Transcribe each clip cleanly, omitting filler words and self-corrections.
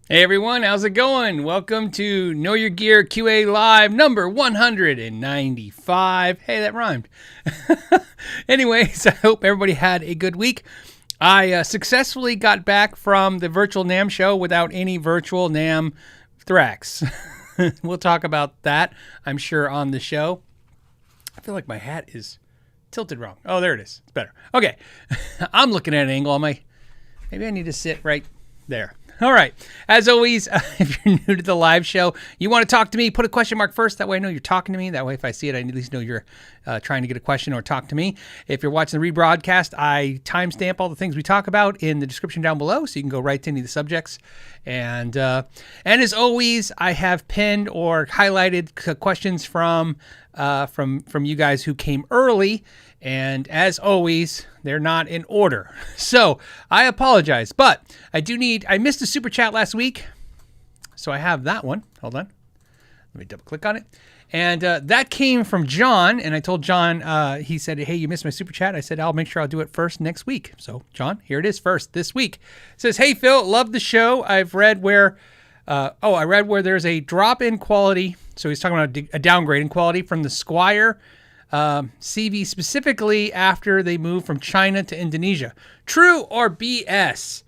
Hey everyone, how's it going? Welcome to Know Your Gear QA Live number 195. Hey, that rhymed. Anyways, I hope everybody had a good week. I successfully got back from the virtual NAMM show without any virtual NAMM thrax. We'll talk about that, I'm sure, on the show. I feel like my hat is tilted wrong. Oh, there it is. It's better. Okay. I'm looking at an angle. Maybe I need to sit right there. All right. As always, if you're new to the live show, you want to talk to me, put a question mark first. That way I know you're talking to me. That way if I see it, I at least know you're trying to get a question or talk to me. If you're watching the rebroadcast, I timestamp all the things we talk about in the description down below, so you can go right to any of the subjects. And as always, I have pinned or highlighted questions from you guys who came early. And as always, they're not in order. So I apologize, but I missed a super chat last week. So I have that one. Hold on. Let me double click on it. And that came from John. And I told John, he said, hey, you missed my super chat. I said, I'll make sure I'll do it first next week. So John, here it is first this week. It says, hey, Phil, love the show. I've read where, I read where there's a drop in quality. So he's talking about a downgrade in quality from the Squier CV, specifically after they moved from China to Indonesia. True or BS?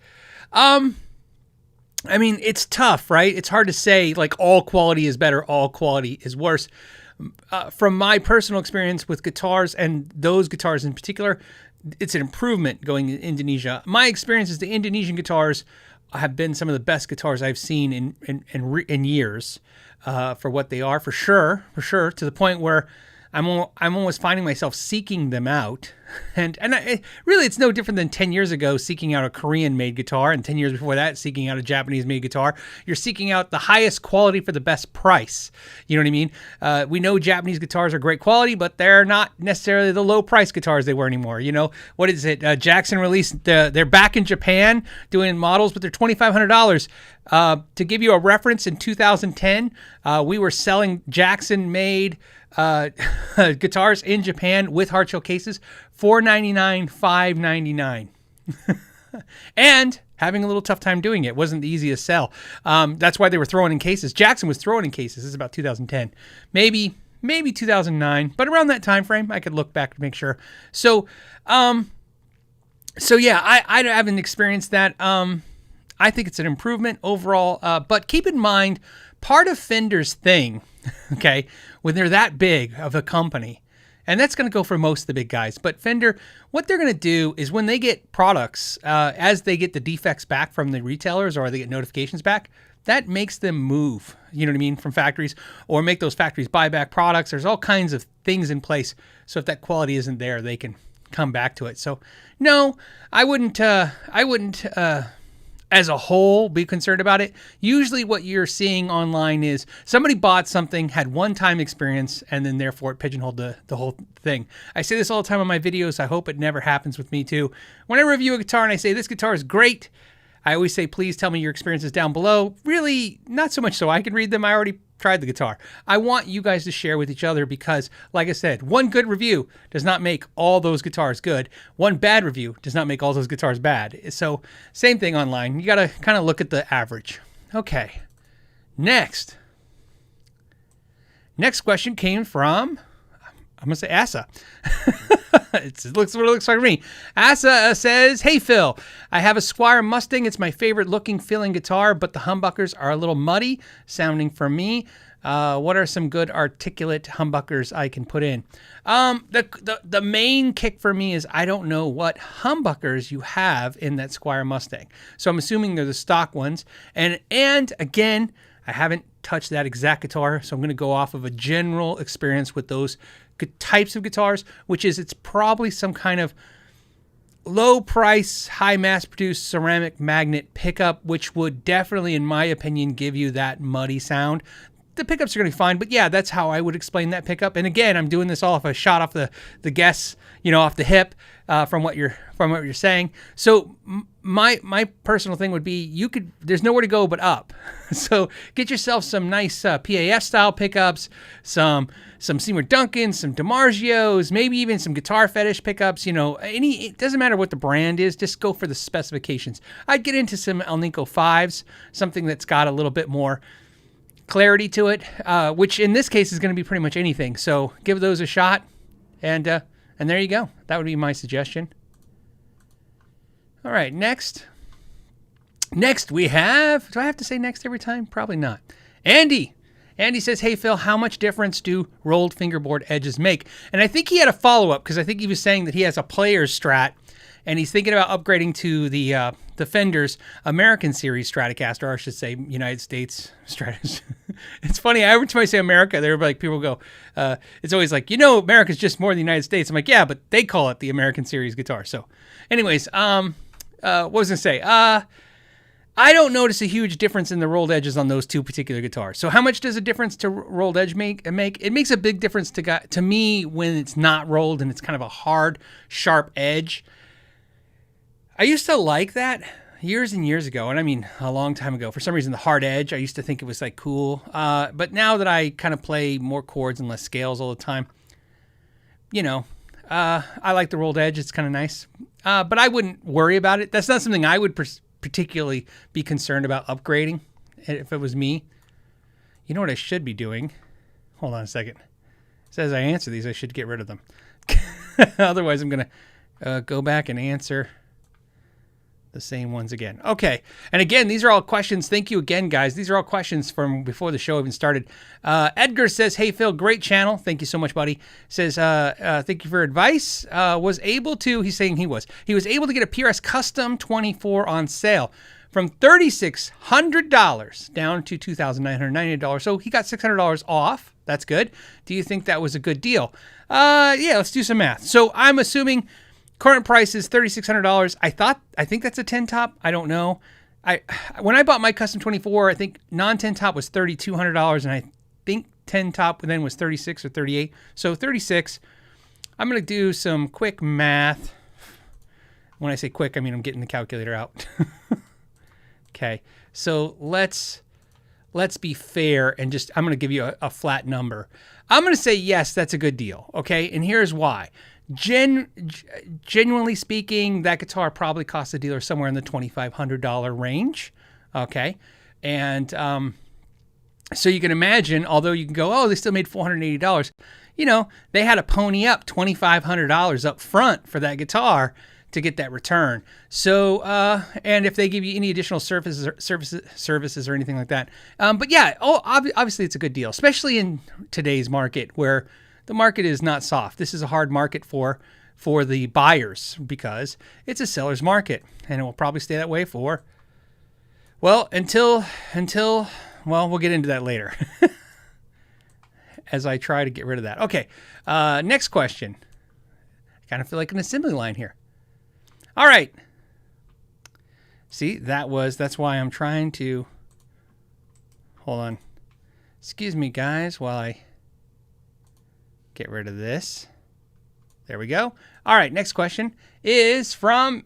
I mean, it's tough, right? It's hard to say like all quality is better, all quality is worse. From my personal experience with guitars, and those guitars in particular, it's an improvement going to Indonesia. My experience is the Indonesian guitars have been some of the best guitars I've seen in years, for what they are, for sure, to the point where I'm almost finding myself seeking them out. And really, it's no different than 10 years ago seeking out a Korean-made guitar, and 10 years before that seeking out a Japanese-made guitar. You're seeking out the highest quality for the best price. You know what I mean? We know Japanese guitars are great quality, but they're not necessarily the low-price guitars they were anymore. You know, what is it? Jackson released, they're back in Japan doing models, but they're $2,500. To give you a reference, in 2010, we were selling Jackson-made guitars in Japan with hard shell cases, $499, $599. And having a little tough time doing it. Wasn't the easiest sell. That's why they were throwing in cases. Jackson was throwing in cases. This is about 2010, maybe 2009, but around that time frame. I could look back to make sure. So yeah, I haven't experienced that. I think it's an improvement overall, but keep in mind, part of Fender's thing, okay, when they're that big of a company, and that's going to go for most of the big guys, but Fender, what they're going to do is when they get products, as they get the defects back from the retailers or they get notifications back, that makes them move, you know what I mean, from factories, or make those factories buy back products. There's all kinds of things in place. So if that quality isn't there, they can come back to it. So no, I wouldn't as a whole be concerned about it. Usually what you're seeing online is somebody bought something, had one-time experience, and then therefore it pigeonholed the whole thing. I say this all the time on my videos. I hope it never happens with me too. When I review a guitar and I say this guitar is great, I always say, please tell me your experiences down below. Really, not so much so I can read them. I already tried the guitar. I want you guys to share with each other because, like I said, one good review does not make all those guitars good. One bad review does not make all those guitars bad. So same thing online. You got to kind of look at the average. Okay. Next question came from, I'm going to say Asa. It looks what it looks like to me. Asa says, hey, Phil, I have a Squier Mustang. It's my favorite looking feeling guitar, but the humbuckers are a little muddy sounding for me. What are some good articulate humbuckers I can put in? The main kick for me is I don't know what humbuckers you have in that Squier Mustang. So I'm assuming they're the stock ones. And again, I haven't touched that exact guitar, so I'm going to go off of a general experience with those types of guitars, which is it's probably some kind of low price, high mass produced ceramic magnet pickup, which would definitely, in my opinion, give you that muddy sound. the pickups are going to be fine. But yeah, that's how I would explain that pickup. And again, I'm doing this off a shot off the guess, off the hip from what you're saying. So my personal thing would be there's nowhere to go but up. So get yourself some nice PAF style pickups, some Seymour Duncans, some DiMarzios, maybe even some Guitar Fetish pickups. It doesn't matter what the brand is, just go for the specifications. I'd get into some Alnico 5s, something that's got a little bit more clarity to it, which in this case is going to be pretty much anything. So give those a shot, and there you go. That would be my suggestion. All right, next we have, do I have to say next every time? Probably not. Andy says, hey, Phil, how much difference do rolled fingerboard edges make? And I think he had a follow-up, because I think he was saying that he has a player's Strat, and he's thinking about upgrading to the Fender's American Series Stratocaster, or I should say United States Stratus. It's funny, every time I say America, they're like, people go, it's always like, America's just more than the United States. I'm like, yeah, but they call it the American Series guitar. So anyways, what was I going to say? I don't notice a huge difference in the rolled edges on those two particular guitars. So how much does a difference to rolled edge make? It makes a big difference to me when it's not rolled and it's kind of a hard, sharp edge. I used to like that years and years ago, and I mean a long time ago. For some reason, the hard edge, I used to think it was like cool. But now that I kind of play more chords and less scales all the time, I like the rolled edge. It's kind of nice. But I wouldn't worry about it. That's not something I would particularly be concerned about upgrading if it was me. You know what I should be doing? Hold on a second. It says I answer these. I should get rid of them. Otherwise, I'm going to go back and answer the same ones again. Okay. And again, these are all questions. Thank you again, guys. These are all questions from before the show even started. Edgar says, hey, Phil, great channel. Thank you so much, buddy. Says, thank you for advice. He's saying he was able to get a PRS Custom 24 on sale from $3,600 down to $2,990. So he got $600 off. That's good. Do you think that was a good deal? Yeah, let's do some math. So I'm assuming current price is $3,600. I think that's a 10 top. I don't know. When I bought my Custom 24, I think non-10 top was $3,200, and I think 10 top then was 36 or 38. So 36. I'm going to do some quick math. When I say quick, I mean I'm getting the calculator out. Okay. So let's be fair and I'm going to give you a flat number. I'm going to say yes, that's a good deal. Okay, and here's why. Genuinely speaking, that guitar probably cost the dealer somewhere in the $2,500 range. Okay. And so you can imagine, although you can go, oh, they still made $480, they had to pony up $2,500 up front for that guitar to get that return. So, and if they give you any additional services or anything like that. But yeah, obviously it's a good deal, especially in today's market where the market is not soft. This is a hard market for the buyers because it's a seller's market, and it will probably stay that way until we'll get into that later as I try to get rid of that. Okay, next question. I kind of feel like an assembly line here. All right. See, that's why I'm trying to, hold on. Excuse me, guys, while I get rid of this. There we go. All right, next question is from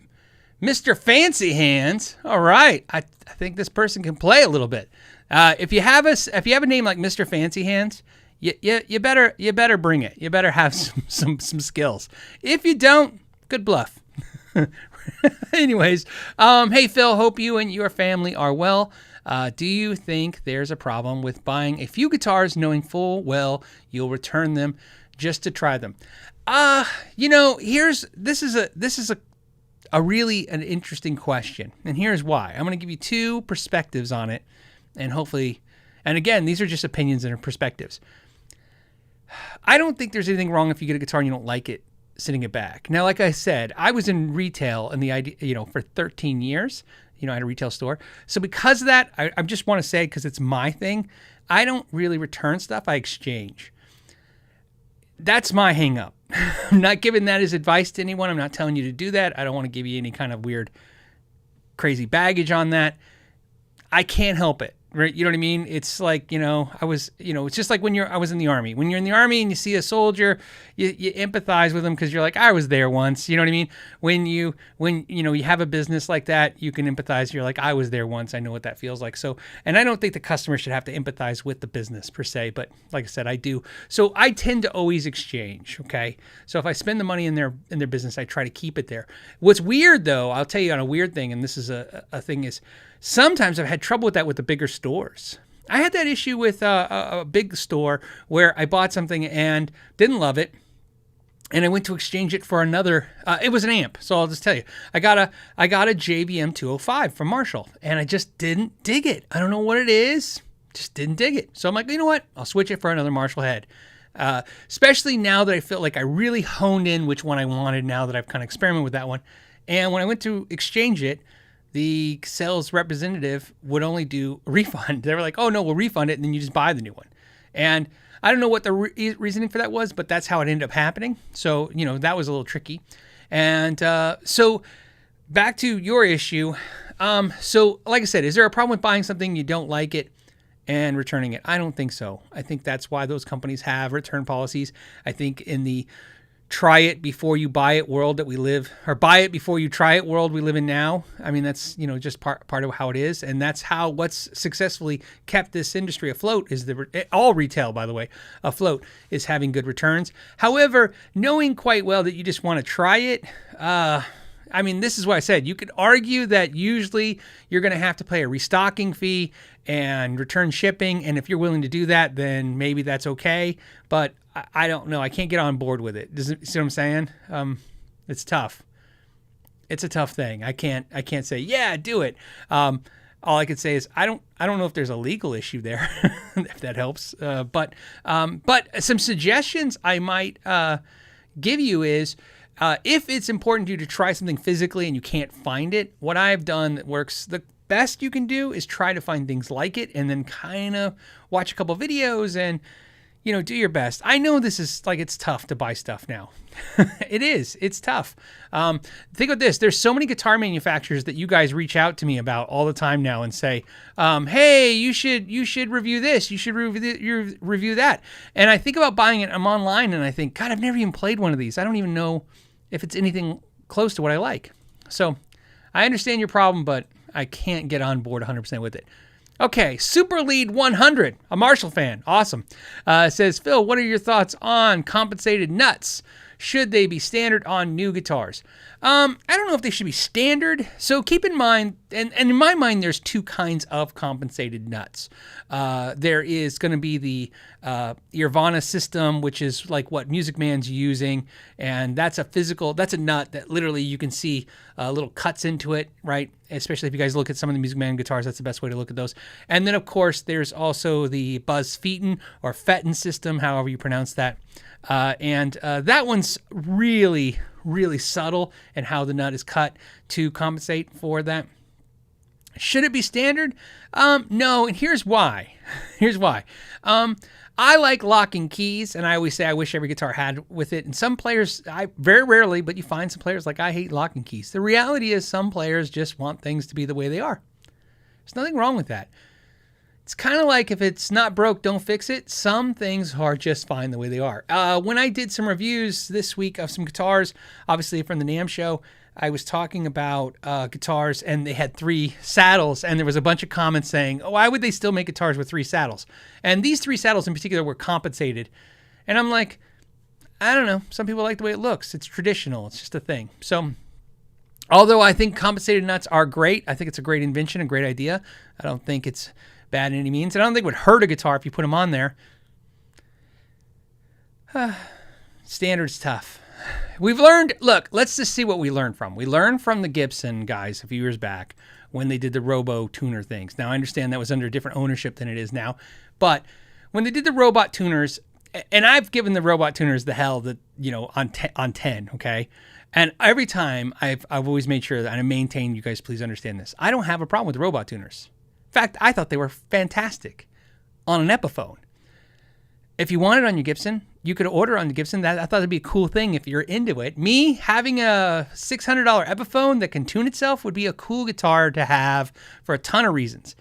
Mr. Fancy Hands. All right, I think this person can play a little bit. If you have a name like Mr. Fancy Hands, you better bring it. You better have some skills. If you don't, good bluff. Anyways, hey Phil, hope you and your family are well. Do you think there's a problem with buying a few guitars knowing full well you'll return them just to try them? This is a really an interesting question, and here's why. I'm going to give you two perspectives on it, and hopefully, and again, these are just opinions and perspectives. I don't think there's anything wrong if you get a guitar and you don't like it sitting it back. Now, like I said, I was in retail and the idea, for 13 years. I had a retail store. So because of that, I just want to say, because it's my thing, I don't really return stuff. I exchange. That's my hang up. I'm not giving that as advice to anyone. I'm not telling you to do that. I don't want to give you any kind of weird, crazy baggage on that. I can't help it. right? You know what I mean? It's like, it's just like I was in the Army. When you're in the Army and you see a soldier, you empathize with them because you're like, I was there once. You know what I mean? When you have a business like that, you can empathize. You're like, I was there once. I know what that feels like. So, and I don't think the customer should have to empathize with the business per se, but like I said, I do. So I tend to always exchange. Okay. So if I spend the money in their business, I try to keep it there. What's weird though, I'll tell you on a weird thing, and this is a thing, is sometimes I've had trouble with that with the bigger stores. I had that issue with a big store where I bought something and didn't love it, and I went to exchange it for another. It was an amp, so I'll just tell you, I got a JVM 205 from Marshall, and I just didn't dig it. I don't know what it is, just didn't dig it. So I'm like, you know what? I'll switch it for another Marshall head. Especially now that I feel like I really honed in which one I wanted. Now that I've kind of experimented with that one, and when I went to exchange it, the sales representative would only do a refund. They were like, oh, no, we'll refund it, and then you just buy the new one. And I don't know what the reasoning for that was, but that's how it ended up happening. So, that was a little tricky. And so back to your issue. So like I said, is there a problem with buying something you don't like it and returning it? I don't think so. I think that's why those companies have return policies. I think in the try it before you buy it world that we live, or buy it before you try it world we live in now. I mean, that's, just part of how it is. And that's how what's successfully kept this industry afloat is all retail, by the way, afloat is having good returns. However, knowing quite well that you just want to try it, I mean, this is what I said. You could argue that usually you're going to have to pay a restocking fee and return shipping. And if you're willing to do that, then maybe that's okay. But I don't know. I can't get on board with it. See what I'm saying? It's tough. It's a tough thing. I can't say, yeah, do it. All I could say is I don't know if there's a legal issue there, if that helps. But some suggestions I might give you is, if it's important to you to try something physically and you can't find it, what I've done that works the best you can do is try to find things like it and then kind of watch a couple videos and, do your best. I know this is like, it's tough to buy stuff now. It is. It's tough. Think of this. There's so many guitar manufacturers that you guys reach out to me about all the time now and say, hey, you should review this. You should review that. And I think about buying it. I'm online and I think, God, I've never even played one of these. I don't even know if it's anything close to what I like. So I understand your problem, but I can't get on board 100% with it. Okay, Super Lead 100, a Marshall fan, awesome. Says, Phil, what are your thoughts on compensated nuts? Should they be standard on new guitars? I don't know if they should be standard. So keep in mind, and in my mind, there's two kinds of compensated nuts. There is going to be the Irvana system, which is like what Music Man's using, and that's a nut that literally you can see little cuts into it, right? Especially if you guys look at some of the Music Man guitars, that's the best way to look at those. And then, of course, there's also the Buzz Fetten or Fetten system, however you pronounce that. And that one's really, really subtle in how the nut is cut to compensate for that. Should it be standard? No, and here's why. I like locking keys, and I always say I wish every guitar had with it. And some players, very rarely, but you find some players like, I hate locking keys. The reality is some players just want things to be the way they are. There's nothing wrong with that. It's kind of like if it's not broke, don't fix it. Some things are just fine the way they are. When I did some reviews this week of some guitars, obviously from the NAMM show, I was talking about guitars, and they had 3 saddles, and there was a bunch of comments saying, oh, why would they still make guitars with 3 saddles? And these 3 saddles in particular were compensated. And I'm like, I don't know. Some people like the way it looks. It's traditional. It's just a thing. So although I think compensated nuts are great, I think it's a great invention, a great idea. I don't think it's bad in any means. And I don't think it would hurt a guitar if you put them on there. Standard's tough. We've learned, look, let's just see what we learned from. We learned from the Gibson guys a few years back when they did the Robo tuner things. Now, I understand that was under different ownership than it is now. But when they did the robot tuners, and I've given the robot tuners the hell that, on 10, okay? And every time I've always made sure that I maintain, you guys please understand this. I don't have a problem with the robot tuners. In fact, I thought they were fantastic on an Epiphone. If you want it on your Gibson, you could order on the Gibson. I thought it'd be a cool thing if you're into it. Me having a $600 Epiphone that can tune itself would be a cool guitar to have for a ton of reasons.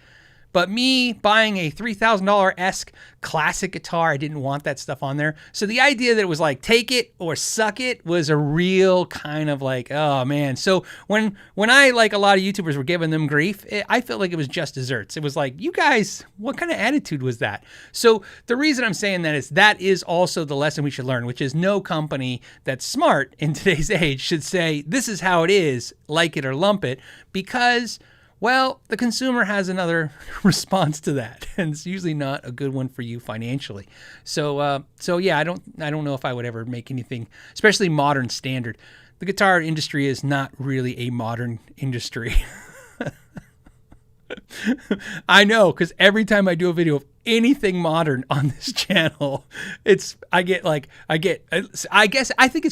But me buying a $3,000-esque classic guitar, I didn't want that stuff on there. So the idea that it was like take it or suck it was a real kind of like, oh man. So when I, like a lot of YouTubers were giving them grief, I felt like it was just desserts. It was like, you guys, what kind of attitude was that? So the reason I'm saying that is also the lesson we should learn, which is no company that's smart in today's age should say, this is how it is, like it or lump it, because, well, the consumer has another response to that, and it's usually not a good one for you financially. So yeah, I don't know if I would ever make anything, especially modern standard. The guitar industry is not really a modern industry. I know, because every time I do a video of anything modern on this channel, I think it's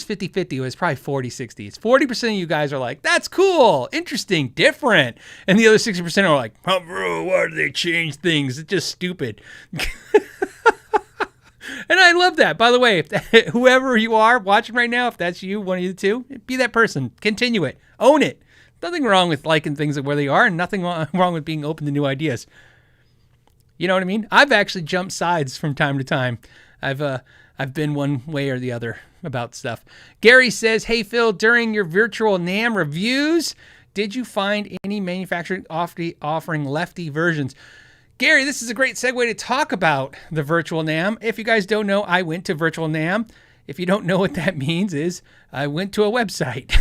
50-50. It was probably 40-60. It's 40% of you guys are like, that's cool, interesting, different. And the other 60% are like, oh, bro, why do they change things? It's just stupid. And I love that. By the way, whoever you are watching right now, if that's you, one of you two, be that person. Continue it. Own it. Nothing wrong with liking things where they are, and nothing wrong with being open to new ideas. You know what I mean? I've actually jumped sides from time to time. I've been one way or the other about stuff. Gary says, hey, Phil, during your virtual NAMM reviews, did you find any manufacturer offering lefty versions? Gary, this is a great segue to talk about the virtual NAMM. If you guys don't know, I went to virtual NAMM. If you don't know what that means is I went to a website.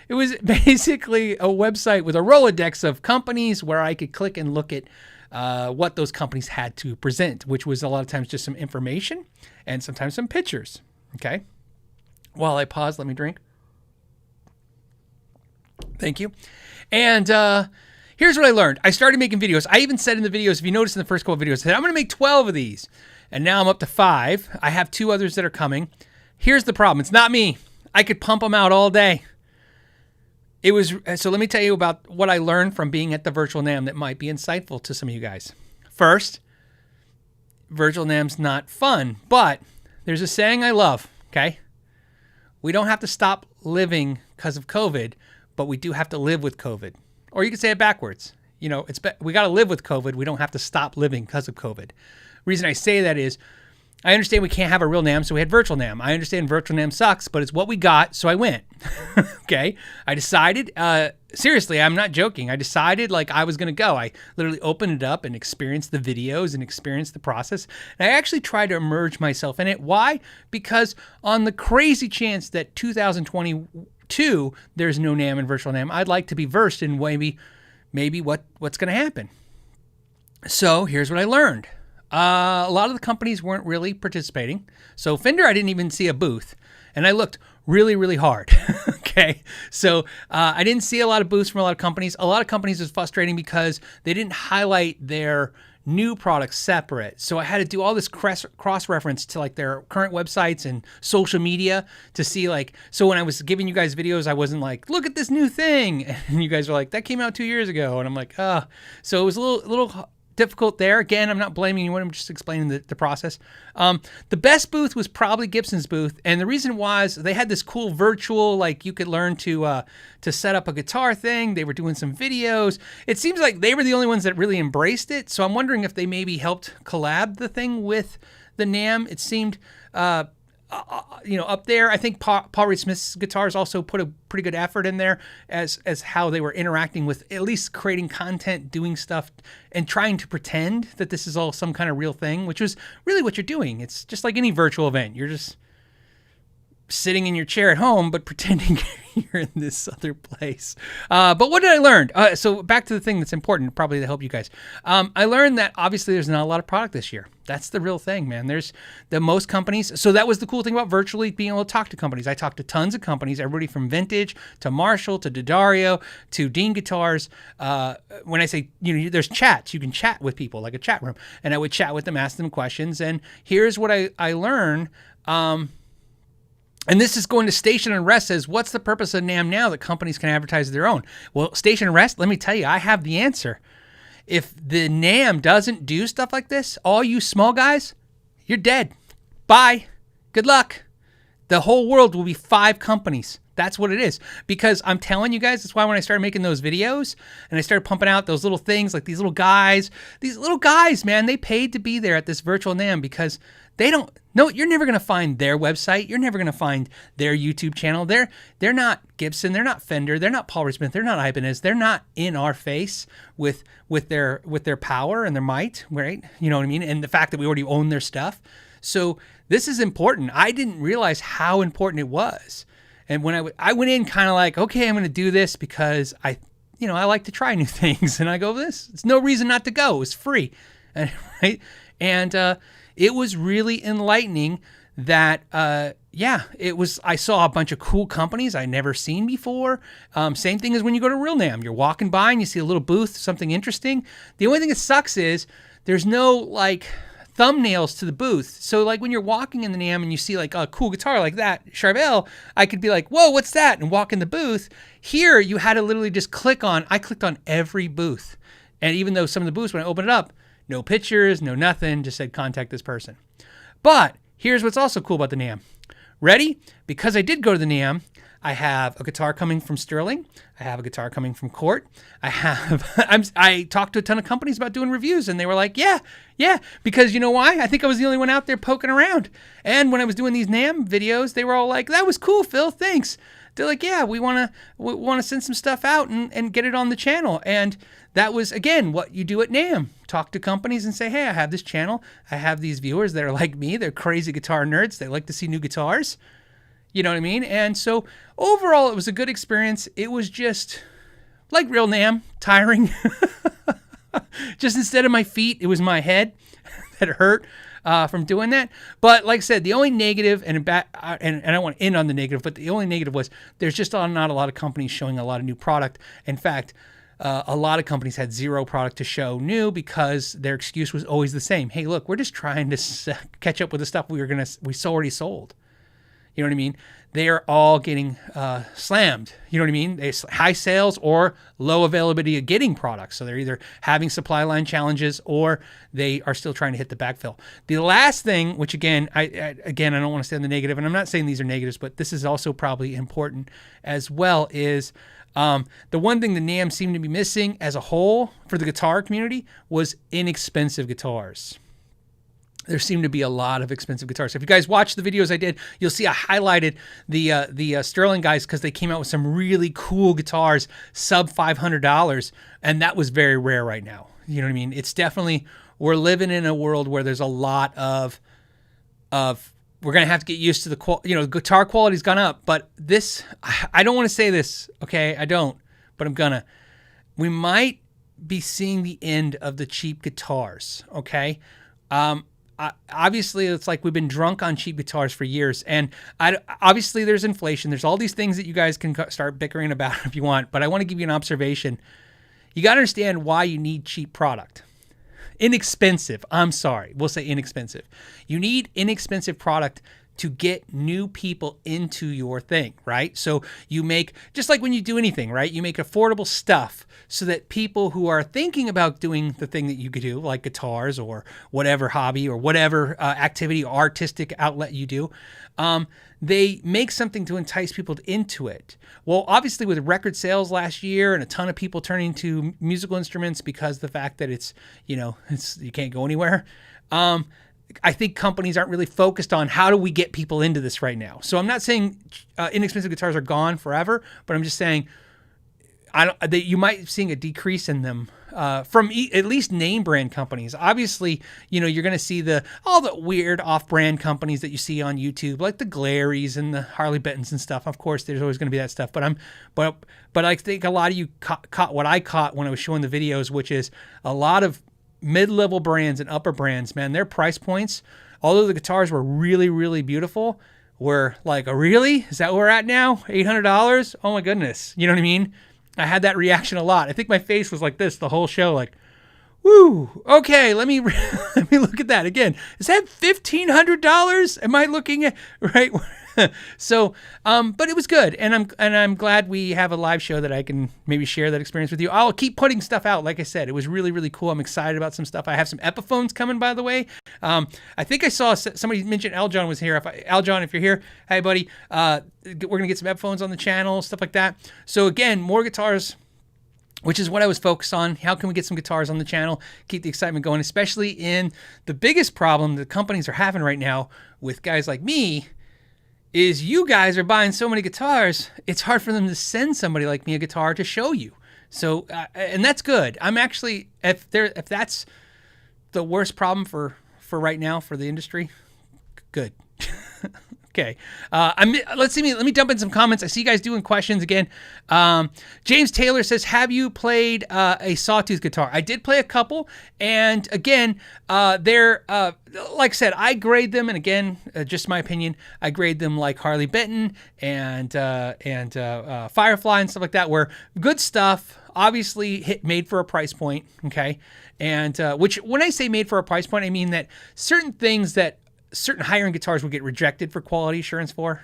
It was basically a website with a Rolodex of companies where I could click and look at what those companies had to present, which was a lot of times just some information and sometimes some pictures. Okay. While I pause, let me drink. Thank you. And here's what I learned. I started making videos. I even said in the videos, if you notice in the first couple of videos, I said, I'm going to make 12 of these. And now I'm up to 5. I have 2 others that are coming. Here's the problem. It's not me. I could pump them out all day. So let me tell you about what I learned from being at the virtual NAMM that might be insightful to some of you guys. First, virtual NAMM's not fun, but there's a saying I love, okay? We don't have to stop living because of COVID, but we do have to live with COVID. Or you could say it backwards. You know, we got to live with COVID. We don't have to stop living because of COVID. Reason I say that is, I understand we can't have a real NAMM, so we had virtual NAMM. I understand virtual NAMM sucks, but it's what we got, so I went. Okay? I decided, seriously, I'm not joking. I decided like I was going to go. I literally opened it up and experienced the videos and experienced the process. And I actually tried to immerse myself in it. Why? Because on the crazy chance that 2022, there's no NAMM and virtual NAMM, I'd like to be versed in maybe what's going to happen. So here's what I learned. A lot of the companies weren't really participating. So Fender, I didn't even see a booth. And I looked really, really hard. Okay. So I didn't see a lot of booths from a lot of companies. A lot of companies was frustrating because they didn't highlight their new products separate. So I had to do all this cross-reference to like their current websites and social media to see like, so when I was giving you guys videos, I wasn't like, look at this new thing. And you guys were like, that came out 2 years ago. And I'm like, so it was a little difficult there. Again, I'm not blaming anyone. I'm just explaining the process. The best booth was probably Gibson's booth. And the reason was they had this cool virtual, like you could learn to set up a guitar thing. They were doing some videos. It seems like they were the only ones that really embraced it. So I'm wondering if they maybe helped collab the thing with the NAMM. It seemed, up there. I think Paul Reed Smith's guitars also put a pretty good effort in there as how they were interacting with at least creating content, doing stuff, and trying to pretend that this is all some kind of real thing, which was really what you're doing. It's just like any virtual event. You're just sitting in your chair at home, but pretending you're in this other place. But what did I learn? So back to the thing that's important, probably to help you guys. I learned that obviously there's not a lot of product this year. That's the real thing, man. There's the most companies. So that was the cool thing about virtually being able to talk to companies. I talked to tons of companies, everybody from Vintage to Marshall to D'Addario to Dean Guitars. When I say, there's chats, you can chat with people like a chat room. And I would chat with them, ask them questions. And here's what I learned. And this is going to Station and Rest says, what's the purpose of NAMM now that companies can advertise their own? Well, Station and Rest, let me tell you, I have the answer. If the NAMM doesn't do stuff like this, all you small guys, you're dead. Bye. Good luck. The whole world will be 5 companies. That's what it is. Because I'm telling you guys, that's why when I started making those videos and I started pumping out those little things like these little guys, man, they paid to be there at this virtual NAMM because they don't, no, you're never going to find their website. You're never going to find their YouTube channel. They're not Gibson. They're not Fender. They're not Paul Smith. They're not Ibanez. They're not in our face with their power and their might, right? You know what I mean? And the fact that we already own their stuff. So this is important. I didn't realize how important it was. And when I went in kind of like, okay, I'm going to do this because I like to try new things. And I go, it's no reason not to go. It's free. And, right? And it was really enlightening that, it was, I saw a bunch of cool companies I never seen before. Same thing as when you go to real NAMM. You're walking by and you see a little booth, something interesting. The only thing that sucks is there's no like thumbnails to the booth. So like when you're walking in the NAMM and you see like a cool guitar like that, Charvel, I could be like, whoa, what's that? And walk in the booth. Here, you had to literally just I clicked on every booth. And even though some of the booths, when I opened it up, no pictures, no nothing, just said contact this person. But here's what's also cool about the NAMM. Ready? Because I did go to the NAMM, I have a guitar coming from Sterling. I have a guitar coming from Court. I talked to a ton of companies about doing reviews, and they were like, yeah, because you know why? I think I was the only one out there poking around. And when I was doing these NAMM videos, they were all like, that was cool, Phil, thanks. They're like, yeah, we want to send some stuff out and get it on the channel. And that was, again, what you do at NAMM. Talk to companies and say, hey, I have this channel. I have these viewers that are like me. They're crazy guitar nerds. They like to see new guitars. You know what I mean? And so overall, it was a good experience. It was just like real NAMM, tiring. Just instead of my feet, it was my head that hurt from doing that. But like I said, the only negative, and I don't want to end on the negative, but the only negative was there's just not a lot of companies showing a lot of new product. In fact, a lot of companies had zero product to show new because their excuse was always the same. Hey, look, we're just trying to catch up with the stuff we already sold. You know what I mean? They are all getting slammed. You know what I mean? They high sales or low availability of getting products. So they're either having supply line challenges or they are still trying to hit the backfill. The last thing, which again, I don't want to stay on the negative, and I'm not saying these are negatives, but this is also probably important as well, is the one thing the NAMM seemed to be missing as a whole for the guitar community was inexpensive guitars. There seemed to be a lot of expensive guitars. So if you guys watch the videos I did, you'll see I highlighted the Sterling guys because they came out with some really cool guitars, sub $500, and that was very rare right now. You know what I mean? It's definitely, we're living in a world where there's a lot of we're going to have to get used to the guitar quality's gone up, but this, I don't want to say this, okay? I don't, but I'm gonna. We might be seeing the end of the cheap guitars, okay? Obviously, it's like we've been drunk on cheap guitars for years, and obviously there's inflation. There's all these things that you guys can start bickering about if you want, but I want to give you an observation. You got to understand why you need cheap product. Inexpensive. I'm sorry. We'll say inexpensive. You need inexpensive product to get new people into your thing, right? So you make, just like when you do anything, right? You make affordable stuff so that people who are thinking about doing the thing that you could do, like guitars or whatever hobby or whatever activity, artistic outlet you do, they make something to entice people into it. Well, obviously with record sales last year and a ton of people turning to musical instruments because the fact that it's you can't go anywhere, I think companies aren't really focused on how do we get people into this right now. So I'm not saying inexpensive guitars are gone forever, but I'm just saying you might be seeing a decrease in them from at least name brand companies. Obviously, you're going to see all the weird off-brand companies that you see on YouTube, like the Glarrys and the Harley Bentons and stuff. Of course, there's always going to be that stuff. But I think a lot of you caught what I caught when I was showing the videos, which is a lot of mid-level brands and upper brands, man, their price points, although the guitars were really, really beautiful, were like, really? Is that where we're at now? $800? Oh my goodness. You know what I mean? I had that reaction a lot. I think my face was like this the whole show, like, woo, okay, let me look at that again. Is that $1,500? Am I looking at, right? So, but it was good, and I'm glad we have a live show that I can maybe share that experience with you. I'll keep putting stuff out. Like I said, it was really, really cool. I'm excited about some stuff. I have some Epiphones coming, by the way. I think I saw somebody mention Aljon was here. Aljon, if you're here, hey buddy, we're gonna get some Epiphones on the channel, stuff like that. So again, more guitars, which is what I was focused on. How can we get some guitars on the channel, keep the excitement going, especially in the biggest problem that companies are having right now with guys like me is you guys are buying so many guitars, it's hard for them to send somebody like me a guitar to show you. So, and that's good. I'm actually, if that's the worst problem for right now for the industry, good. Okay. Let me dump in some comments. I see you guys doing questions again. James Taylor says, have you played a sawtooth guitar? I did play a couple. And again, they're, like I said, I grade them. And again, just my opinion, I grade them like Harley Benton and Firefly and stuff like that, where good stuff, obviously made for a price point. Okay. And which when I say made for a price point, I mean that certain things that certain higher-end guitars will get rejected for quality assurance for.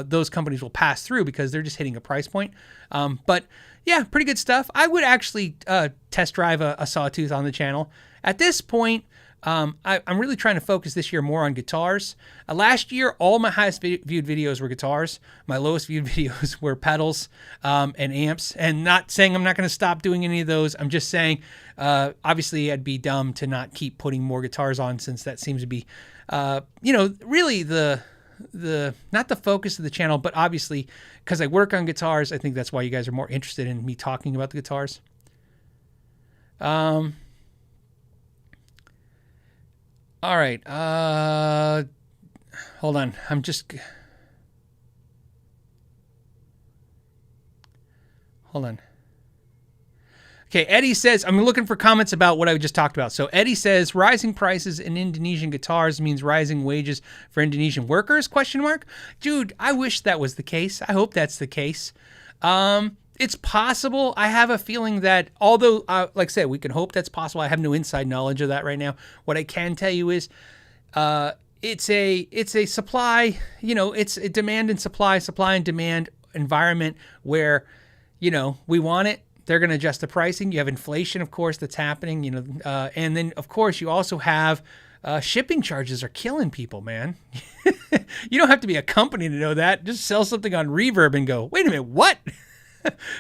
Those companies will pass through because they're just hitting a price point. But yeah, pretty good stuff. I would actually test drive a sawtooth on the channel. At this point, I'm really trying to focus this year more on guitars. Last year, all my highest viewed videos were guitars. My lowest viewed videos were pedals and amps. And not saying I'm not going to stop doing any of those. I'm just saying, obviously, I'd be dumb to not keep putting more guitars on, since that seems to be really the not the focus of the channel, but obviously because I work on guitars, I think that's why you guys are more interested in me talking about the guitars. All right. Hold on. Hold on. Okay, Eddie says, I'm looking for comments about what I just talked about. So Eddie says, rising prices in Indonesian guitars means rising wages for Indonesian workers, ? Dude, I wish that was the case. I hope that's the case. It's possible. I have a feeling that, although, like I said, we can hope that's possible. I have no inside knowledge of that right now. What I can tell you is it's a supply, it's a demand and supply and demand environment where, we want it. They're going to adjust the pricing. You have inflation, of course, that's happening, and then, of course, you also have shipping charges are killing people, man. You don't have to be a company to know that. Just sell something on Reverb and go, wait a minute, what?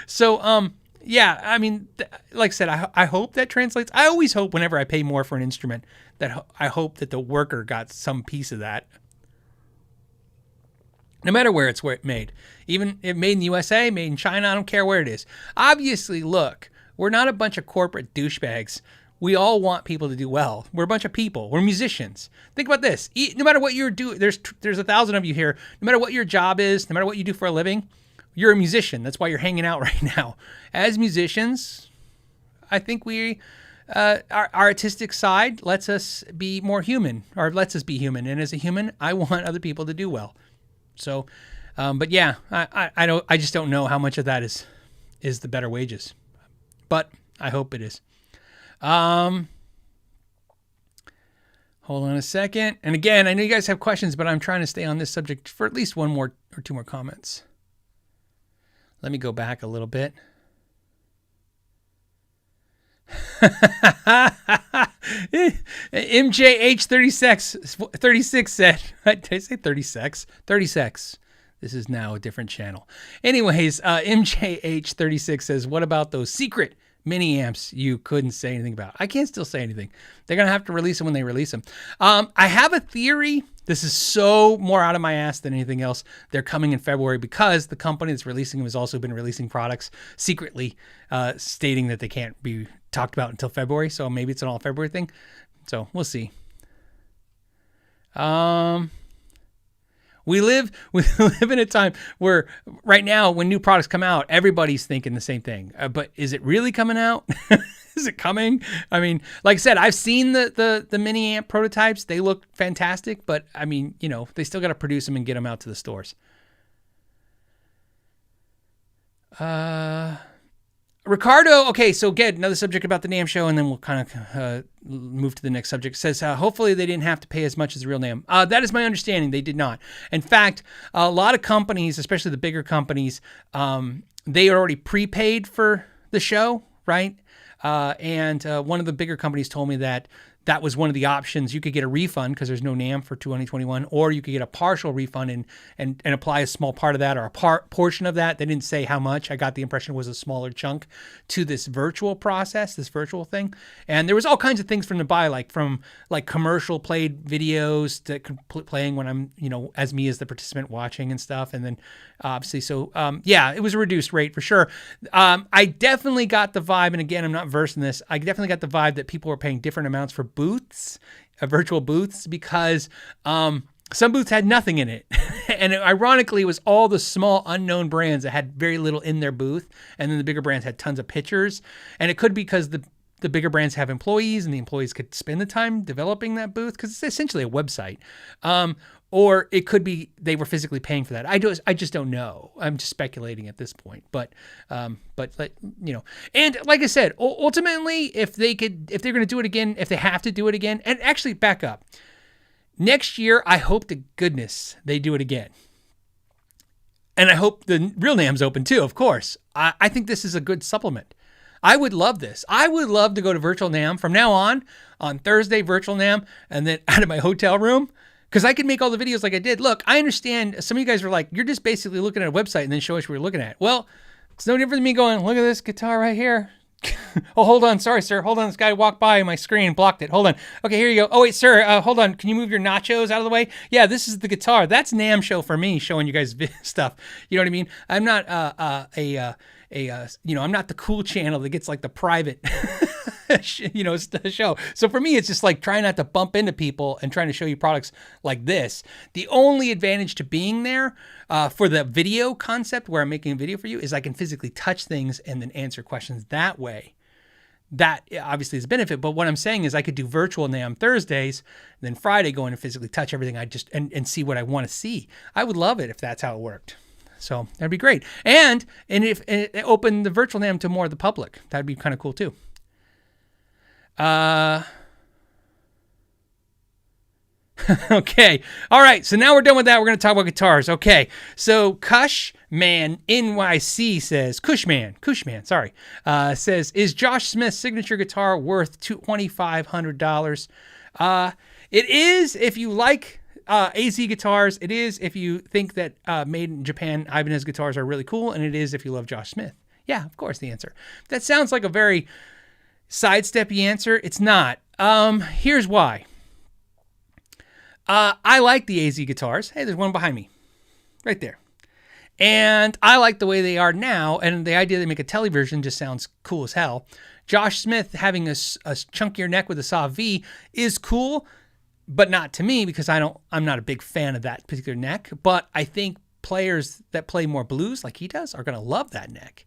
So, yeah, I mean, like I said, I hope that translates. I always hope whenever I pay more for an instrument that I hope that the worker got some piece of that. No matter where it's made. Even if made in the USA, made in China, I don't care where it is. Obviously, look, we're not a bunch of corporate douchebags. We all want people to do well. We're a bunch of people. We're musicians. Think about this. No matter what you're doing, there's 1,000 of you here. No matter what your job is, no matter what you do for a living, you're a musician. That's why you're hanging out right now. As musicians, I think our artistic side lets us be more human, or lets us be human. And as a human, I want other people to do well. So, but yeah, I just don't know how much of that is the better wages, but I hope it is. Hold on a second. And again, I know you guys have questions, but I'm trying to stay on this subject for at least one more or two more comments. Let me go back a little bit. MJH36 said, did I say 36? 36. This is now a different channel. Anyways, MJH36 says, what about those secret mini amps you couldn't say anything about? I can't still say anything. They're going to have to release them when they release them. I have a theory. This is so more out of my ass than anything else. They're coming in February because the company that's releasing them has also been releasing products secretly, stating that they can't be talked about until February. So maybe it's an all February thing. So we'll see. We live in a time where right now, when new products come out, everybody's thinking the same thing. But is it really coming out? Is it coming? I mean, like I said, I've seen the mini amp prototypes. They look fantastic, but I mean, they still got to produce them and get them out to the stores. Ricardo, okay, so again, another subject about the NAMM show, and then we'll kind of move to the next subject. It says, hopefully they didn't have to pay as much as the real NAMM. That is my understanding. They did not. In fact, a lot of companies, especially the bigger companies, they already prepaid for the show, right? And one of the bigger companies told me that that was one of the options. You could get a refund because there's no NAMM for 2021, or you could get a partial refund and apply a small part of that or a portion of that. They didn't say how much. I got the impression it was a smaller chunk to this virtual process, this virtual thing. And there was all kinds of things from the buy, like commercial played videos that playing when I'm, as me as the participant watching and stuff. And then obviously, so yeah, it was a reduced rate for sure. I definitely got the vibe, and again, I'm not versed in this. I definitely got the vibe that people were paying different amounts for booths, virtual booths, because some booths had nothing in it. And ironically, it was all the small unknown brands that had very little in their booth. And then the bigger brands had tons of pictures. And it could be because the bigger brands have employees and the employees could spend the time developing that booth because it's essentially a website. Or it could be they were physically paying for that. I just don't know. I'm just speculating at this point. But and like I said, ultimately, if they're going to do it again, if they have to do it again, and actually back up, next year, I hope to goodness they do it again. And I hope the real NAMM's open too, of course. I think this is a good supplement. I would love this. I would love to go to virtual NAMM from now on Thursday, virtual NAMM, and then out of my hotel room. Because I can make all the videos like I did. Look, I understand some of you guys were like, you're just basically looking at a website and then show us what you're looking at. Well, it's no different than me going, look at this guitar right here. Oh, hold on. Sorry, sir. Hold on. This guy walked by my screen and blocked it. Hold on. Okay, here you go. Oh, wait, sir. Hold on. Can you move your nachos out of the way? Yeah, this is the guitar. That's NAMM show for me, showing you guys stuff. You know what I mean? I'm not I'm not the cool channel that gets like the private show. So for me, it's just like trying not to bump into people and trying to show you products like this. The only advantage to being there for the video concept where I'm making a video for you is I can physically touch things and then answer questions that way. That obviously is a benefit, but what I'm saying is I could do virtual NAMM Thursdays, and then Friday go in and physically touch everything and see what I want to see. I would love it if that's how it worked. So that'd be great. And if it opened the virtual NAMM to more of the public, that'd be kind of cool too. Okay. All right. So now we're done with that. We're going to talk about guitars. Okay. So Cushman NYC says, Cushman, sorry, says, is Josh Smith's signature guitar worth $2,500? It is if you like AZ guitars. It is if you think that made in Japan Ibanez guitars are really cool. And it is if you love Josh Smith. Yeah, of course, the answer. That sounds like a very sidesteppy answer. It's not. Here's why. I like the AZ guitars. Hey, there's one behind me. Right there. And I like the way they are now. And the idea they make a tele version just sounds cool as hell. Josh Smith having a chunkier neck with a saw V is cool, but not to me because I'm not a big fan of that particular neck. But I think players that play more blues like he does are going to love that neck.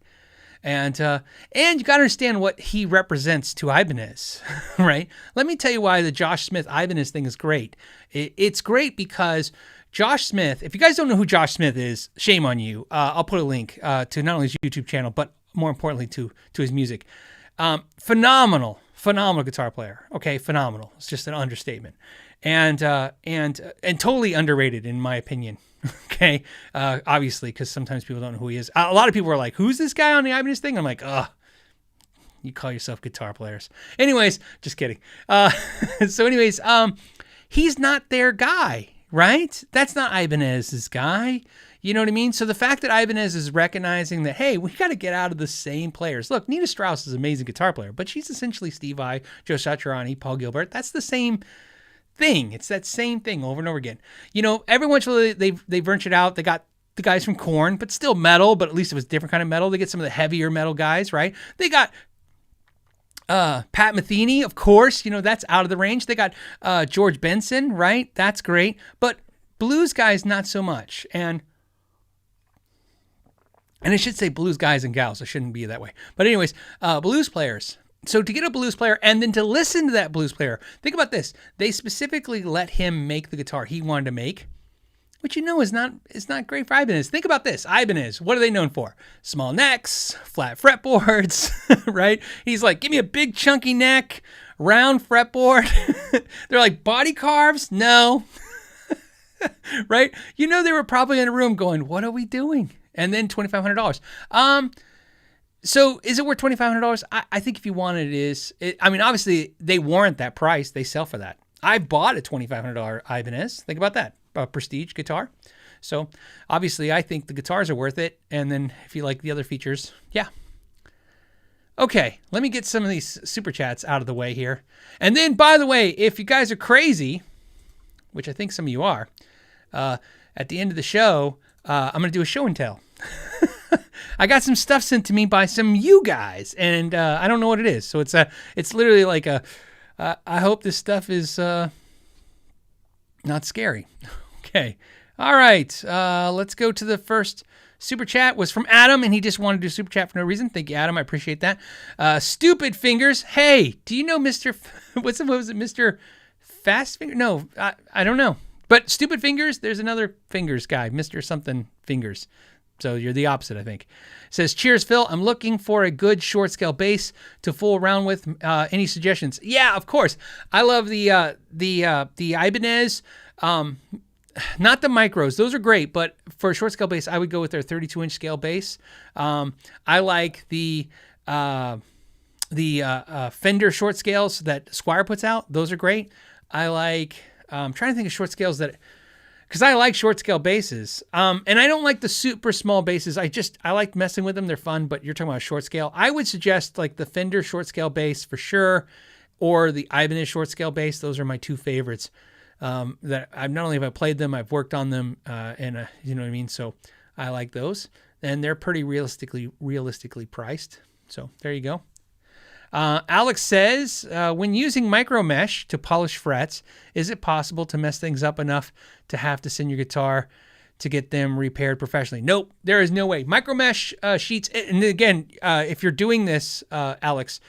And you got to understand what he represents to Ibanez, right? Let me tell you why the Josh Smith Ibanez thing is great. It's great because Josh Smith, if you guys don't know who Josh Smith is, shame on you. I'll put a link to not only his YouTube channel, but more importantly to his music. Phenomenal guitar player. Okay, phenomenal. It's just an understatement. And totally underrated in my opinion. Okay, obviously, because sometimes people don't know who he is. A lot of people are like, who's this guy on the Ibanez thing? I'm like, you call yourself guitar players. Anyways, just kidding. He's not their guy, right? That's not Ibanez's guy. You know what I mean? So the fact that Ibanez is recognizing that, hey, we got to get out of the same players. Look, Nina Strauss is an amazing guitar player, but she's essentially Steve Vai, Joe Satriani, Paul Gilbert. That's the same thing. It's that same thing over and over again. You know, every once in a while they ventured out. They got the guys from Korn, but still metal, but at least it was a different kind of metal. They get some of the heavier metal guys, right? They got Pat Metheny, of course. You know, that's out of the range. They got George Benson, right? That's great. But blues guys, not so much. And I should say blues guys and gals. It shouldn't be that way. But anyways, blues players. So to get a blues player and then to listen to that blues player, think about this. They specifically let him make the guitar he wanted to make. which is not great for Ibanez. Think about this. Ibanez, what are they known for? Small necks, flat fretboards, right? He's like, give me a big chunky neck, round fretboard. They're like, body carves? No. Right? They were probably in a room going, what are we doing? And then $2,500. So is it worth $2,500? I think if you want it, it is. Obviously, they warrant that price. They sell for that. I bought a $2,500 Ibanez. Think about that. A prestige guitar. So obviously, I think the guitars are worth it. And then if you like the other features, yeah. Okay, let me get some of these super chats out of the way here. And then, by the way, if you guys are crazy, which I think some of you are, at the end of the show, I'm going to do a show and tell. I got some stuff sent to me by some of you guys, and I don't know what it is. So it's literally like I hope this stuff is not scary. Okay. All right. Let's go to the first super chat. Was from Adam, and he just wanted to do super chat for no reason. Thank you, Adam. I appreciate that. Stupid Fingers. Hey, do you know Mr. What was it? Mr. Fast Finger? No, I don't know. But Stupid Fingers, there's another Fingers guy, Mr. something Fingers. So you're the opposite, I think. Says, cheers, Phil. I'm looking for a good short scale bass to fool around with. Any suggestions? Yeah, of course. I love the Ibanez. Not the micros. Those are great, but for a short scale bass, I would go with their 32-inch scale bass. I like the Fender short scales that Squier puts out. Those are great. I like. I'm trying to think of short scales that. Because I like short scale basses, and I don't like the super small basses. I like messing with them. They're fun, but you're talking about short scale. I would suggest like the Fender short scale bass for sure, or the Ibanez short scale bass. Those are my two favorites. That I've not only have I played them, I've worked on them, and you know what I mean. So I like those, and they're pretty realistically priced. So there you go. Alex says, when using micro mesh to polish frets, is it possible to mess things up enough to have to send your guitar to get them repaired professionally? Nope, there is no way. Micro mesh sheets, and again, if you're doing this, Alex,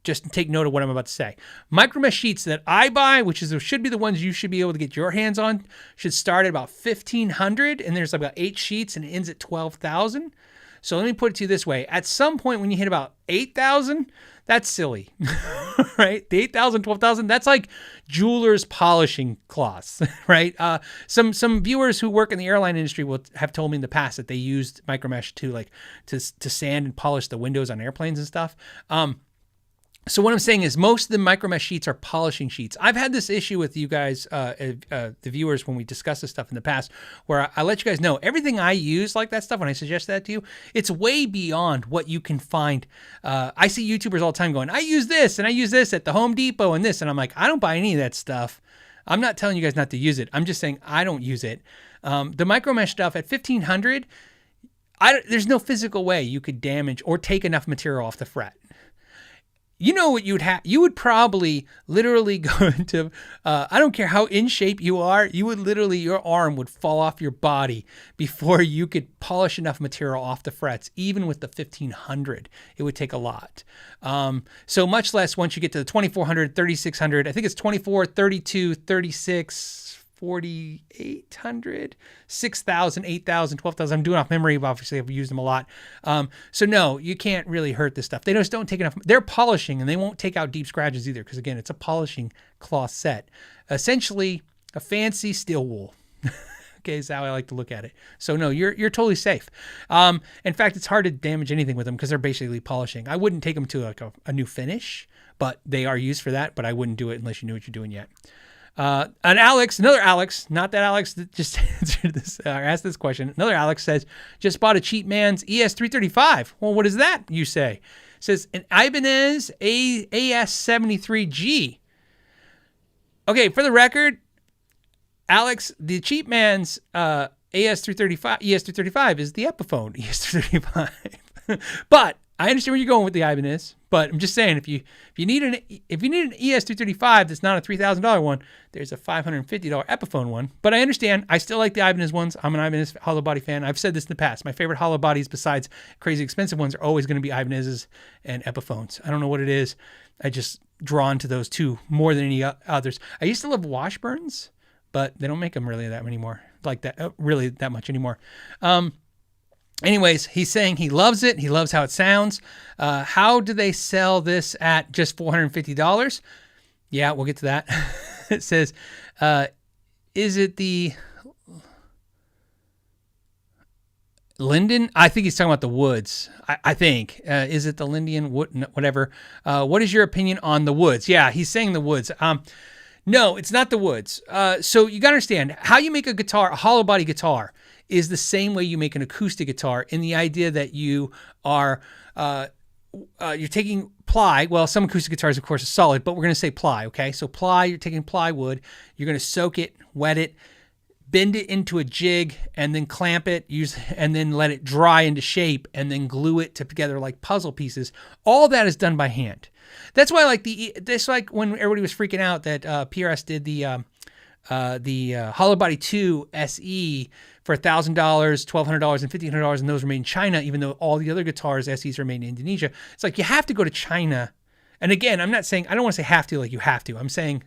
just take note of what I'm about to say. Micro mesh sheets that I buy, which should be the ones you should be able to get your hands on, should start at about $1,500, and there's about 8 sheets, and it ends at $12,000. So let me put it to you this way. At some point when you hit about 8,000, that's silly, right? The 8,000, 12,000, that's like jeweler's polishing cloths, right? Some viewers who work in the airline industry will have told me in the past that they used micromesh to sand and polish the windows on airplanes and stuff. So what I'm saying is most of the micromesh sheets are polishing sheets. I've had this issue with you guys, the viewers, when we discuss this stuff in the past, where I let you guys know everything I use like that stuff, when I suggest that to you, it's way beyond what you can find. I see YouTubers all the time going, I use this and I use this at the Home Depot and this. And I'm like, I don't buy any of that stuff. I'm not telling you guys not to use it. I'm just saying I don't use it. The micromesh stuff at $1,500, there's no physical way you could damage or take enough material off the fret. You know what you'd have? You would probably literally go into, I don't care how in shape you are, your arm would fall off your body before you could polish enough material off the frets. Even with the 1,500, it would take a lot. So much less once you get to the 2,400, 3,600, I think it's 24, 32, 36, 4,800, 6,000, 8,000, 12,000. I'm doing off memory, but obviously I've used them a lot. So no, you can't really hurt this stuff. They just don't take enough. They're polishing and they won't take out deep scratches either. Because again, it's a polishing cloth set. Essentially a fancy steel wool. Okay, is how I like to look at it. So no, you're totally safe. In fact, it's hard to damage anything with them because they're basically polishing. I wouldn't take them to like a new finish, but they are used for that. But I wouldn't do it unless you knew what you're doing yet. Another Alex, not that Alex that just answered this or asked this question. Another Alex says, just bought a cheap man's ES335. Well, what is that, you say? It says an Ibanez AS73G. Okay, for the record, Alex, the cheap man's ES335 is the Epiphone ES335. But I understand where you're going with the Ibanez, but I'm just saying if you need an ES335 that's not a $3,000 one, there's a $550 Epiphone one. But I understand. I still like the Ibanez ones. I'm an Ibanez hollow body fan. I've said this in the past. My favorite hollow bodies besides crazy expensive ones are always going to be Ibanez's and Epiphones. I don't know what it is. I just drawn to those two more than any others. I used to love Washburns, but they don't make them really that anymore. like that really that much anymore. Anyways, he's saying he loves it. He loves how it sounds. How do they sell this at just $450? Yeah, we'll get to that. It says, is it the Linden? I think he's talking about the woods. I think. Is it the Linden wood? Whatever. What is your opinion on the woods? Yeah, he's saying the woods. No, it's not the woods. So you got to understand how you make a guitar, a hollow body guitar, is the same way you make an acoustic guitar, in the idea that you are you're taking ply. Well, some acoustic guitars, of course, are solid, but we're going to say ply. Okay, so ply. You're taking plywood. You're going to soak it, wet it, bend it into a jig, and then clamp it, and then let it dry into shape, and then glue it together like puzzle pieces. All that is done by hand. That's why, like when everybody was freaking out that PRS did the Hollow Body 2 SE for $1,000, $1,200, and $1,500, and those were made in China, even though all the other guitars SEs are made in Indonesia. It's like you have to go to China. And again, I'm not saying, I don't want to say have to, like you have to. I'm saying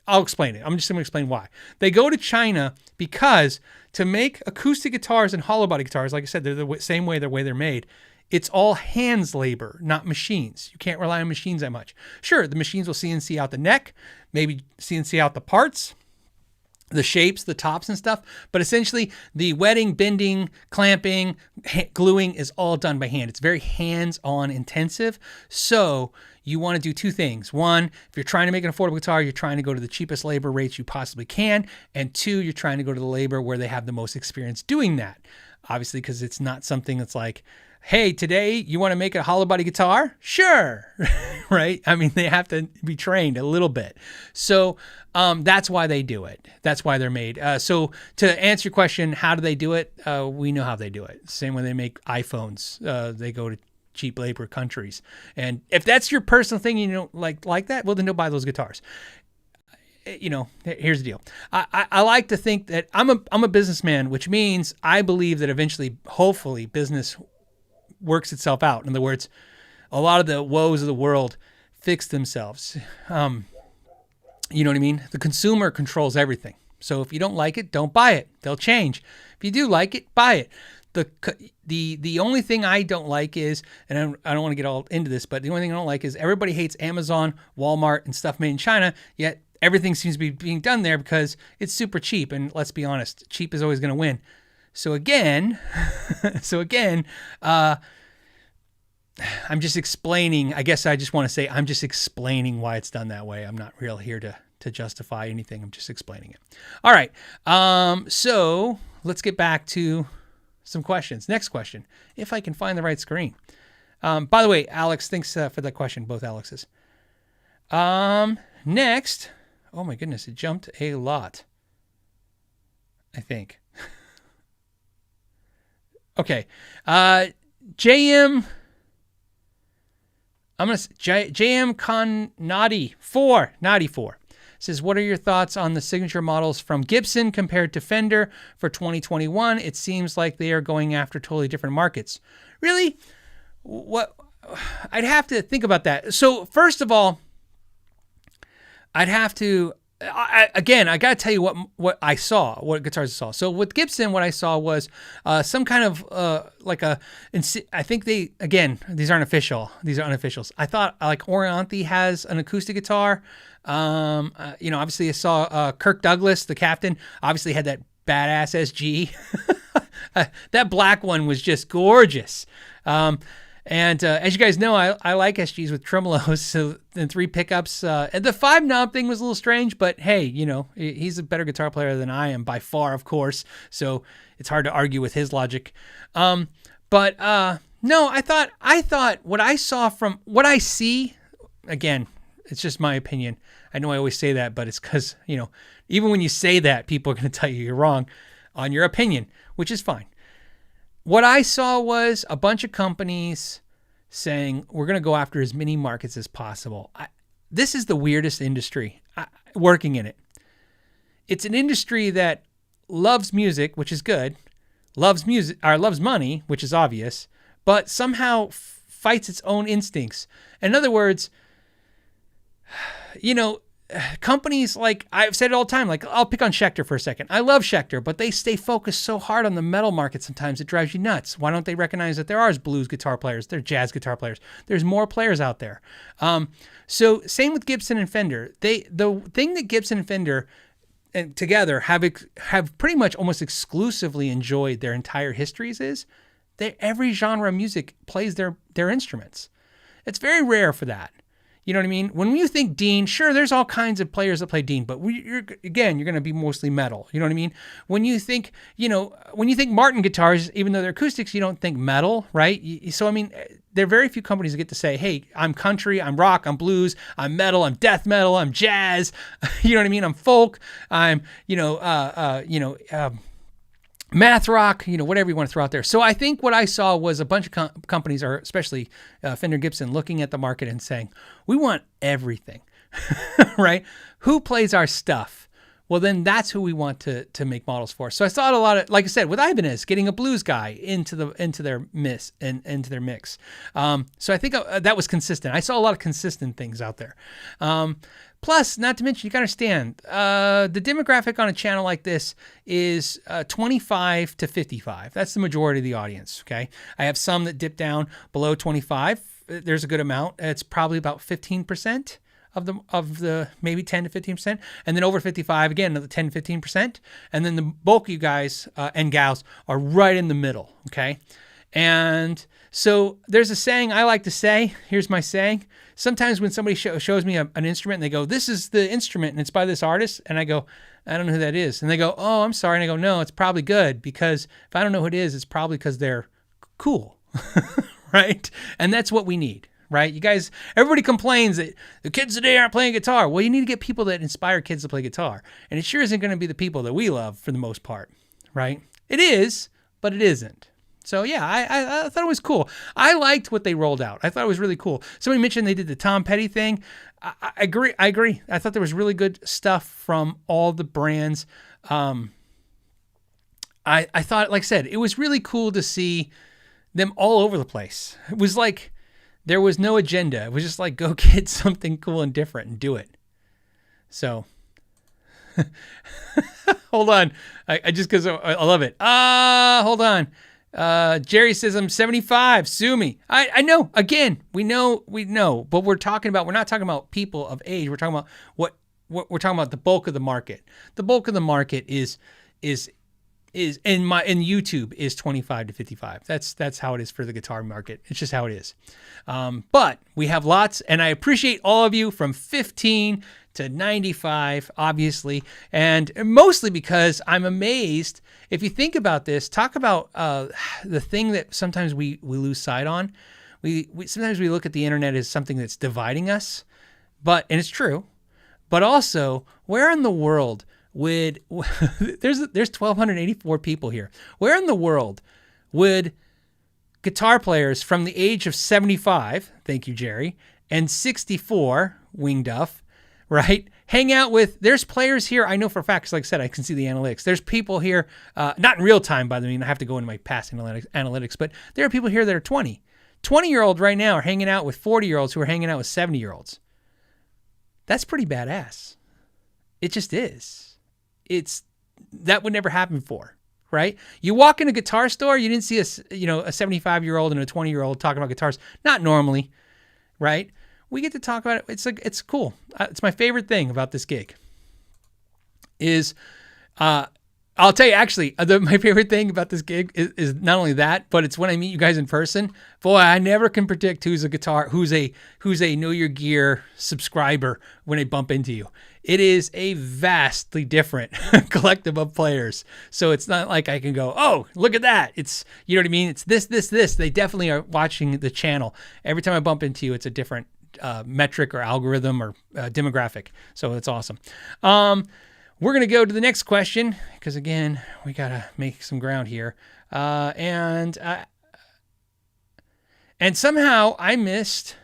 I'll explain it. I'm just going to explain why. They go to China because to make acoustic guitars and hollow body guitars, like I said, they're the same way they're made. It's all hands labor, not machines. You can't rely on machines that much. Sure, the machines will CNC out the neck, maybe CNC out the parts, the shapes, the tops and stuff. But essentially, the wetting, bending, clamping, gluing is all done by hand. It's very hands-on intensive. So you want to do two things. One, if you're trying to make an affordable guitar, you're trying to go to the cheapest labor rates you possibly can. And two, you're trying to go to the labor where they have the most experience doing that. Obviously, because it's not something that's like, hey, today you want to make a hollow body guitar? Sure. Right? I mean, they have to be trained a little bit. So that's why they do it. That's why they're made. So to answer your question, how do they do it? We know how they do it. Same way they make iPhones. They go to cheap labor countries. And if that's your personal thing, you don't like that, well, then don't buy those guitars. You know, here's the deal. I like to think that I'm a businessman, which means I believe that eventually, hopefully, business works itself out. In other words, a lot of the woes of the world fix themselves. You know what I mean? The consumer controls everything. So if you don't like it, don't buy it. They'll change. If you do like it, buy it. The only thing I don't like is, and I don't want to get all into this, but the only thing I don't like is everybody hates Amazon, Walmart, and stuff made in China, yet everything seems to be being done there because it's super cheap. And let's be honest, cheap is always going to win. So again, I'm just explaining. I guess I just want to say I'm just explaining why it's done that way. I'm not real here to justify anything. I'm just explaining it. All right. So let's get back to some questions. Next question, if I can find the right screen. By the way, Alex, thanks for that question. Both Alexes. Next. Oh my goodness, it jumped a lot, I think. Okay. JM Con Naughty 4 says, what are your thoughts on the signature models from Gibson compared to Fender for 2021? It seems like they are going after totally different markets. Really? What? I'd have to think about that. So first of all, I'd have to, I got to tell you what I saw, what guitars I saw. So with Gibson, what I saw was some kind of I think these aren't official. These are unofficials. I thought like Orianthi has an acoustic guitar. Obviously I saw Kirk Douglas, the captain, obviously had that badass SG. That black one was just gorgeous. And as you guys know, I like SGs with tremolos, and 3 pickups. And the 5 knob thing was a little strange, but hey, he's a better guitar player than I am by far, of course. So it's hard to argue with his logic. No, I thought what I saw from what I see, again, it's just my opinion. I know I always say that, but it's because, even when you say that, people are going to tell you you're wrong on your opinion, which is fine. What I saw was a bunch of companies saying, we're going to go after as many markets as possible. This is the weirdest industry, working in it. It's an industry that loves music, which is good, loves money, which is obvious, but somehow fights its own instincts. In other words, companies like, I've said it all the time, like I'll pick on Schecter for a second. I love Schecter, but they stay focused so hard on the metal market sometimes it drives you nuts. Why don't they recognize that there are blues guitar players, there are jazz guitar players, there's more players out there. So same with Gibson and Fender. The thing that Gibson and Fender and together have pretty much almost exclusively enjoyed their entire histories is that every genre of music plays their instruments. It's very rare for that. You know what I mean? When you think Dean, sure, there's all kinds of players that play Dean, but you're going to be mostly metal. You know what I mean? When you think Martin guitars, even though they're acoustics, you don't think metal, right? So, I mean, there are very few companies that get to say, hey, I'm country, I'm rock, I'm blues, I'm metal, I'm death metal, I'm jazz. You know what I mean? I'm folk, I'm, math rock, whatever you want to throw out there. So I think what I saw was a bunch of companies, or especially Fender Gibson, looking at the market and saying, we want everything, right? Who plays our stuff? Well, then that's who we want to make models for. So I saw a lot of, like I said, with Ibanez, getting a blues guy into their mix. So I think that was consistent. I saw a lot of consistent things out there. Plus, not to mention, you got to understand, the demographic on a channel like this is 25 to 55. That's the majority of the audience, okay? I have some that dip down below 25. There's a good amount. It's probably about 15% of the maybe 10 to 15%. And then over 55, again, another 10 to 15%. And then the bulk of you guys and gals are right in the middle, okay? And so there's a saying I like to say. Here's my saying. Sometimes when somebody shows me an instrument and they go, this is the instrument and it's by this artist, and I go, I don't know who that is. And they go, oh, I'm sorry. And I go, no, it's probably good, because if I don't know who it is, it's probably because they're cool, right? And that's what we need, right? You guys, everybody complains that the kids today aren't playing guitar. Well, you need to get people that inspire kids to play guitar. And it sure isn't going to be the people that we love for the most part, right? It is, but it isn't. So yeah, I thought it was cool. I liked what they rolled out. I thought it was really cool. Somebody mentioned they did the Tom Petty thing. I agree. I thought there was really good stuff from all the brands. I thought, like I said, it was really cool to see them all over the place. It was like there was no agenda. It was just like, go get something cool and different and do it. So hold on. I just, because I love it. Hold on. Jerry says I'm 75. Sue me. I know. Again, we know, but we're not talking about people of age. We're talking about what we're talking about, the bulk of the market. The bulk of the market is in YouTube is 25 to 55. That's how it is for the guitar market. It's just how it is. But we have lots, and I appreciate all of you from 15 to 95, obviously, and mostly because I'm amazed. If you think about this, talk about the thing that sometimes we lose sight on. We sometimes we look at the internet as something that's dividing us, and it's true. But also, where in the world would there's 1,284 people here. Where in the world would guitar players from the age of 75, thank you, Jerry, and 64, Wing Duff, right, hang out with? There's players here, I know for a fact, because like I said, I can see the analytics. There's people here, not in real time, by the way, I have to go into my past analytics, but there are people here that are 20. 20-year-olds right now are hanging out with 40-year-olds who are hanging out with 70-year-olds. That's pretty badass. It just is. That would never happen before, right? You walk in a guitar store, you didn't see a 75-year-old and a 20-year-old talking about guitars. Not normally, right? We get to talk about it. It's cool. It's my favorite thing about this gig is, I'll tell you, actually, my favorite thing about this gig is not only that, but it's when I meet you guys in person. Boy, I never can predict who's a Know Your Gear subscriber when I bump into you. It is a vastly different collective of players. So it's not like I can go, oh, look at that. It's, you know what I mean? It's this. They definitely are watching the channel. Every time I bump into you, it's a different metric or algorithm or demographic. So it's awesome. We're going to go to the next question because, again, we got to make some ground here. And somehow I missed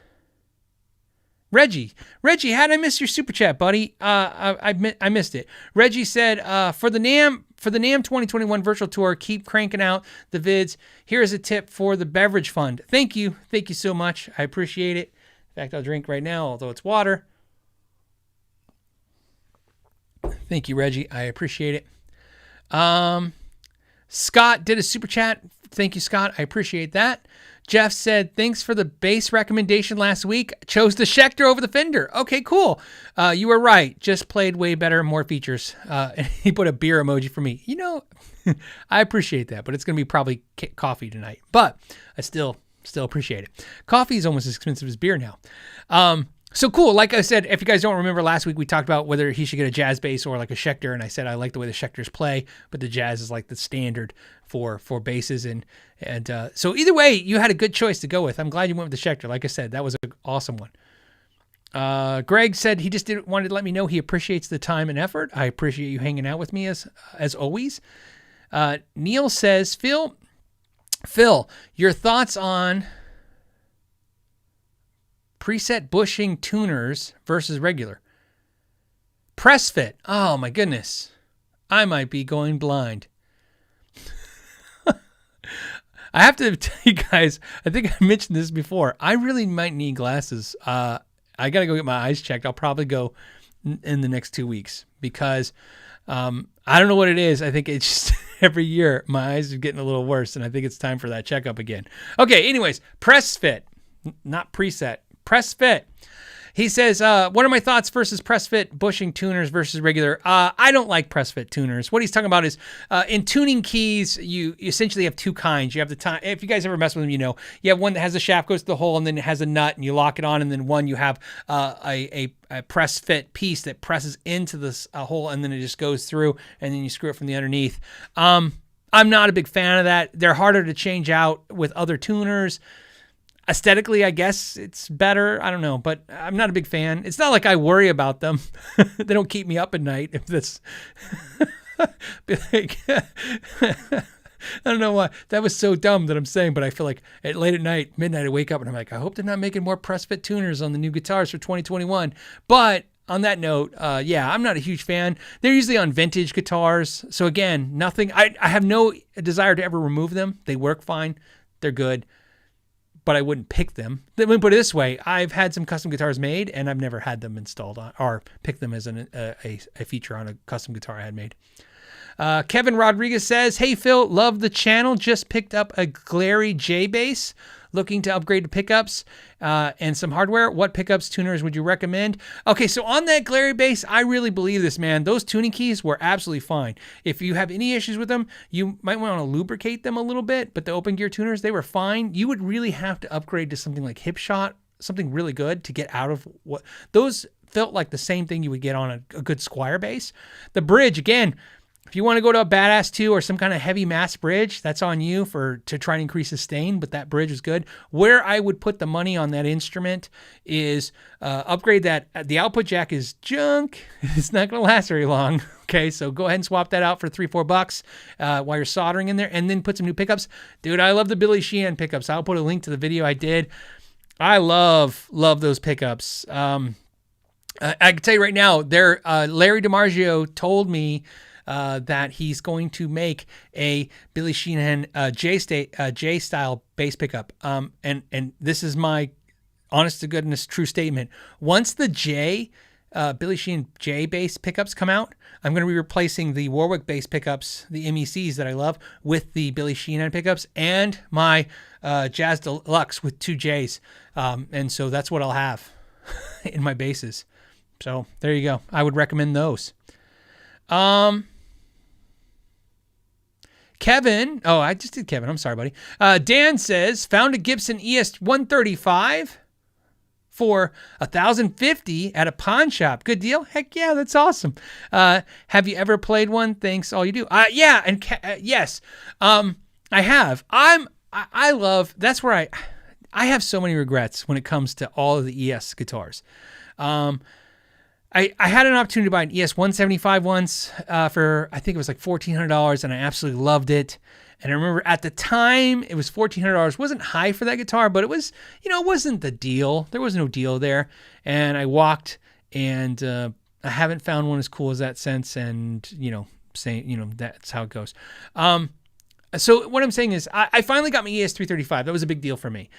Reggie. Reggie, how did I miss your super chat, buddy? I missed it. Reggie said, for the NAMM 2021 virtual tour, keep cranking out the vids. Here's a tip for the beverage fund. Thank you. Thank you so much. I appreciate it. In fact, I'll drink right now, although it's water. Thank you, Reggie. I appreciate it. Scott did a super chat. Thank you, Scott. I appreciate that. Jeff said, thanks for the bass recommendation last week. Chose the Schecter over the Fender. Okay, cool. You were right. Just played way better, more features. And he put a beer emoji for me. You know, I appreciate that, but it's going to be probably coffee tonight. But I still appreciate it. Coffee is almost as expensive as beer now. So cool. Like I said, if you guys don't remember last week, we talked about whether he should get a jazz bass or like a Schecter. And I said, I like the way the Schecters play, but the jazz is like the standard for basses. And so either way, you had a good choice to go with. I'm glad you went with the Schecter. Like I said, that was an awesome one. Greg said he just wanted to let me know he appreciates the time and effort. I appreciate you hanging out with me as always. Neil says, Phil, your thoughts on preset bushing tuners versus regular. Press fit. Oh my goodness. I might be going blind. I have to tell you guys, I think I mentioned this before. I really might need glasses. I got to go get my eyes checked. I'll probably go in the next 2 weeks because I don't know what it is. I think it's just every year my eyes are getting a little worse and I think it's time for that checkup again. Okay, anyways, press fit, not preset. Press fit. He says, what are my thoughts versus press fit bushing tuners versus regular? I don't like press fit tuners. What he's talking about is in tuning keys, you essentially have two kinds. You have the time. If you guys ever mess with them, you know, you have one that has a shaft goes to the hole and then it has a nut and you lock it on. And then one you have a press fit piece that presses into this hole and then it just goes through and then you screw it from the underneath. I'm not a big fan of that. They're harder to change out with other tuners. Aesthetically, I guess it's better. I don't know, but I'm not a big fan. It's not like I worry about them. They don't keep me up at night. If this, like, I don't know why that was so dumb that I'm saying, but I feel like at late at night, midnight, I wake up and I'm like, I hope they're not making more press fit tuners on the new guitars for 2021. But on that note, yeah, I'm not a huge fan. They're usually on vintage guitars. So again, nothing. I have no desire to ever remove them. They work fine. They're good. But I wouldn't pick them. Let me put it this way. I've had some custom guitars made, and I've never had them installed on or picked them as a feature on a custom guitar I had made. Kevin Rodriguez says, hey, Phil, love the channel. Just picked up a Glarry J bass. Looking to upgrade to pickups and some hardware. What pickups, tuners would you recommend? Okay, so on that Glarry bass, I really believe this, man. Those tuning keys were absolutely fine. If you have any issues with them, you might want to lubricate them a little bit, but the open gear tuners, they were fine. You would really have to upgrade to something like Hipshot, something really good to get out of what those felt like the same thing you would get on a good Squier bass. The bridge, again, if you want to go to a Badass 2 or some kind of heavy mass bridge, that's on you to try and increase sustain, but that bridge is good. Where I would put the money on that instrument is upgrade that. The output jack is junk. It's not going to last very long. Okay, so go ahead and swap that out for $3-4 while you're soldering in there, and then put some new pickups. Dude, I love the Billy Sheehan pickups. I'll put a link to the video I did. I love those pickups. I can tell you right now, Larry DiMarzio told me that he's going to make a Billy Sheehan J style bass pickup. And this is my honest to goodness true statement. Once the Billy Sheehan J bass pickups come out, I'm going to be replacing the Warwick bass pickups, the MECs that I love, with the Billy Sheehan pickups and my Jazz Deluxe with 2 Js. And so that's what I'll have in my basses. So there you go. I would recommend those. Kevin, I just did Kevin. I'm sorry, buddy. Dan says, found a Gibson ES 135 for $1,050 at a pawn shop. Good deal? Heck yeah, that's awesome. Have you ever played one? Thanks, all you do. Yeah, and yes, I have. I love. That's where I have so many regrets when it comes to all of the ES guitars. I had an opportunity to buy an ES 175 once for, I think it was like $1,400, and I absolutely loved it. And I remember at the time, it was $1,400. It wasn't high for that guitar, but it was, it wasn't the deal. There was no deal there. And I walked, and I haven't found one as cool as that since. And, that's how it goes. So what I'm saying is I finally got my ES 335. That was a big deal for me.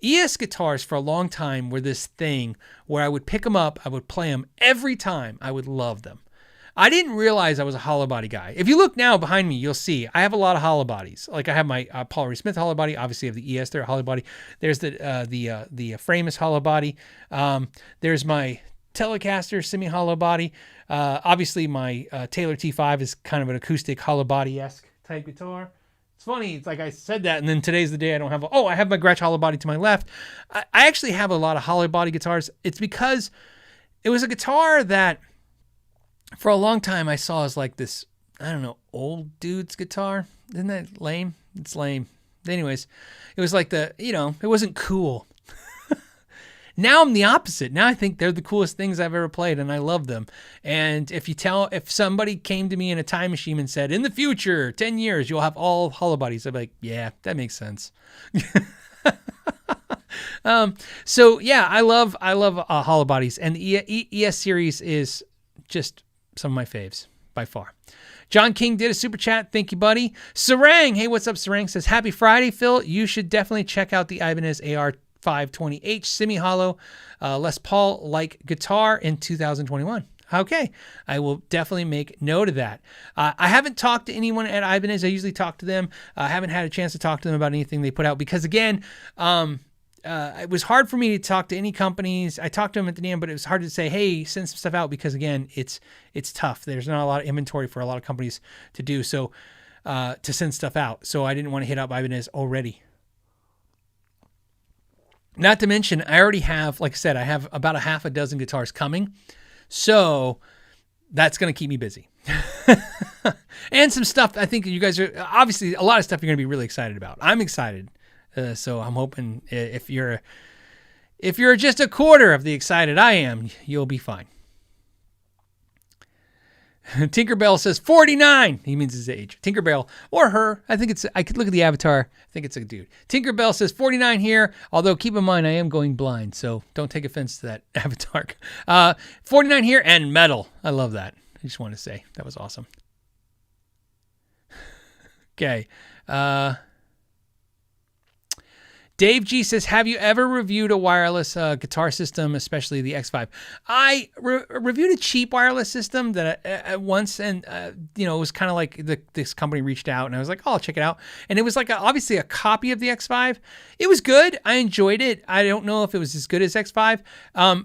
ES guitars for a long time were this thing where I would pick them up, I would play them every time, I would love them. I didn't realize I was a hollow body guy. If you look now behind me, you'll see I have a lot of hollow bodies. Like I have my Paul Reed Smith hollow body. Obviously, I have the ES there, hollow body. There's the Framus hollow body. There's my Telecaster semi hollow body. Obviously, my Taylor T5 is kind of an acoustic hollow body-esque type guitar. It's funny. It's like I said that, and then today's the day I don't have. I have my Gretsch hollow body to my left. I actually have a lot of hollow body guitars. It's because it was a guitar that, for a long time, I saw as like this, I don't know, old dude's guitar. Isn't that lame? It's lame. Anyways, it was like it wasn't cool. Now I'm the opposite. Now I think they're the coolest things I've ever played, and I love them. And if somebody came to me in a time machine and said, in the future, 10 years, you'll have all hollow bodies, I'd be like, yeah, that makes sense. So yeah, I love hollow bodies, and the ES series is just some of my faves by far. John King did a super chat. Thank you, buddy. Sarang, hey, what's up, Sarang? Says, happy Friday, Phil. You should definitely check out the Ibanez AR 520H semi-hollow Les Paul-like guitar in 2021. Okay, I will definitely make note of that. I haven't talked to anyone at Ibanez. I usually talk to them. I haven't had a chance to talk to them about anything they put out because, again, it was hard for me to talk to any companies. I talked to them at the NAMM, but it was hard to say, hey, send some stuff out because, again, it's tough. There's not a lot of inventory for a lot of companies to do, so to send stuff out. So I didn't want to hit up Ibanez already. Not to mention, I already have, like I said, I have about a half a dozen guitars coming. So that's going to keep me busy. And some stuff I think you guys are, obviously, a lot of stuff you're going to be really excited about. I'm excited. So I'm hoping if you're just a quarter of the excited I am, you'll be fine. Tinkerbell says 49. He means his age. Tinkerbell or her. I could look at the avatar. I think it's a dude. Tinkerbell says 49 here. Although keep in mind, I am going blind. So don't take offense to that avatar. 49 here and metal. I love that. I just want to say that was awesome. Okay. Dave G says, have you ever reviewed a wireless guitar system, especially the X5? I reviewed a cheap wireless system that once, and it was kind of like this company reached out, and I was like, oh, I'll check it out. And it was like obviously a copy of the X5. It was good. I enjoyed it. I don't know if it was as good as X5.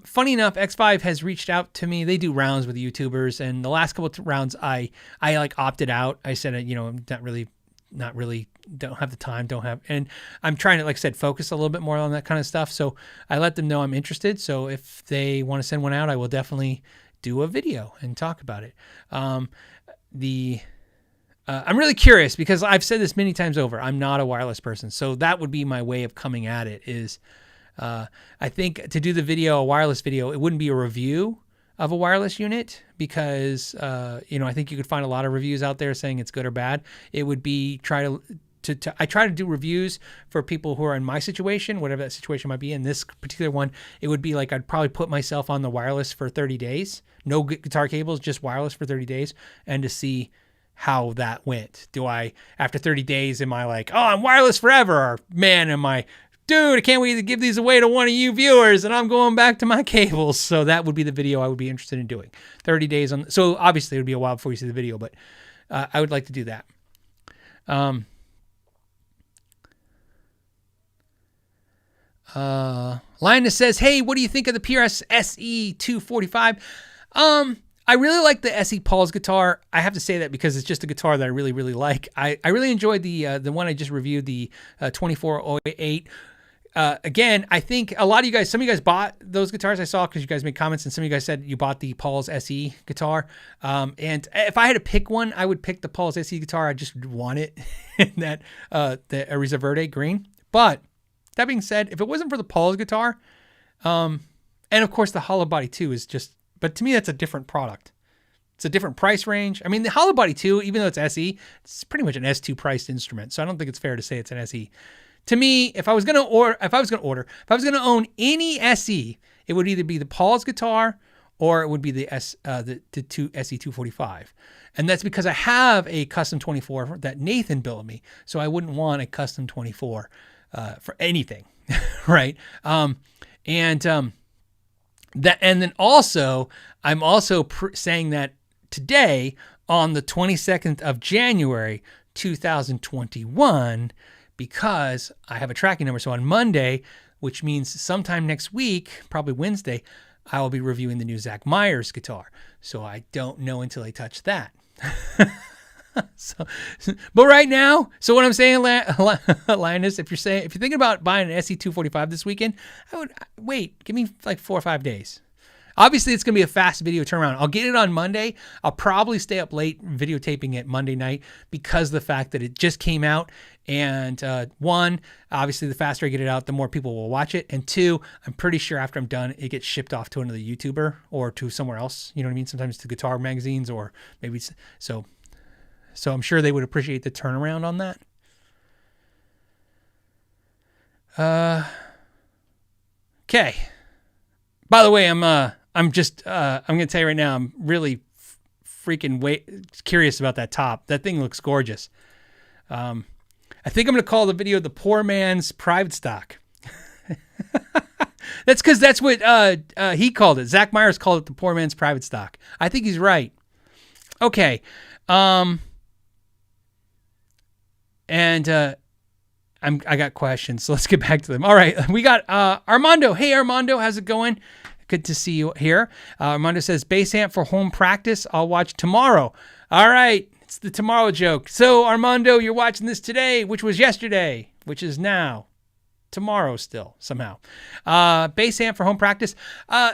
Funny enough, X5 has reached out to me. They do rounds with YouTubers, and the last couple of rounds, I like opted out. I said, I'm not really don't have the time, and I'm trying to, like I said, focus a little bit more on that kind of stuff. So I let them know I'm interested. So if they want to send one out, I will definitely do a video and talk about it. I'm really curious because I've said this many times over. I'm not a wireless person. So that would be my way of coming at it is, I think to do the video, a wireless video, it wouldn't be a review of a wireless unit because, I think you could find a lot of reviews out there saying it's good or bad. It would be I try to do reviews for people who are in my situation, whatever that situation might be. In this particular one, it would be like I'd probably put myself on the wireless for 30 days, no guitar cables, just wireless for 30 days, and to see how that went. After 30 days, am I like, oh, I'm wireless forever? Or man, am I, dude, I can't wait to give these away to one of you viewers and I'm going back to my cables. So that would be the video I would be interested in doing. 30 days on. So obviously it would be a while before you see the video, but I would like to do that. Linus says, hey, what do you think of the PRS SE 245? I really like the SE Pauls guitar. I have to say that because it's just a guitar that I really, really like. I really enjoyed the one I just reviewed, the 2408. Again, I think some of you guys bought those guitars I saw because you guys made comments, and some of you guys said you bought the Pauls SE guitar. And if I had to pick one, I would pick the Pauls SE guitar. I just want it in that the Ariza Verde green. But that being said, if it wasn't for the Pauls guitar, and of course the hollow body 2 is just, but to me that's a different product. It's a different price range. I mean, the hollow body 2, even though it's SE, it's pretty much an S2 priced instrument. So I don't think it's fair to say it's an SE. To me, if I was going to own any SE, it would either be the Pauls guitar or it would be the SE245. And that's because I have a custom 24 that Nathan built me. So I wouldn't want a custom 24 for anything, right? And then also, I'm also saying that today on the 22nd of January, 2021, because I have a tracking number. So on Monday, which means sometime next week, probably Wednesday, I will be reviewing the new Zach Myers guitar. So I don't know until I touch that. But right now, so what I'm saying, Linus, if you're thinking about buying an SE245 this weekend, I would wait. Give me like 4 or 5 days. Obviously, it's going to be a fast video turnaround. I'll get it on Monday. I'll probably stay up late videotaping it Monday night because of the fact that it just came out. And one, obviously, the faster I get it out, the more people will watch it. And two, I'm pretty sure after I'm done, it gets shipped off to another YouTuber or to somewhere else. You know what I mean? Sometimes to guitar magazines or maybe so I'm sure they would appreciate the turnaround on that. Okay. By the way, I'm going to tell you right now, I'm really freaking curious about that top. That thing looks gorgeous. I think I'm going to call the video the poor man's private stock. That's because that's what he called it. Zach Myers called it the poor man's private stock. I think he's right. Okay. I got questions, so let's get back to them. All right. We got Armando. Hey, Armando. How's it going? Good to see you here. Armando says, bass amp for home practice. I'll watch tomorrow. All right. It's the tomorrow joke. So, Armando, you're watching this today, which was yesterday, which is now. Tomorrow still, somehow. Bass amp for home practice.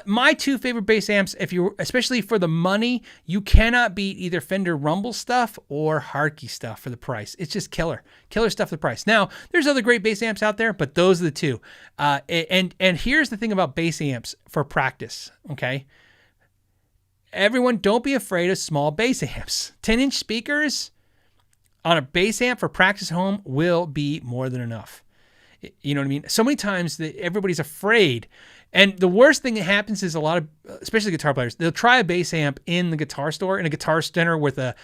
My two favorite bass amps, especially for the money, you cannot beat either Fender Rumble stuff or Harkey stuff for the price. It's just killer. Killer stuff for the price. Now, there's other great bass amps out there, but those are the two. And here's the thing about bass amps for practice, okay? Everyone, don't be afraid of small bass amps. 10-inch speakers on a bass amp for practice at home will be more than enough. You know what I mean? So many times that everybody's afraid. And the worst thing that happens is a lot of, especially guitar players, they'll try a bass amp in the guitar store, in a guitar center with a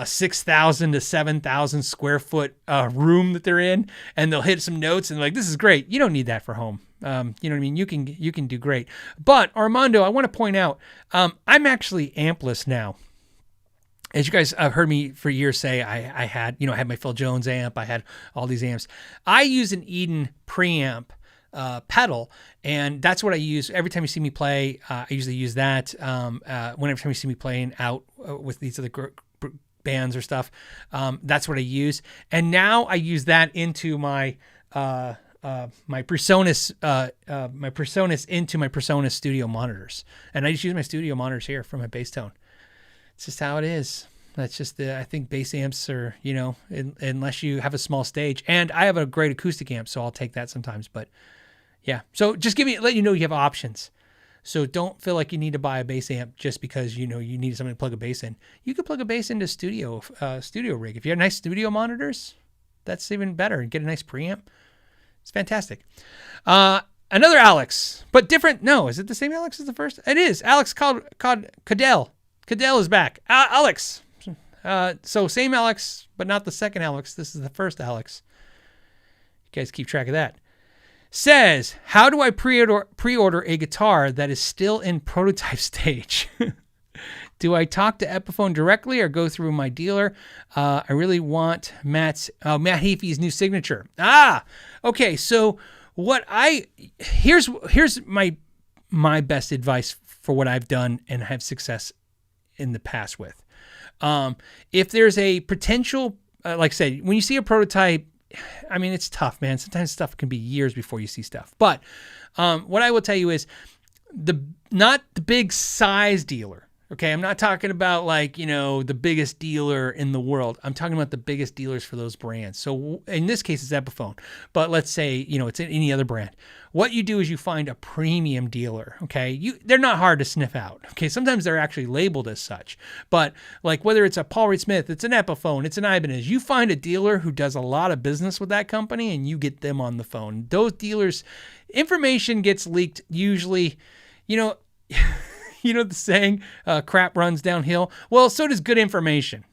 6,000 to 7,000 square foot room that they're in, and they'll hit some notes and like, this is great. You don't need that for home. You know what I mean? You can do great. But Armando, I want to point out, I'm actually ampless now. As you guys have heard me for years say, I had my Phil Jones amp. I had all these amps. I use an Eden preamp pedal, and that's what I use every time you see me play. I usually use that whenever you see me playing out with these other bands or stuff. That's what I use, and now I use that into my PreSonus into my PreSonus studio monitors, and I just use my studio monitors here for my bass tone. It's just how it is. That's just I think bass amps are, unless you have a small stage. And I have a great acoustic amp, so I'll take that sometimes. But yeah, so just let you know you have options. So don't feel like you need to buy a bass amp just because you need something to plug a bass in. You could plug a bass into studio rig. If you have nice studio monitors, that's even better. Get a nice preamp. It's fantastic. Another Alex, but different. No, is it the same Alex as the first? It is. Alex Cadell. Cadell is back. Alex. So same Alex, but not the second Alex. This is the first Alex. You guys keep track of that. Says, how do I pre-order a guitar that is still in prototype stage? Do I talk to Epiphone directly or go through my dealer? I really want Matt Heafy's new signature. Okay. So here's my best advice for what I've done and have success in the past with. If there's a potential, like I said, when you see a prototype, I mean, it's tough, man. Sometimes stuff can be years before you see stuff. But what I will tell you is not the big size dealer. Okay, I'm not talking about the biggest dealer in the world. I'm talking about the biggest dealers for those brands. So in this case, it's Epiphone. But let's say, it's any other brand. What you do is you find a premium dealer, okay? They're not hard to sniff out, okay? Sometimes they're actually labeled as such. But whether it's a Paul Reed Smith, it's an Epiphone, it's an Ibanez, you find a dealer who does a lot of business with that company and you get them on the phone. Those dealers, information gets leaked usually, the saying, crap runs downhill. Well, so does good information.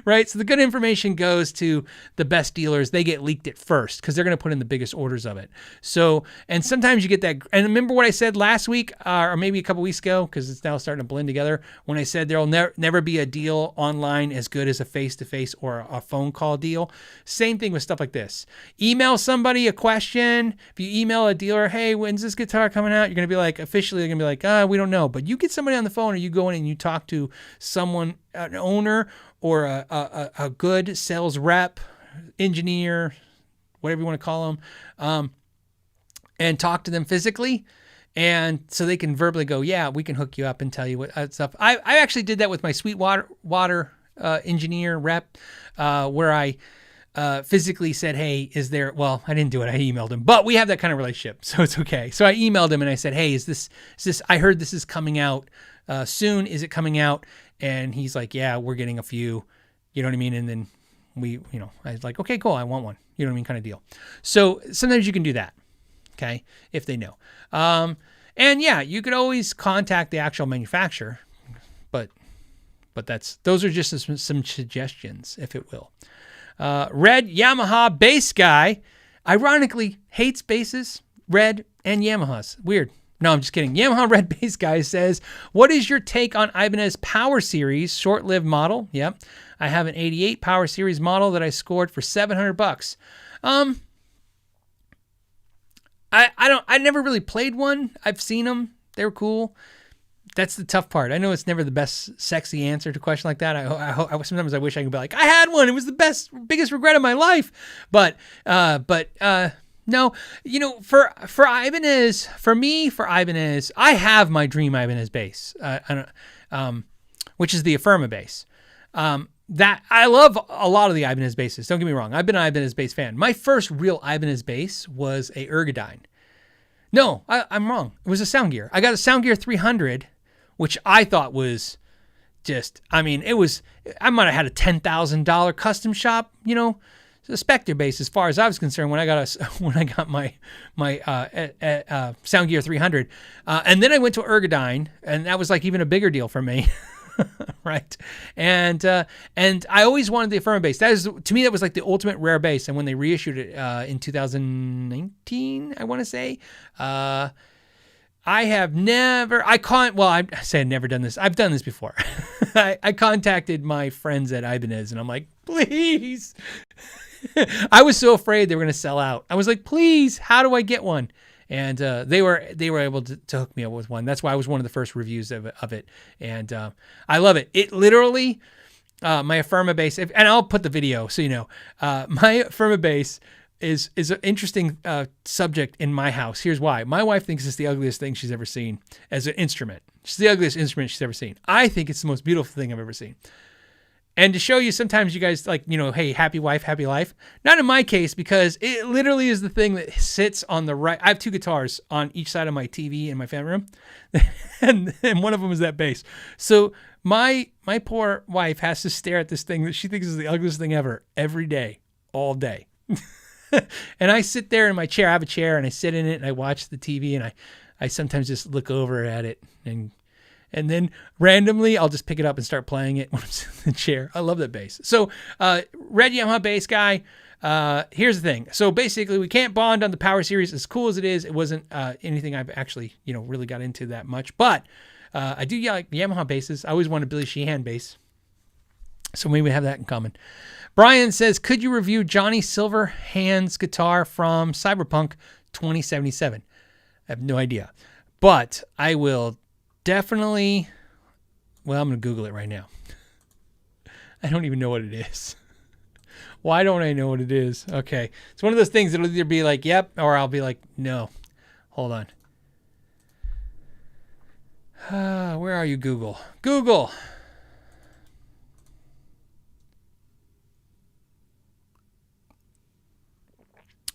Right? So the good information goes to the best dealers. They get leaked at first because they're going to put in the biggest orders of it. So, and sometimes you get that. And remember what I said last week or maybe a couple weeks ago, because it's now starting to blend together, when I said there'll never be a deal online as good as a face-to-face or a phone call deal. Same thing with stuff like this. Email somebody a question. If you email a dealer, hey, when's this guitar coming out? You're going to be like, officially, they're going to be like, we don't know. But you get somebody on the phone or you go in and you talk to someone, an owner or a good sales rep, engineer, whatever you want to call them, and talk to them physically. And so they can verbally go, yeah, we can hook you up and tell you what stuff. I actually did that with my Sweetwater engineer rep, where I physically said, hey, is there, well, I didn't do it. I emailed him, but we have that kind of relationship, so it's okay. So I emailed him and I said, hey, is this, I heard this is coming out soon. Is it coming out? And he's like, yeah, we're getting a few, you know what I mean? And then I was like, okay, cool. I want one, you know what I mean? Kind of deal. So sometimes you can do that. Okay. If they know. And yeah, you could always contact the actual manufacturer, but those are just some suggestions, if it will. Red Yamaha bass guy, ironically hates basses, Red and Yamahas. Weird. No, I'm just kidding. Yamaha Red bass guy says, what is your take on Ibanez Power Series short-lived model? Yep. I have an 88 Power Series model that I scored for $700. I never really played one. I've seen them. They were cool. That's the tough part. I know it's never the best sexy answer to a question like that. I sometimes I wish I could be like, I had one. It was the biggest regret of my life. But no, for Ibanez, for Ibanez, I have my dream Ibanez bass, which is the Afirma bass. That I love a lot of the Ibanez basses. Don't get me wrong. I've been an Ibanez bass fan. My first real Ibanez bass was a Ergodyne. No, I'm wrong. It was a Soundgear. I got a Soundgear 300, which I thought was just, I might have had a $10,000 custom shop, a Spectre bass as far as I was concerned when I got my Soundgear 300. And then I went to Ergodyne, and that was like even a bigger deal for me. Right. And I always wanted the Afirma bass. To me, that was like the ultimate rare bass. And when they reissued it in 2019, I want to say, I have never, I've never done this. I've done this before. I contacted my friends at Ibanez and I'm like, please. I was so afraid they were going to sell out. I was like, please, how do I get one? And they were able to hook me up with one. That's why I was one of the first reviews of it. And I love it. It literally, my Afirma bass, and I'll put the video so you know, my Afirma bass is an interesting subject in my house. Here's why. My wife thinks it's the ugliest thing she's ever seen as an instrument. It's the ugliest instrument she's ever seen. I think it's the most beautiful thing I've ever seen. And to show you, sometimes you guys like, hey, happy wife, happy life. Not in my case, because it literally is the thing that sits on the right. I have two guitars on each side of my TV in my family room. and one of them is that bass. So my poor wife has to stare at this thing that she thinks is the ugliest thing ever every day, all day. And I sit there in my chair. I have a chair and I sit in it and I watch the TV and I sometimes just look over at it and then randomly, I'll just pick it up and start playing it when I'm sitting in the chair. I love that bass. So, Red Yamaha bass guy, here's the thing. So basically, we can't bond on the Power Series. As cool as it is, it wasn't anything I've actually, really got into that much. But I do like Yamaha basses. I always wanted a Billy Sheehan bass. So maybe we have that in common. Brian says, could you review Johnny Silverhand's guitar from Cyberpunk 2077? I have no idea. But I will definitely, I'm going to Google it right now. I don't even know what it is. Why don't I know what it is? Okay. It's one of those things that'll either be like, yep, or I'll be like, no. Hold on. Where are you, Google? Google.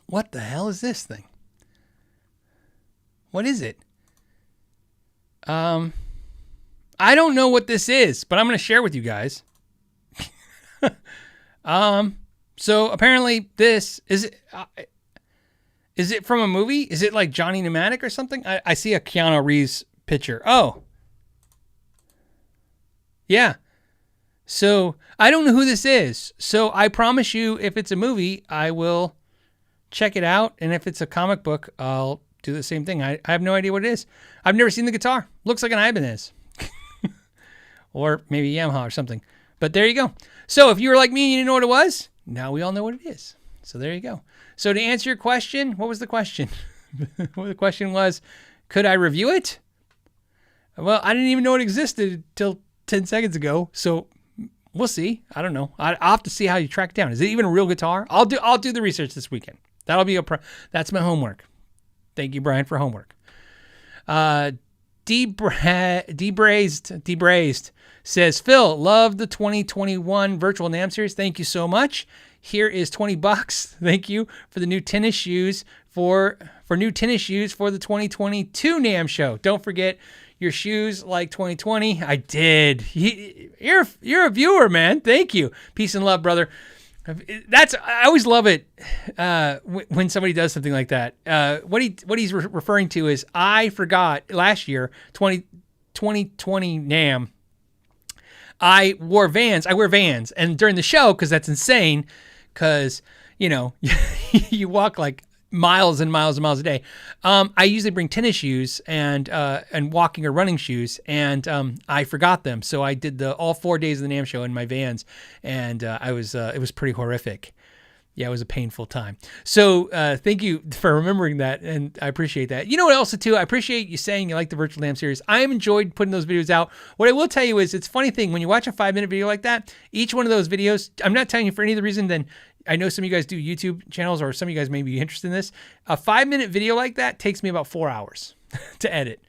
What the hell is this thing? What is it? I don't know what this is, but I'm going to share with you guys. So apparently this is it from a movie? Is it like Johnny Mnemonic or something? I see a Keanu Reeves picture. Oh, yeah. So I don't know who this is. So I promise you, if it's a movie, I will check it out. And if it's a comic book, I'll do the same thing. I have no idea what it is. I've never seen the guitar. Looks like an Ibanez. Or maybe Yamaha or something. But there you go. So if you were like me and you didn't know what it was, now we all know what it is. So there you go. So to answer your question, what was the question? Well, the question was, could I review it? Well, I didn't even know it existed till 10 seconds ago. So we'll see. I don't know. I'll have to see how you track it down. Is it even a real guitar? I'll do the research this weekend. That'll be that's my homework. Thank you, Brian, for homework. Debraised says, Phil, love the 2021 virtual NAMM series. Thank you so much. Here is $20. Thank you for the new tennis shoes for new tennis shoes for the 2022 NAMM show. Don't forget your shoes like 2020. I did. You're a viewer, man. Thank you. Peace and love, brother. I always love it when somebody does something like that. What he's referring to is, I forgot last year, 2020 NAMM, I wear Vans, and during the show, because that's insane, because, you walk like miles and miles and miles a day. I usually bring tennis shoes and walking or running shoes, and I forgot them. So I did all 4 days of the NAMM show in my Vans, and it was pretty horrific. Yeah, it was a painful time. So thank you for remembering that, and I appreciate that. You know what else, too? I appreciate you saying you like the virtual NAMM series. I have enjoyed putting those videos out. What I will tell you is, it's a funny thing. When you watch a 5-minute video like that, each one of those videos, I'm not telling you for any other reason than I know some of you guys do YouTube channels, or some of you guys may be interested in this. A 5-minute video like that takes me about 4 hours to edit.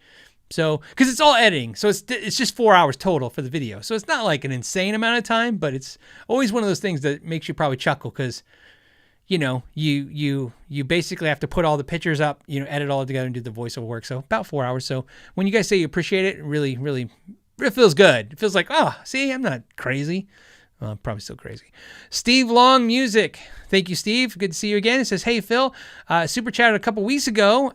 So, because it's all editing. So it's just 4 hours total for the video. So it's not like an insane amount of time, but it's always one of those things that makes you probably chuckle, because you basically have to put all the pictures up, edit all together and do the voiceover work. So about 4 hours. So when you guys say you appreciate it, really, really, it feels good. It feels like, see, I'm not crazy. Well, I'm probably still crazy. Steve Long Music. Thank you, Steve. Good to see you again. It says, hey, Phil, super chatted a couple weeks ago.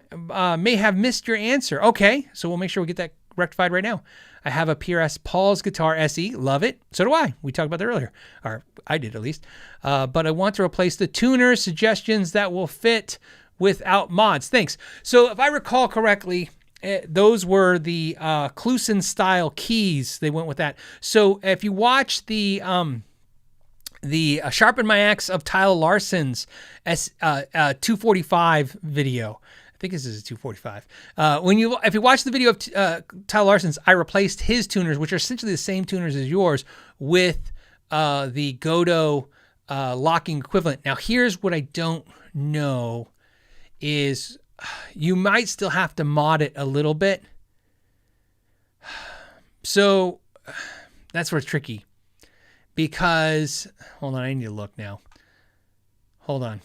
May have missed your answer. Okay, so we'll make sure we get that rectified right now. I have a PRS Pauls Guitar SE. Love it. So do I. We talked about that earlier. Or I did, at least. But I want to replace the tuner. Suggestions that will fit without mods. Thanks. So if I recall correctly, those were the Kluson style keys. They went with that. So if you watch the Sharpen My Axe of Tyler Larson's 245 video, I think this is a 245. If you watch the video of Tyler Larson's, I replaced his tuners, which are essentially the same tuners as yours, with the Godot locking equivalent. Now, here's what I don't know is, you might still have to mod it a little bit. So that's where it's tricky, because, hold on, I need to look now. Hold on.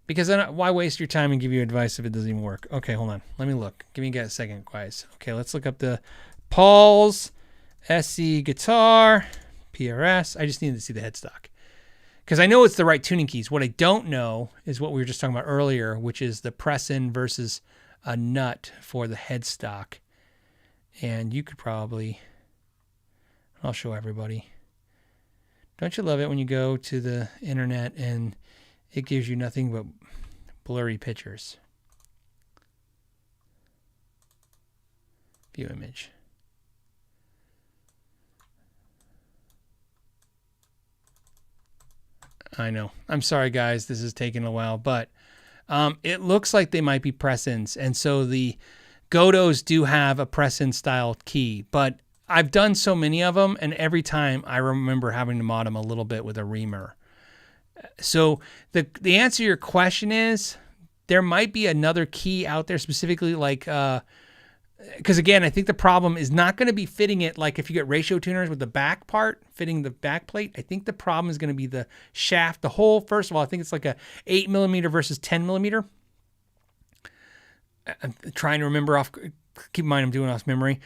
Because why waste your time and give you advice if it doesn't even work? Okay, hold on. Let me look. Give me a second, guys. Okay, let's look up the Pauls SE guitar, PRS. I just needed to see the headstock, because I know it's the right tuning keys. What I don't know is what we were just talking about earlier, which is the press-in versus a nut for the headstock. And you could probably, I'll show everybody. Don't you love it when you go to the internet and it gives you nothing but blurry pictures? View image. I know. I'm sorry, guys. This is taking a while, but it looks like they might be press-ins. And so the Godos do have a press-in style key, but I've done so many of them, and every time I remember having to mod them a little bit with a reamer. So the answer to your question is, there might be another key out there, specifically like, because again, I think the problem is not going to be fitting it like if you get ratio tuners with the back part, fitting the back plate. I think the problem is going to be the shaft, the hole. First of all, I think it's like a 8mm versus 10mm. I'm trying to remember keep in mind I'm doing off memory.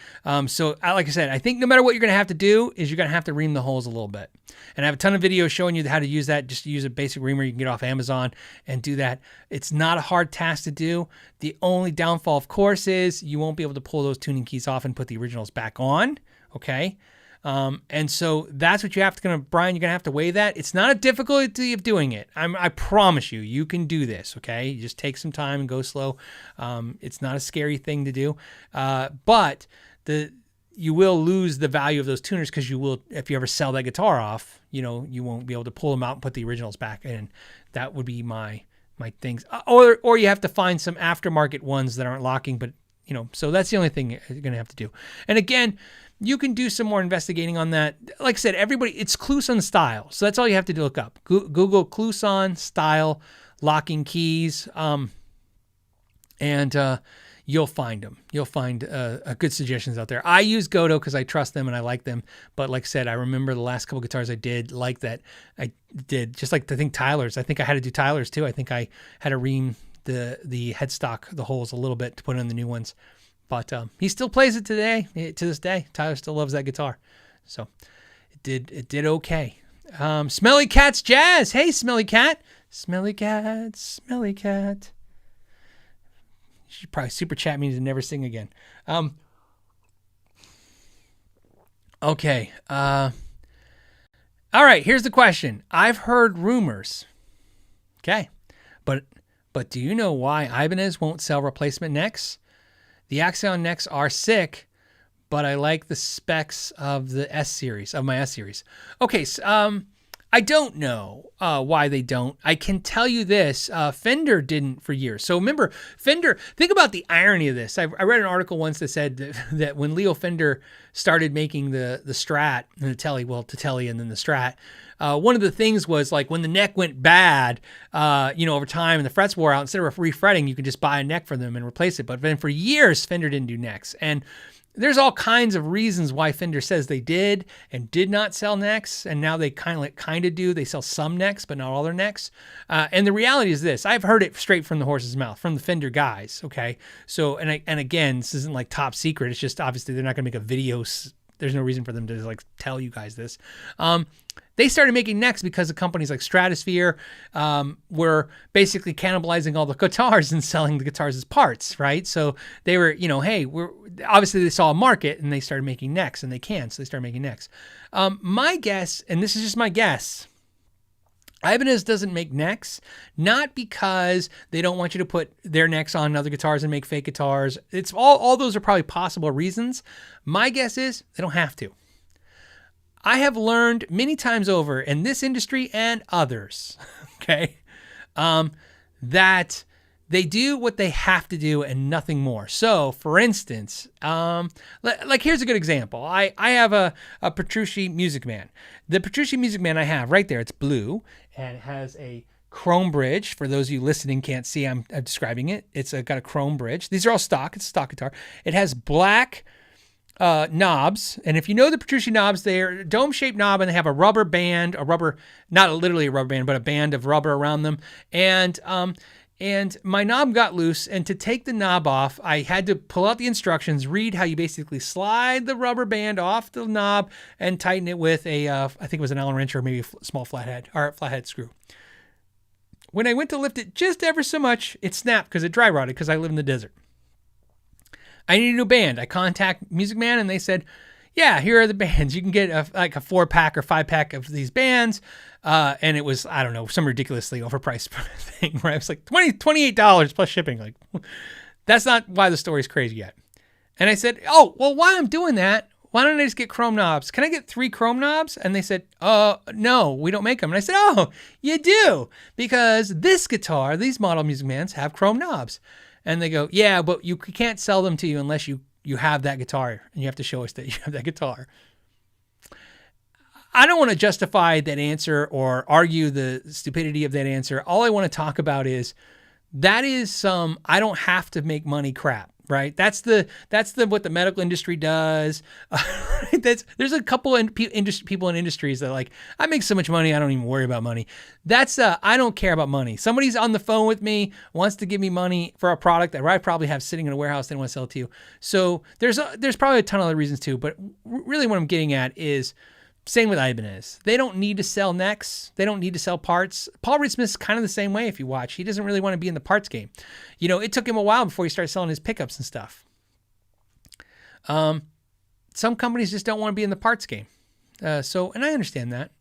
So like I said, I think no matter what you're going to have to do is you're going to have to ream the holes a little bit. And I have a ton of videos showing you how to use that. Just use a basic reamer you can get off Amazon and do that. It's not a hard task to do. The only downfall, of course, is you won't be able to pull those tuning keys off and put the originals back on. Okay. And so that's what you have to Brian, you're going to have to weigh that. It's not a difficulty of doing it. I promise you can do this. Okay. You just take some time and go slow. It's not a scary thing to do. But you will lose the value of those tuners because you will, if you ever sell that guitar off, you won't be able to pull them out and put the originals back in. That would be my things. Or you have to find some aftermarket ones that aren't locking, but so that's the only thing you're going to have to do. And again, you can do some more investigating on that. Like I said, it's Kluson style. So that's all you have to do, look up. Google Kluson style locking keys. And you'll find them. You'll find good suggestions out there. I use Goto because I trust them and I like them. But like I said, I remember the last couple guitars I did like that. I did just like I think Tyler's. I think I had to do Tyler's too. I think I had to ream the headstock, the holes a little bit to put in the new ones. But he still plays it today, to this day. Tyler still loves that guitar. So it did okay. Smelly Cat's Jazz. Hey, Smelly Cat. Smelly Cat, Smelly Cat. You should probably super chat me to never sing again. Okay. All right, here's the question. I've heard rumors. Okay. But do you know why Ibanez won't sell replacement necks? The Axion necks are sick, but I like the specs of the S series, of my S series. Okay, so, I don't know why they don't. I can tell you this, Fender didn't for years. So remember, Fender, think about the irony of this. I read an article once that said that when Leo Fender started making the Strat and the Telly, Telly and then the Strat, one of the things was like when the neck went bad, over time and the frets wore out, instead of refretting, you could just buy a neck from them and replace it. But then for years, Fender didn't do necks. And there's all kinds of reasons why Fender says they did and did not sell necks, and now they kind of do. They sell some necks, but not all their necks. And the reality is this: I've heard it straight from the horse's mouth, from the Fender guys. Okay, so and again, this isn't like top secret. It's just obviously they're not going to make a video. There's no reason for them to like tell you guys this. They started making necks because of companies like Stratosphere were basically cannibalizing all the guitars and selling the guitars as parts, right? So they were, hey, obviously they saw a market and they started making necks, and so they started making necks. My guess, and this is just my guess, Ibanez doesn't make necks, not because they don't want you to put their necks on other guitars and make fake guitars. It's all those are probably possible reasons. My guess is they don't have to. I have learned many times over in this industry and others, okay, that they do what they have to do and nothing more. So, for instance, like here's a good example. I have a Petrucci Music Man. The Petrucci Music Man I have right there, it's blue, and it has a chrome bridge. For those of you listening can't see, I'm describing it. It's got a chrome bridge. These are all stock. It's a stock guitar. It has black knobs, and if you know the Petrucci knobs, they're a dome-shaped knob, and they have a rubber band, not literally a rubber band, but a band of rubber around them. And my knob got loose, and to take the knob off, I had to pull out the instructions, read how you basically slide the rubber band off the knob and tighten it with I think it was an Allen wrench or maybe a small flathead screw. When I went to lift it just ever so much, it snapped because it dry rotted because I live in the desert. I need a new band. I contact Music Man, and they said, yeah, here are the bands. You can get a 4-pack or 5-pack of these bands. And it was, I don't know, some ridiculously overpriced thing, right? It was like $28 plus shipping. Like, that's not why the story's crazy yet. And I said, oh, well, while I'm doing that, why don't I just get chrome knobs? Can I get 3 chrome knobs? And they said, no, we don't make them. And I said, oh, you do, because this guitar, these model Music Mans have chrome knobs. And they go, yeah, but you can't sell them to you unless you have that guitar, and you have to show us that you have that guitar. I don't want to justify that answer or argue the stupidity of that answer. All I want to talk about is that is some I don't have to make money crap, right? That's what the medical industry does. There's a couple people in industries that are like, I make so much money, I don't even worry about money. That's I don't care about money. Somebody's on the phone with me, wants to give me money for a product that I probably have sitting in a warehouse they want to sell to you. So there's probably a ton of other reasons too, but really what I'm getting at is same with Ibanez. They don't need to sell necks. They don't need to sell parts. Paul Reed Smith's kind of the same way if you watch. He doesn't really want to be in the parts game. It took him a while before he started selling his pickups and stuff. Some companies just don't want to be in the parts game. And I understand that.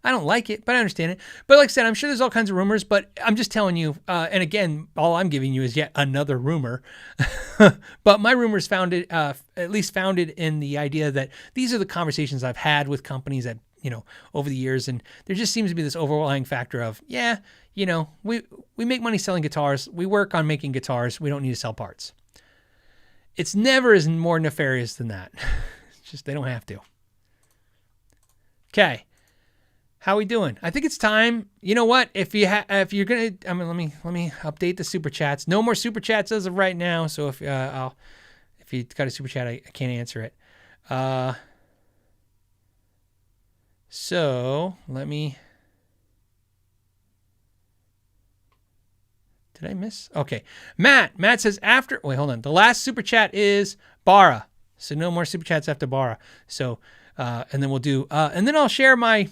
I don't like it, but I understand it. But like I said, I'm sure there's all kinds of rumors, but I'm just telling you, and again, all I'm giving you is yet another rumor. But my rumor's founded, at least founded in the idea that these are the conversations I've had with companies that, over the years. And there just seems to be this overlying factor of, we make money selling guitars. We work on making guitars. We don't need to sell parts. It's never as more nefarious than that. It's just, they don't have to. Okay. How we doing? I think it's time. You know what? If you're gonna, let me update the super chats. No more super chats as of right now. So if you got a super chat, I can't answer it. So let me. Did I miss? Okay, Matt says after. Wait, hold on. The last super chat is Bara. So no more super chats after Bara. So and then we'll do. And then I'll share my.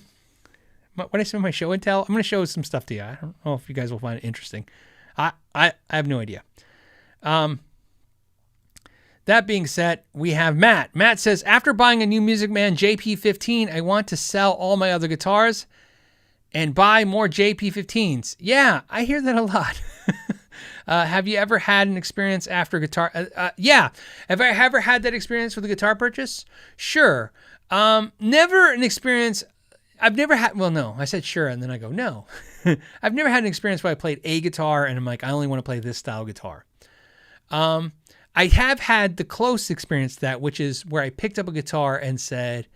When I say my show and tell, I'm going to show some stuff to you. I don't know if you guys will find it interesting. I have no idea. That being said, we have Matt. Matt says, after buying a new Music Man JP15, I want to sell all my other guitars and buy more JP15s. Yeah, I hear that a lot. Have you ever had an experience after guitar? Yeah. Have I ever had that experience with a guitar purchase? Sure. Never an experience. I've never had, well, no, I said sure, and then I go, no. I've never had an experience where I played a guitar and I'm like, I only want to play this style guitar. I have had the close experience to that, which is where I picked up a guitar and said,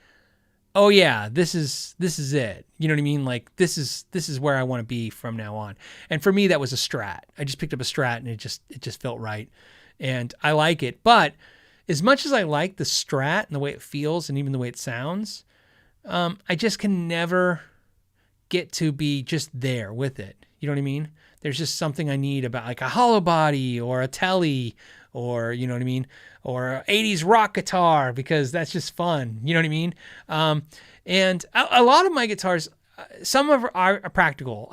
oh yeah, this is it. You know what I mean? Like this is where I want to be from now on. And for me, that was a Strat. I just picked up a Strat and it just felt right. And I like it. But as much as I like the Strat and the way it feels and even the way it sounds, I just can never get to be just there with it. You know what I mean? There's just something I need about like a hollow body or a telly or, you know what I mean? Or a 80s rock guitar because that's just fun. You know what I mean? And a lot of my guitars, some of are practical.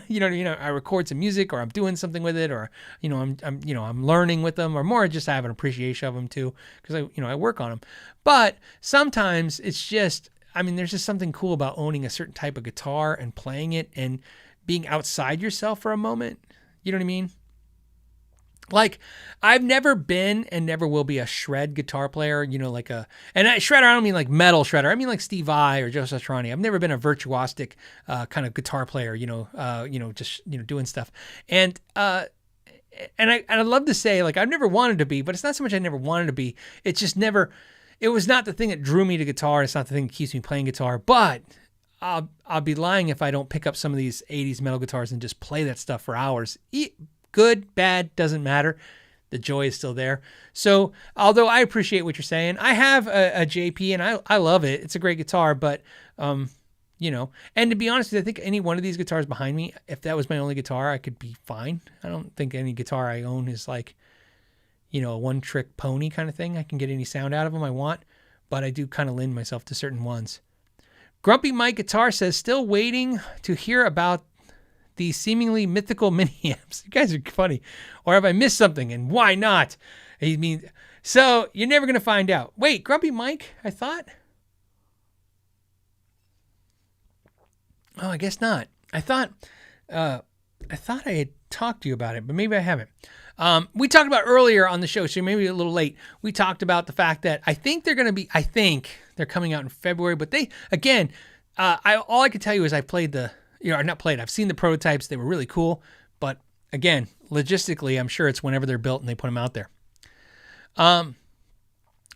You know what I mean? I record some music or I'm doing something with it or, I'm learning with them or more just I have an appreciation of them too because I work on them. But sometimes it's just, there's just something cool about owning a certain type of guitar and playing it and being outside yourself for a moment. You know what I mean? Like, I've never been and never will be a shred guitar player, shredder, I don't mean like metal shredder. I mean like Steve Vai or Joe Satriani. I've never been a virtuosic kind of guitar player, doing stuff. And I'd love to say, like, I've never wanted to be, but it's not so much I never wanted to be. It's just never... It was not the thing that drew me to guitar. It's not the thing that keeps me playing guitar. But I'll be lying if I don't pick up some of these 80s metal guitars and just play that stuff for hours. Good, bad, doesn't matter. The joy is still there. So although I appreciate what you're saying, I have a JP and I love it. It's a great guitar. But, and to be honest with you, I think any one of these guitars behind me, if that was my only guitar, I could be fine. I don't think any guitar I own is like, a one-trick pony kind of thing. I can get any sound out of them I want, but I do kind of lend myself to certain ones. Grumpy Mike Guitar says, still waiting to hear about the seemingly mythical mini amps. You guys are funny. Or have I missed something, and why not? So you're never going to find out. Wait, Grumpy Mike, I thought? Oh, I guess not. I thought I had talked to you about it, but maybe I haven't. We talked about earlier on the show, so maybe a little late. We talked about the fact that I think they're coming out in February, but all I can tell you is I've seen the prototypes. They were really cool, but again, logistically, I'm sure it's whenever they're built and they put them out there.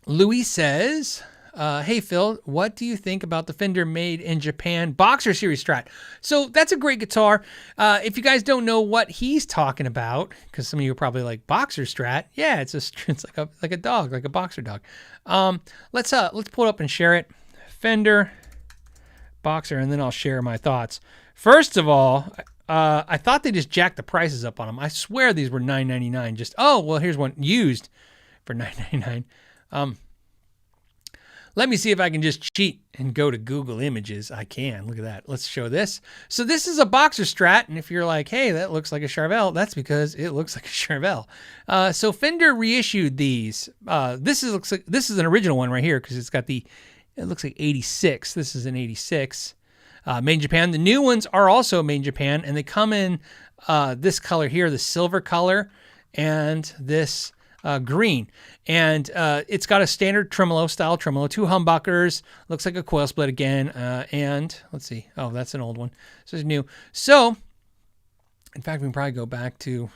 Louis says, hey, Phil, what do you think about the Fender made in Japan Boxer Series Strat? So that's a great guitar. If you guys don't know what he's talking about, because some of you are probably like, Boxer Strat? Yeah, it's like a dog, like a boxer dog. Let's pull it up and share it. Fender Boxer, and then I'll share my thoughts. First of all, I thought they just jacked the prices up on them. I swear these were $9.99. Here's one used for $9.99. Let me see if I can just cheat and go to Google Images. I can. Look at that. Let's show this. So this is a Boxer Strat, and if you're like, hey, that looks like a Charvel, that's because it looks like a Charvel. So Fender reissued these. This is an original one right here because it's got the It looks like 86. This is an 86. Made in Japan. The new ones are also made in Japan, and they come in this color here, the silver color, and this green. And it's got a standard tremolo style tremolo, 2 humbuckers, looks like a coil split again. And let's see. Oh, that's an old one. So it's new. So, in fact, we can probably go back to,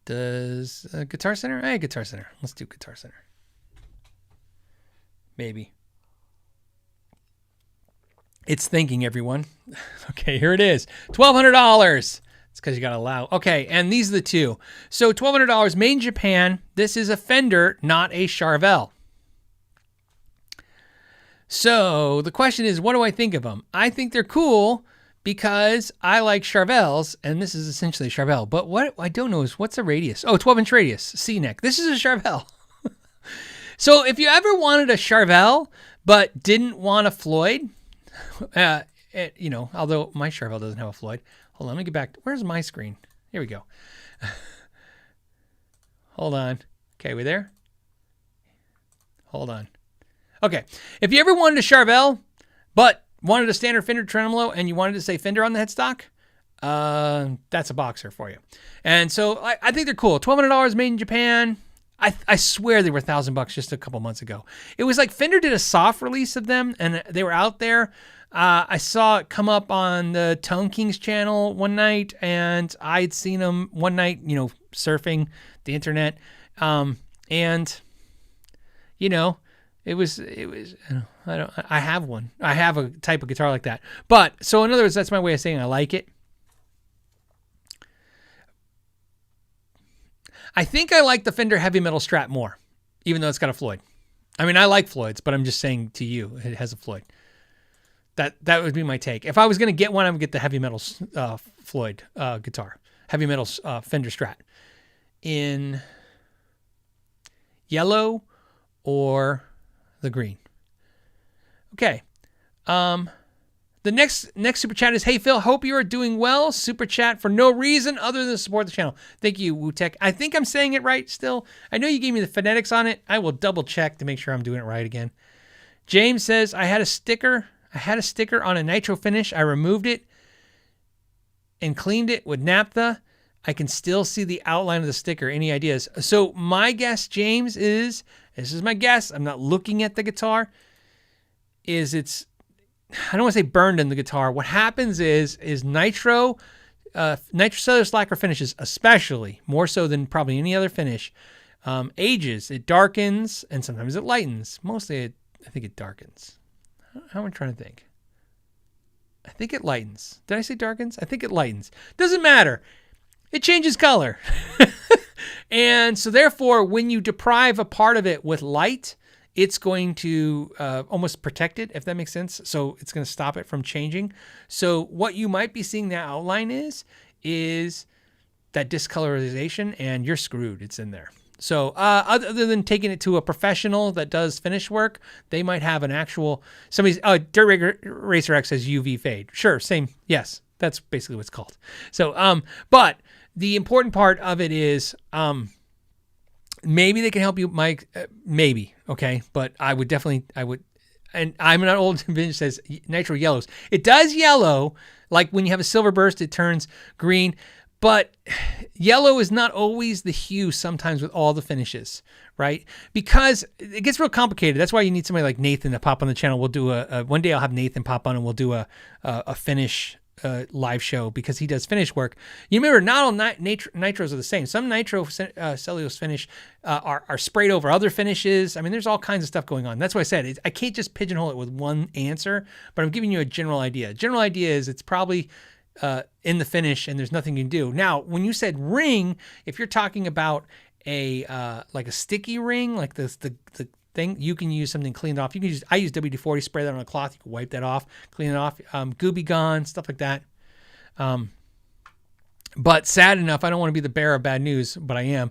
does Guitar Center? Hey, Guitar Center. Let's do Guitar Center. Maybe. It's thinking, everyone. Okay, here it is. $1,200. It's because you got to allow. Okay, and these are the two. So $1,200, made in Japan. This is a Fender, not a Charvel. So the question is, what do I think of them? I think they're cool because I like Charvels, and this is essentially a Charvel. But what I don't know is, what's the radius? Oh, 12-inch radius, C-neck. This is a Charvel. So if you ever wanted a Charvel but didn't want a Floyd, you know, although my Charvel doesn't have a Floyd. Hold on, let me get back. Where's my screen? Here we go. Hold on. Okay, we there? Hold on. Okay, if you ever wanted a Charvel but wanted a standard Fender tremolo and you wanted to say Fender on the headstock, that's a boxer for you. And so I think they're cool. $1,200, made in Japan. I swear they were $1,000 just a couple months ago. It was like Fender did a soft release of them, and they were out there. I saw it come up on the Tone Kings channel one night, and I'd seen them one night, you know, surfing the internet. And you know, it was, I have one. I have a type of guitar like that. But so in other words, that's my way of saying I like it. I think I like the Fender Heavy Metal Strat more, even though it's got a Floyd. I mean, I like Floyds, but I'm just saying to you, it has a Floyd. That would be my take. If I was going to get one, I would get the Heavy Metal Floyd guitar. Heavy Metal Fender Strat. In yellow or the green. Okay. The next super chat is, hey Phil, hope you are doing well. Super chat for no reason other than to support the channel. Thank you, Woo-Tech. I think I'm saying it right still. I know you gave me the phonetics on it. I will double check to make sure I'm doing it right again. James says, I had a sticker on a nitro finish. I removed it and cleaned it with naphtha. I can still see the outline of the sticker. Any ideas? So my guess, James, is, this is my guess, I'm not looking at the guitar, is it's, I don't want to say burned in the guitar. What happens is nitrocellular lacquer finishes, especially more so than probably any other finish, ages. It darkens and sometimes it lightens. Mostly, I think it darkens. How am I trying to think? I think it lightens. Did I say darkens? I think it lightens. Doesn't matter. It changes color. And so therefore, when you deprive a part of it with light, it's going to almost protect it, if that makes sense. So it's going to stop it from changing. So what you might be seeing that outline is that discolorization, and you're screwed. It's in there. So other than taking it to a professional that does finish work, they might have an actual, Dirt Racer X says UV fade. Sure, same. Yes, that's basically what it's called. So, but the important part of it is, maybe they can help you, Mike. Maybe, okay. But I would, and I'm not old vintage says nitro yellows. It does yellow, like when you have a silver burst, it turns green. But yellow is not always the hue sometimes with all the finishes, right? Because it gets real complicated. That's why you need somebody like Nathan to pop on the channel. We'll do one day I'll have Nathan pop on and we'll do a finish live show because he does finish work. You remember, not all nitros are the same. Some nitro cellulose finish are sprayed over other finishes. I mean, there's all kinds of stuff going on. That's why I said I can't just pigeonhole it with one answer, but I'm giving you a general idea. General idea is it's probably in the finish and there's nothing you can do. Now, when you said ring, if you're talking about a like a sticky ring, like the thing, you can use something cleaned off. You can use, I use WD-40, spray that on a cloth. You can wipe that off, clean it off. Gooby gone, stuff like that. But sad enough, I don't want to be the bearer of bad news, but I am.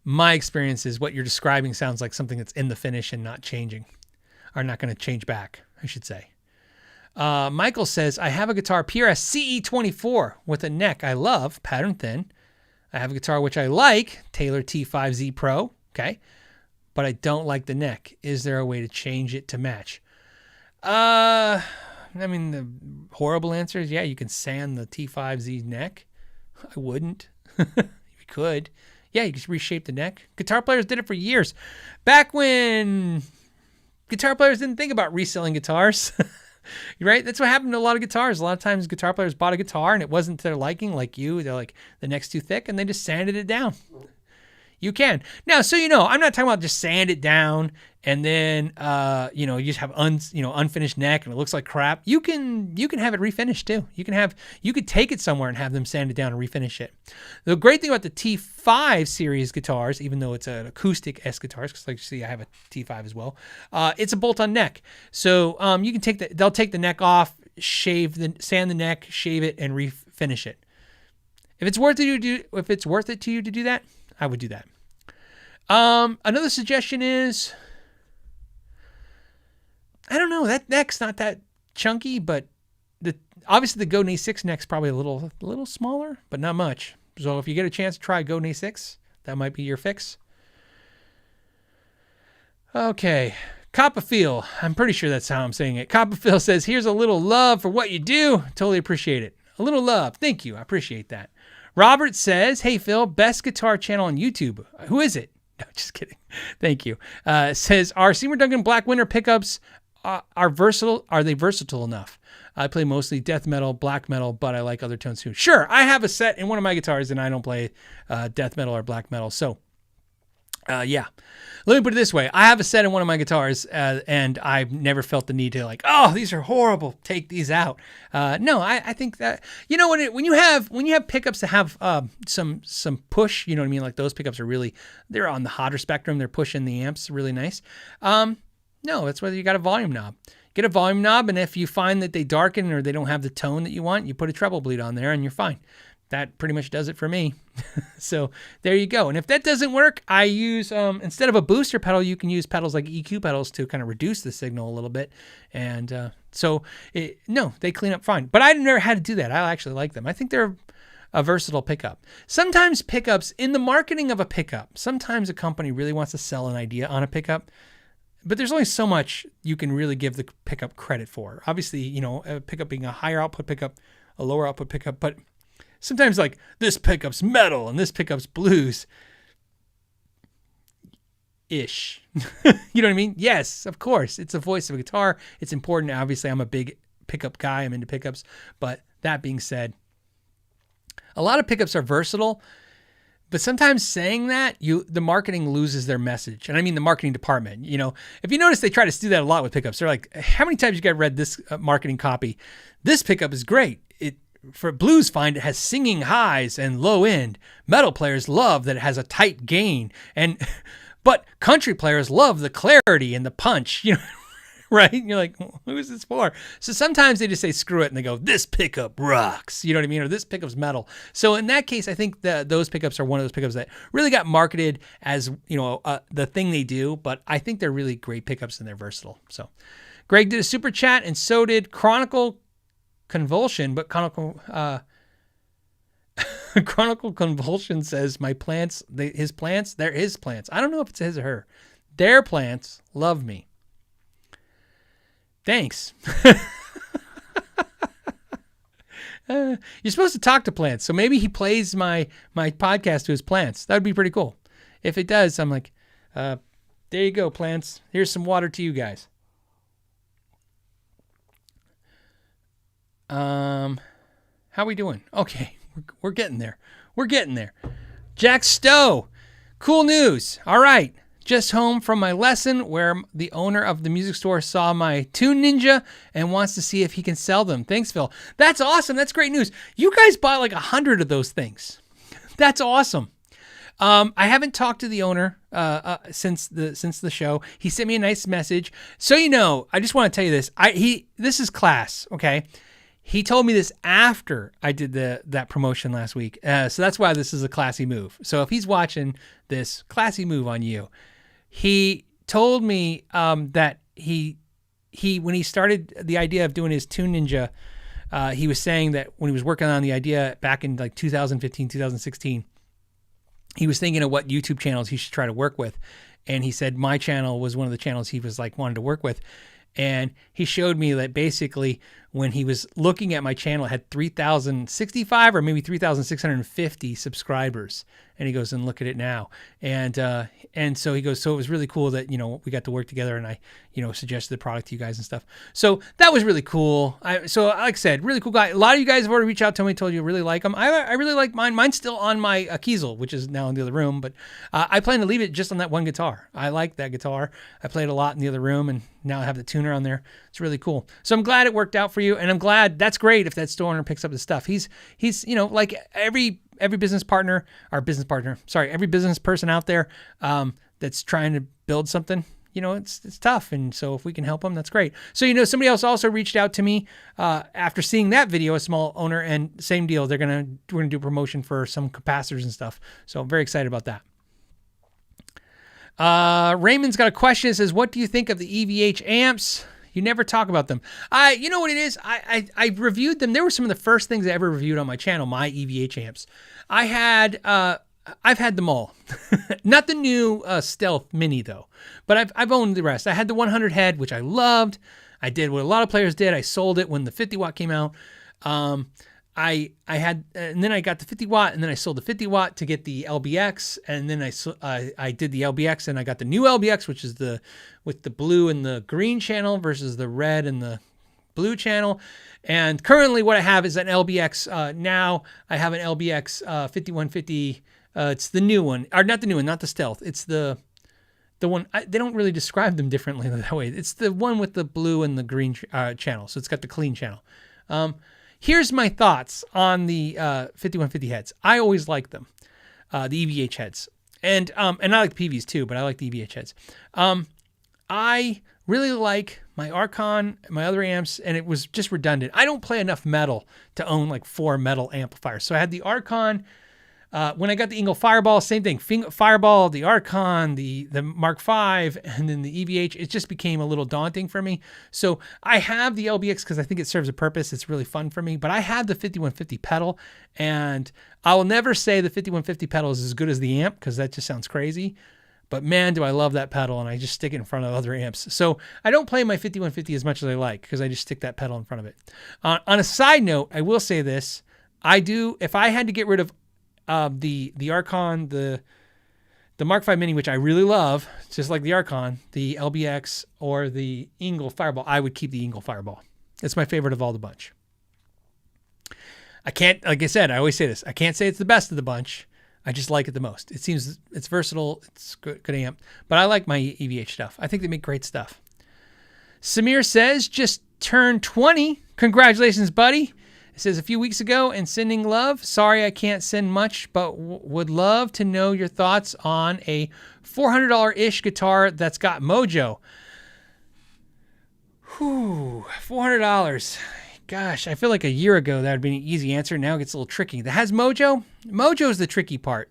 My experience is what you're describing sounds like something that's in the finish and not changing, or not going to change back, I should say. Michael says, I have a guitar PRS CE24 with a neck I love, pattern thin. I have a guitar which I like, Taylor T5Z Pro, okay? but I don't like the neck. Is there a way to change it to match? I mean, the horrible answer is, yeah, you can sand the T5Z neck. I wouldn't. You could. Yeah, you can reshape the neck. Guitar players did it for years. Back when guitar players didn't think about reselling guitars. Right? That's what happened to a lot of guitars. A lot of times guitar players bought a guitar and it wasn't to their liking, like you. They're like, the neck's too thick, and they just sanded it down. You can. Now, so you know, I'm not talking about just sand it down and then, you just have unfinished neck and it looks like crap. You can have it refinished too. You could take it somewhere and have them sand it down and refinish it. The great thing about the T5 series guitars, even though it's an acoustic S guitars, because like you see, I have a T5 as well. It's a bolt-on neck, so you can they'll take the neck off, sand the neck, shave it, and refinish it. If it's worth it to you to do that, I would do that. Another suggestion is, I don't know, that neck's not that chunky, but obviously the Godin A6 neck's probably a little smaller, but not much. So if you get a chance to try Godin A6, that might be your fix. Okay, Copperfield. I'm pretty sure that's how I'm saying it. Copperfield says, here's a little love for what you do. Totally appreciate it. A little love. Thank you. I appreciate that. Robert says, hey, Phil, best guitar channel on YouTube. Who is it? No, just kidding. Thank you. Says, are Seymour Duncan Black Winter pickups are versatile? Are they versatile enough? I play mostly death metal, black metal, but I like other tones too. Sure, I have a set in one of my guitars, and I don't play death metal or black metal. So, yeah. Let me put it this way. I have a set in one of my guitars, and I've never felt the need to like, oh, these are horrible, take these out. No, I think that, you know, when you have pickups that have some push, you know what I mean? Like those pickups are they're on the hotter spectrum. They're pushing the amps really nice. No, that's whether you got a volume knob. Get a volume knob, and if you find that they darken or they don't have the tone that you want, you put a treble bleed on there and you're fine. That pretty much does it for me. So there you go. And if that doesn't work, I use, instead of a booster pedal, you can use pedals like EQ pedals to kind of reduce the signal a little bit. And they clean up fine. But I've never had to do that. I actually like them. I think they're a versatile pickup. Sometimes pickups, in the marketing of a pickup, sometimes a company really wants to sell an idea on a pickup. But there's only so much you can really give the pickup credit for. Obviously, you know, a pickup being a higher output pickup, a lower output pickup, but sometimes like this pickup's metal and this pickup's blues ish. You know what I mean? Yes, of course. It's the voice of a guitar. It's important. Obviously, I'm a big pickup guy. I'm into pickups. But that being said, a lot of pickups are versatile. But sometimes saying that, the marketing loses their message. And I mean the marketing department. You know, if you notice, they try to do that a lot with pickups. They're like, how many times you guys read this marketing copy? This pickup is great. For blues find it has singing highs and low end. Metal players love that it has a tight gain. But country players love the clarity and the punch, you know, right? And you're like, who is this for? So sometimes they just say, screw it. And they go, this pickup rocks. You know what I mean? Or this pickup's metal. So in that case, I think those pickups are one of those pickups that really got marketed as, you know, the thing they do. But I think they're really great pickups and they're versatile. So Greg did a super chat, and so did Chronicle Convulsion, but Chronicle Convulsion says my plants, they're his plants. I don't know if it's his or her. Their plants love me. Thanks. You're supposed to talk to plants, so maybe he plays my podcast to his plants. That would be pretty cool. If it does, I'm like, there you go, plants. Here's some water to you guys. How we doing? Okay, we're getting there. Jack Stowe, cool news. All right, just home from my lesson where the owner of the music store saw my Tune Ninja and wants to see if he can sell them. Thanks, Phil. That's awesome. That's great news. You guys bought like 100 of those things. That's awesome. I haven't talked to the owner since the show. He sent me a nice message. So you know, I just want to tell you this. This is class, okay? He told me this after I did that promotion last week. So that's why this is a classy move. So if he's watching this, classy move on you. He told me that he when he started the idea of doing his Tune Ninja, he was saying that when he was working on the idea back in like 2015, 2016, he was thinking of what YouTube channels he should try to work with. and he said my channel was one of the channels he was like wanted to work with. And he showed me that basically when he was looking at my channel, it had 3,065 or maybe 3,650 subscribers. And he goes, and look at it now. And so he goes, so it was really cool that, we got to work together and I, suggested the product to you guys and stuff. So that was really cool. So like I said, really cool guy. A lot of you guys have already reached out to me, told you really like him. I really like mine. Mine's still on my Kiesel, which is now in the other room, but I plan to leave it just on that one guitar. I like that guitar. I played a lot in the other room and now I have the tuner on there. It's really cool. So I'm glad it worked out for you. And I'm glad that's great if that store owner picks up the stuff. He's like every business partner, every business person out there that's trying to build something, it's tough. And so if we can help them, that's great. So, somebody else also reached out to me after seeing that video, a small owner, and same deal. We're going to do promotion for some capacitors and stuff. So I'm very excited about that. Raymond's got a question. It says, what do you think of the EVH amps? You never talk about them. You know what it is? I reviewed them. They were some of the first things I ever reviewed on my channel, my EVH amps. I've had them all. Not the new Stealth Mini though, but I've owned the rest. I had the 100 head, which I loved. I did what a lot of players did. I sold it when the 50 watt came out. I had, and then I got the 50 watt, and then I sold the 50 watt to get the LBX, and then I did the LBX, and I got the new LBX, which is with the blue and the green channel versus the red and the blue channel. And currently, what I have is an LBX. Now I have an LBX 5150. It's the new one, or not the new one, not the Stealth. It's the one. They don't really describe them differently that way. It's the one with the blue and the green channel. So it's got the clean channel. Here's my thoughts on the 5150 heads. I always like them, the EVH heads. And I like Peaveys too, but I like the EVH heads. I really like my Archon, my other amps, and it was just redundant. I don't play enough metal to own like 4 metal amplifiers. So I had the Archon. When I got the Engel Fireball, same thing. Fireball, the Archon, the Mark V, and then the EVH, it just became a little daunting for me. So I have the LBX because I think it serves a purpose. It's really fun for me. But I have the 5150 pedal, and I will never say the 5150 pedal is as good as the amp because that just sounds crazy. But man, do I love that pedal, and I just stick it in front of other amps. So I don't play my 5150 as much as I like because I just stick that pedal in front of it. On a side note, I will say this. If I had to get rid of the Archon, the Mark V Mini, which I really love, just like the Archon, the LBX, or the Engel Fireball, I would keep the Engel Fireball. It's my favorite of all the bunch. I can't, like I said, I always say this, I can't say it's the best of the bunch. I just like it the most. It seems it's versatile, it's good amp, but I like my EVH stuff. I think they make great stuff. Samir says, just turned 20. Congratulations, buddy. It says, a few weeks ago and sending love. Sorry I can't send much, but would love to know your thoughts on a $400-ish guitar that's got MOJO. Whew, $400. Gosh, I feel like a year ago that would be an easy answer. Now it gets a little tricky. That has MOJO? MOJO is the tricky part.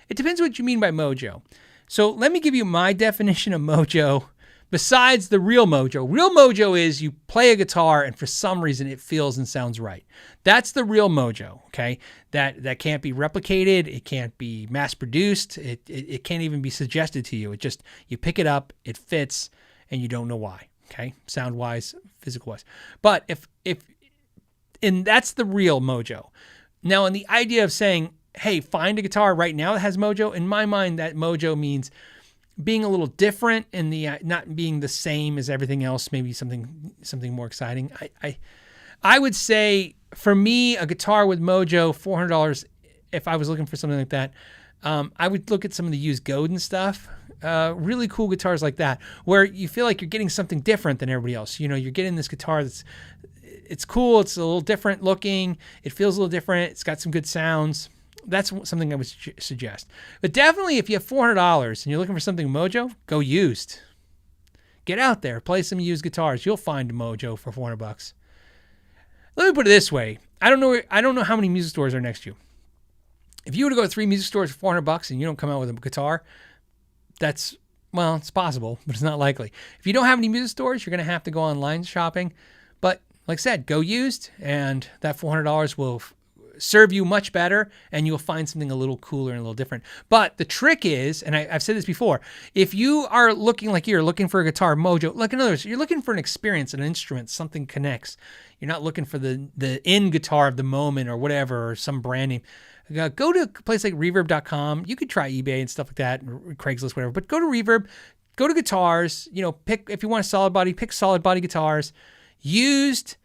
It depends what you mean by MOJO. So let me give you my definition of MOJO. Besides the real MOJO. Real MOJO is you play a guitar and for some reason it feels and sounds right. That's the real MOJO, okay? That can't be replicated. It can't be mass produced. It can't even be suggested to you. It just, you pick it up, it fits, and you don't know why, okay? Sound-wise, physical-wise. But and that's the real MOJO. Now, in the idea of saying, hey, find a guitar right now that has MOJO, in my mind, that MOJO means being a little different in the not being the same as everything else, maybe something more exciting. I would say for me, a guitar with MOJO, $400. If I was looking for something like that, I would look at some of the used Godin stuff. Really cool guitars like that, where you feel like you're getting something different than everybody else. You're getting this guitar it's cool. It's a little different looking. It feels a little different. It's got some good sounds. That's something I would suggest. But definitely if you have $400 and you're looking for something MOJO, go used. Get out there, play some used guitars. You'll find a MOJO for $400. Let me put it this way. I don't know how many music stores are next to you. If you were to go to 3 music stores for $400 and you don't come out with a guitar, it's possible, but it's not likely. If you don't have any music stores, you're going to have to go online shopping. But like I said, go used, and that $400 will serve you much better, and you'll find something a little cooler and a little different. But the trick is, and I've said this before, if you are looking for a guitar, MOJO, like in other words, you're looking for an experience, an instrument, something connects. You're not looking for the in guitar of the moment or whatever, or some brand name. Go to a place like reverb.com. You could try eBay and stuff like that, and Craigslist, whatever. But go to Reverb, go to guitars, pick, if you want a solid body, pick solid body guitars, used,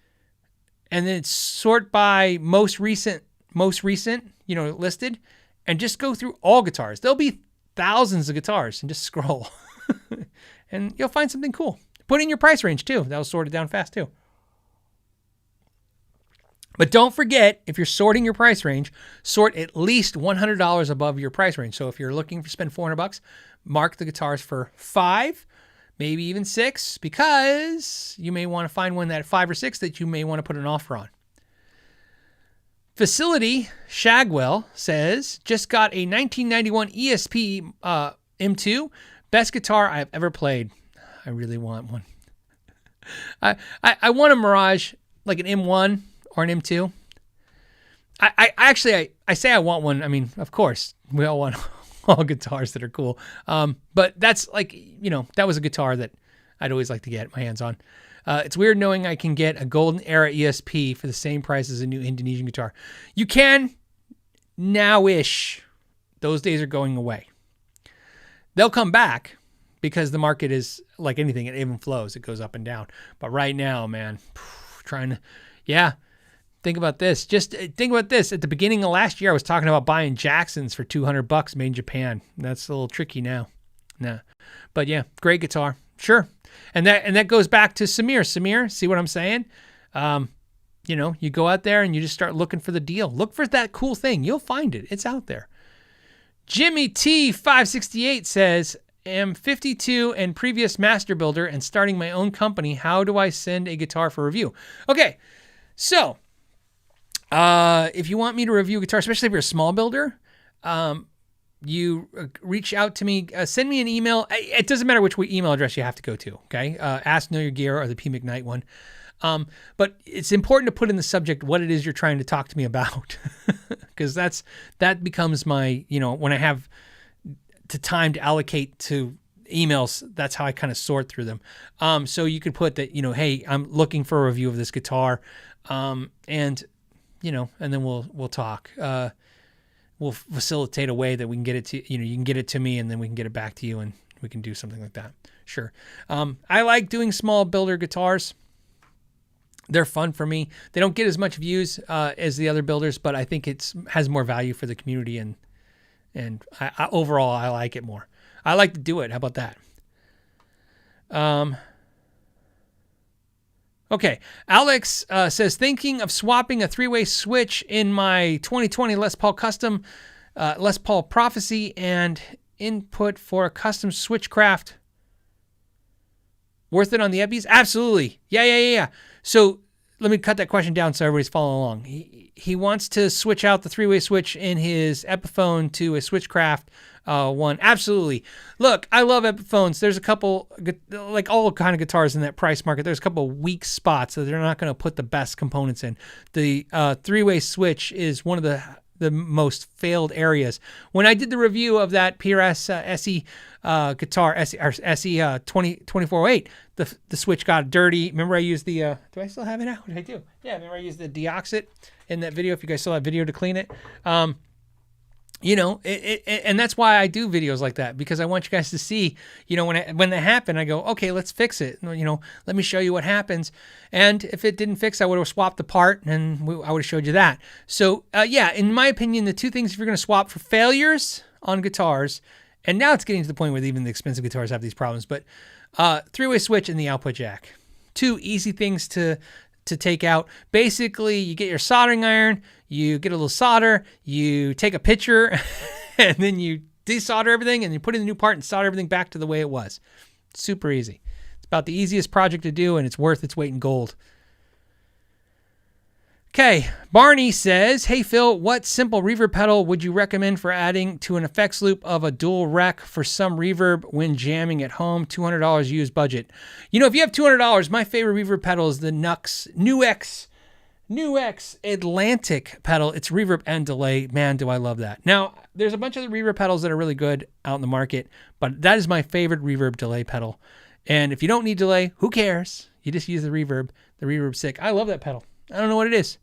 and then sort by most recent, listed, and just go through all guitars. There'll be thousands of guitars, and just scroll. And you'll find something cool. Put in your price range too. That'll sort it down fast too. But don't forget, if you're sorting your price range, sort at least $100 above your price range. So if you're looking to spend $400, mark the guitars for $5, maybe even $6, because you may want to find one at $5 or $6 that you may want to put an offer on. Facility Shagwell says, just got a 1991 ESP M2, best guitar I've ever played. I really want one. I want a Mirage, like an M1 or an M2. I say I want one. I mean, of course, we all want all guitars that are cool. But that's like, that was a guitar that I'd always like to get my hands on. It's weird knowing I can get a golden era ESP for the same price as a new Indonesian guitar. You can now-ish. Those days are going away. They'll come back because the market is like anything. It even flows. It goes up and down. But right now, man, think about this. Just think about this. At the beginning of last year, I was talking about buying Jacksons for $200 made in Japan. That's a little tricky now. Nah. But yeah, great guitar. Sure. And that goes back to Samir. Samir, see what I'm saying? You go out there and you just start looking for the deal. Look for that cool thing. You'll find it. It's out there. Jimmy T568 says, am 52 and previous master builder and starting my own company. How do I send a guitar for review? Okay. So, if you want me to review a guitar, especially if you're a small builder, you reach out to me, send me an email. It doesn't matter which email address you have to go to, okay? Ask Know Your Gear or the P. McKnight one. But it's important to put in the subject what it is you're trying to talk to me about, because that becomes my, when I have the time to allocate to emails, that's how I kind of sort through them. So you could put that, hey, I'm looking for a review of this guitar, and then we'll talk. We'll facilitate a way that we can get it to, you can get it to me and then we can get it back to you and we can do something like that. Sure. I like doing small builder guitars. They're fun for me. They don't get as much views as the other builders, but I think has more value for the community and overall I like it more. I like to do it. How about that? Okay, Alex says, thinking of swapping a three-way switch in my 2020 Les Paul Custom, Les Paul Prophecy, and input for a custom switchcraft. Worth it on the Epis? Absolutely. Yeah. So let me cut that question down so everybody's following along. He wants to switch out the three-way switch in his Epiphone to a switchcraft one. Absolutely. Look, I love Epiphones. There's a couple, like all kind of guitars in that price market, there's a couple of weak spots that they're not going to put the best components in. The three-way switch is one of the most failed areas. When I did the review of that PRS SE guitar, SE 2408, the switch got dirty. Remember I used the, do I still have it out? I do. Yeah, remember I used the Deoxit in that video, if you guys saw that video to clean it. And that's why I do videos like that, because I want you guys to see, when that happened, I go, okay, let's fix it. Let me show you what happens. And if it didn't fix, I would have swapped the part and I would have showed you that. So, in my opinion, the two things, if you're going to swap for failures on guitars, and now it's getting to the point where even the expensive guitars have these problems, but three-way switch and the output jack. Two easy things to take out. Basically, you get your soldering iron, you get a little solder, you take a picture, and then you desolder everything, and you put in the new part and solder everything back to the way it was. Super easy. It's about the easiest project to do, and it's worth its weight in gold. Okay, Barney says, hey Phil, what simple reverb pedal would you recommend for adding to an effects loop of a dual rec for some reverb when jamming at home? $200 used budget. If you have $200, my favorite reverb pedal is the NUX NUX Atlantic pedal. It's reverb and delay. Man, do I love that. Now, there's a bunch of the reverb pedals that are really good out in the market, but that is my favorite reverb delay pedal. And if you don't need delay, who cares? You just use the reverb. The reverb's sick. I love that pedal. I don't know what it is.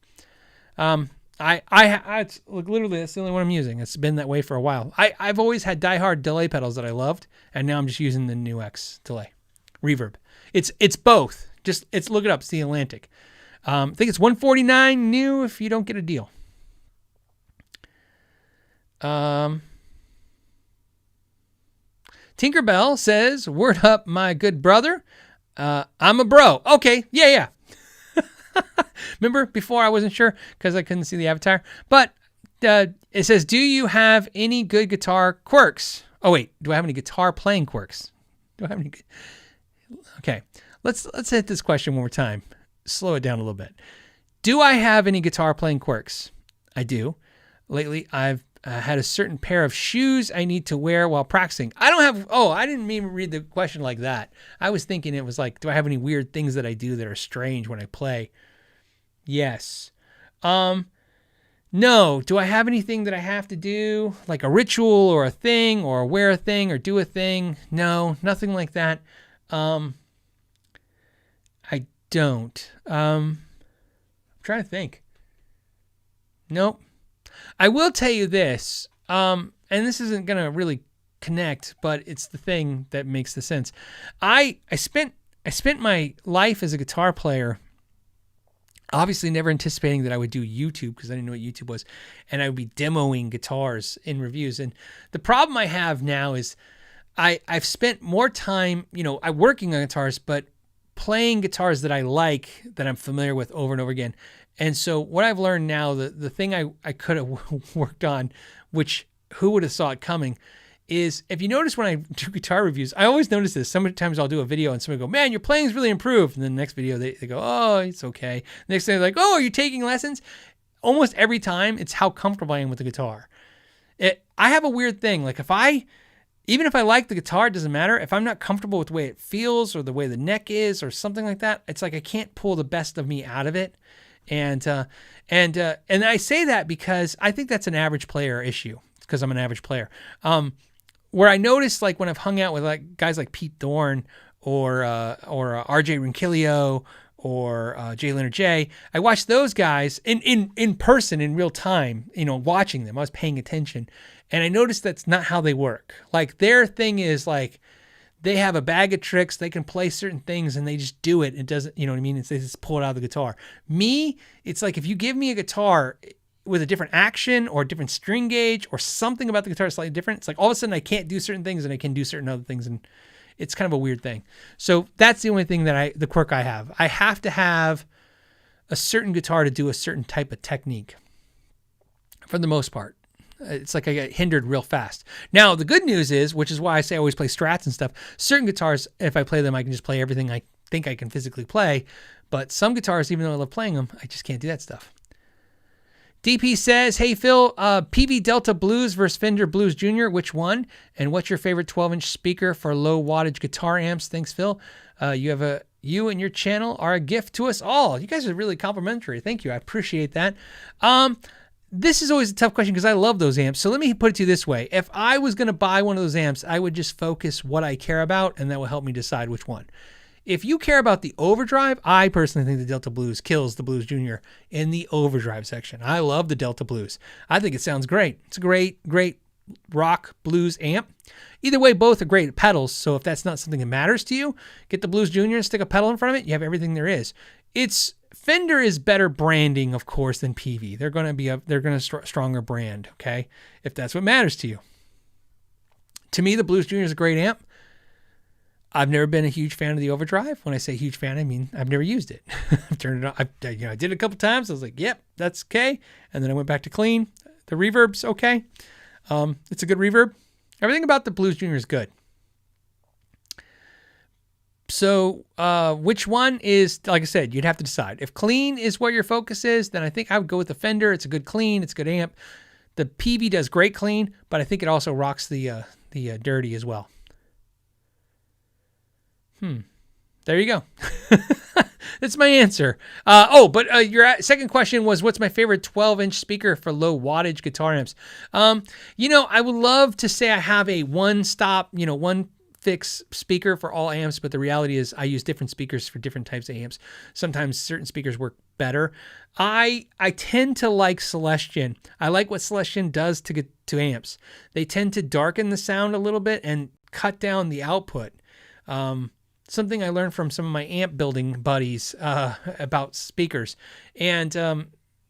It's literally that's the only one I'm using. It's been that way for a while. I've always had diehard delay pedals that I loved, and now I'm just using the NUX delay reverb. It's both. Just look it up. It's the Atlantic. I think it's $149 new if you don't get a deal. Tinkerbell says, "Word up, my good brother. I'm a bro." Okay, yeah. Remember before I wasn't sure because I couldn't see the avatar. But it says, "Do you have any good guitar quirks?" Oh wait, do I have any guitar playing quirks? Do I have any good? Okay, let's hit this question one more time. Slow it down a little bit. Do I have any guitar playing quirks? I do. Lately, I've had a certain pair of shoes I need to wear while practicing. I don't have, I didn't even read the question like that. I was thinking it was like, do I have any weird things that I do that are strange when I play? Yes. No. Do I have anything that I have to do, like a ritual or a thing or wear a thing or do a thing? No, nothing like that. I don't. I'm trying to think. Nope. I will tell you this, and this isn't going to really connect, but it's the thing that makes the sense. I spent my life as a guitar player, obviously never anticipating that I would do YouTube because I didn't know what YouTube was, and I would be demoing guitars in reviews. And the problem I have now is I've spent more time, I'm working on guitars, but playing guitars that I like, that I'm familiar with over and over again. And so what I've learned now, the thing I could have worked on, which who would have saw it coming, is if you notice when I do guitar reviews, I always notice this. Sometimes I'll do a video and somebody go, "Man, your playing's really improved." And then the next video, they go, "Oh, it's okay." The next thing they're like, "Oh, are you taking lessons?" Almost every time it's how comfortable I am with the guitar. I have a weird thing. Like even if I like the guitar, it doesn't matter. If I'm not comfortable with the way it feels or the way the neck is or something like that, it's like I can't pull the best of me out of it. And I say that because I think that's an average player issue. It's because I'm an average player. Where I noticed, like when I've hung out with like guys like Pete Thorne or RJ Rinquillo or Jay Leonard J, I watched those guys in person in real time. Watching them, I was paying attention, and I noticed that's not how they work. Like their thing is like, they have a bag of tricks. They can play certain things and they just do it. It doesn't, you know what I mean? They just pull it out of the guitar. Me, it's like if you give me a guitar with a different action or a different string gauge or something about the guitar is slightly different, it's like all of a sudden I can't do certain things and I can do certain other things. And it's kind of a weird thing. So that's the only thing the quirk I have. I have to have a certain guitar to do a certain type of technique for the most part. It's like I get hindered real fast. Now, the good news is, which is why I say I always play Strats and stuff, certain guitars, if I play them, I can just play everything I think I can physically play. But some guitars, even though I love playing them, I just can't do that stuff. DP says, "Hey, Phil, Peavey Delta Blues versus Fender Blues Junior, which one? And what's your favorite 12-inch speaker for low wattage guitar amps? Thanks, Phil. You and your channel are a gift to us all." You guys are really complimentary. Thank you. I appreciate that. This is always a tough question because I love those amps. So let me put it to you this way. If I was going to buy one of those amps, I would just focus what I care about, and that will help me decide which one. If you care about the overdrive, I personally think the Delta Blues kills the Blues Junior in the overdrive section. I love the Delta Blues. I think it sounds great. It's a great rock blues amp. Either way, both are great pedals. So if that's not something that matters to you, get the Blues Junior and stick a pedal in front of it. You have everything there is. Fender is better branding, of course, than Peavey. They're going to stronger brand. Okay. If that's what matters to you. To me, the Blues Junior is a great amp. I've never been a huge fan of the overdrive. When I say huge fan, I mean, I've never used it. I've turned it on. I did it a couple times. I was like, yep, that's okay. And then I went back to clean. The reverb's okay. It's a good reverb. Everything about the Blues Junior is good. So which one is, like I said, you'd have to decide. If clean is where your focus is, then I think I would go with the Fender. It's a good clean. It's a good amp. The Peavey does great clean, but I think it also rocks the dirty as well. There you go. That's my answer. But your second question was, what's my favorite 12-inch speaker for low wattage guitar amps? I would love to say I have a one-stop, one fix speaker for all amps, but the reality is I use different speakers for different types of amps. Sometimes certain speakers work better. I tend to like Celestion. I like what Celestion does to amps. They tend to darken the sound a little bit and cut down the output. Something I learned from some of my amp building buddies about speakers. And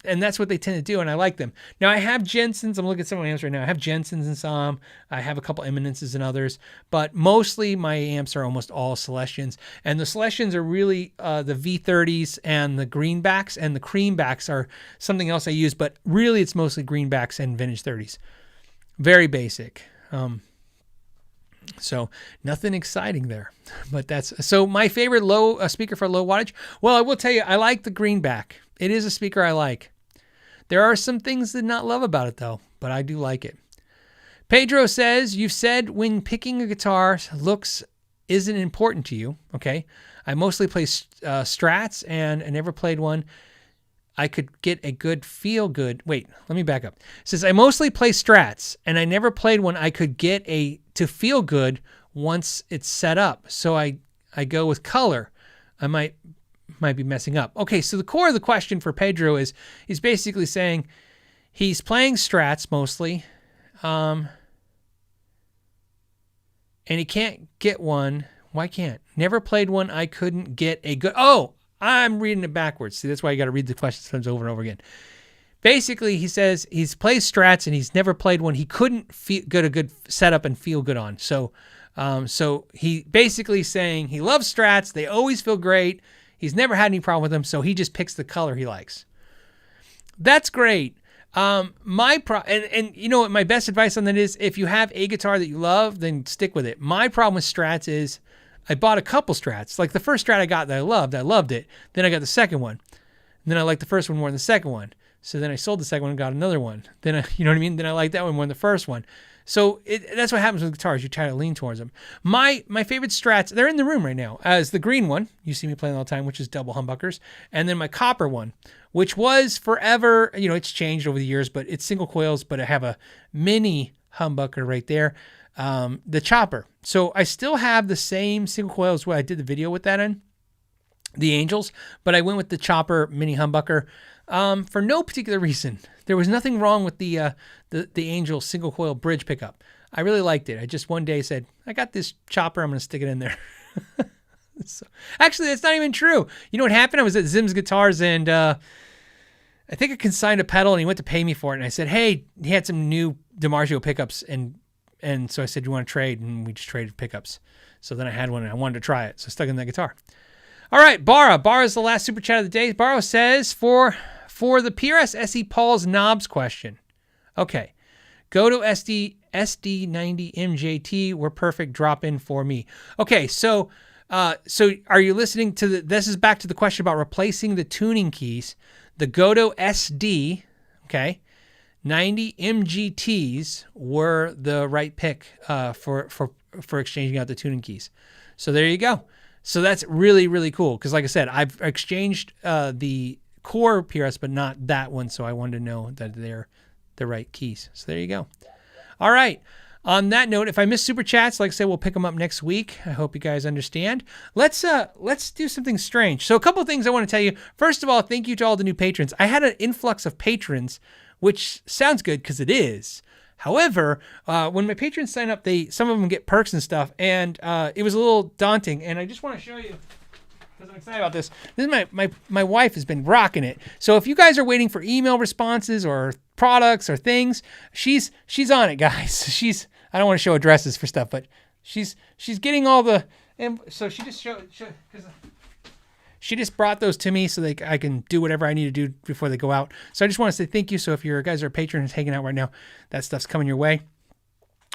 that's what they tend to do, and I like them. Now, I have Jensen's. I'm looking at some of my amps right now. I have Jensen's and some. I have a couple Eminences and others. But mostly my amps are almost all Celestions. And the Celestions are really the V30s and the greenbacks. And the creambacks are something else I use. But really, it's mostly greenbacks and vintage 30s. Very basic. So nothing exciting there. But so my favorite speaker for low wattage. Well, I will tell you, I like the greenback. It is a speaker I like. There are some things to not love about it, though, but I do like it. Pedro says, you've said when picking a guitar, looks isn't important to you. Okay. I mostly play Strats, and I never played one I could get a good feel good. Wait, let me back up. It says, I mostly play Strats, and I never played one I could get to feel good once it's set up. So I go with color. I might be messing up. Okay, so the core of the question for Pedro is he's basically saying he's playing Strats mostly, and he can't get one. Why can't? Never played one I couldn't get a good... Oh, I'm reading it backwards. See, that's why you got to read the questions over and over again. Basically, he says he's plays Strats and he's never played one he couldn't get a good setup and feel good on. So he basically saying he loves Strats. They always feel great. He's never had any problem with them, so he just picks the color he likes. That's great. And you know what my best advice on that is, if you have a guitar that you love, then stick with it. My problem with Strats is I bought a couple Strats. Like the first Strat I got that I loved it. Then I got the second one. And then I liked the first one more than the second one. So then I sold the second one and got another one. Then you know what I mean? Then I liked that one more than the first one. So that's what happens with guitars. You try to lean towards them. My favorite Strats, they're in the room right now, as the green one, you see me playing all the time, which is double humbuckers, and then my copper one, which was forever, it's changed over the years, but it's single coils, but I have a mini humbucker right there, the chopper. So I still have the same single coil as what I did the video with that in, the Angels, but I went with the chopper mini humbucker for no particular reason. There was nothing wrong with the Angel single coil bridge pickup. I really liked it. I just one day said, I got this chopper, I'm going to stick it in there. So, actually, that's not even true. You know what happened? I was at Zim's Guitars, and I think I consigned a pedal, and he went to pay me for it. And I said, hey, he had some new DiMarzio pickups, and so I said, you want to trade? And we just traded pickups. So then I had one, and I wanted to try it, so I stuck it in that guitar. All right, Barra. Barra is the last super chat of the day. Barra says, for the PRS SE Pauls knobs question. Okay. Go to SD90 MJT. We're perfect. Drop in for me. Okay. So are you listening to this is back to the question about replacing the tuning keys. The Goto SD, okay, 90 MGTs were the right pick for exchanging out the tuning keys. So there you go. So that's really, really cool. Because like I said, I've exchanged the core PRS, but not that one. So I wanted to know that they're the right keys. So there you go. All right. On that note, if I miss super chats, like I said, we'll pick them up next week. I hope you guys understand. Let's do something strange. So a couple of things I want to tell you. First of all, thank you to all the new patrons. I had an influx of patrons, which sounds good because it is. However, when my patrons sign up, some of them get perks and stuff, and it was a little daunting. And I just want to show you, because I'm excited about this. This is my wife has been rocking it. So if you guys are waiting for email responses or products or things, she's on it, guys. I don't want to show addresses for stuff, but she's getting all the. And so she just she just brought those to me so I can do whatever I need to do before they go out. So I just want to say thank you. So if you guys are patrons hanging out right now, that stuff's coming your way.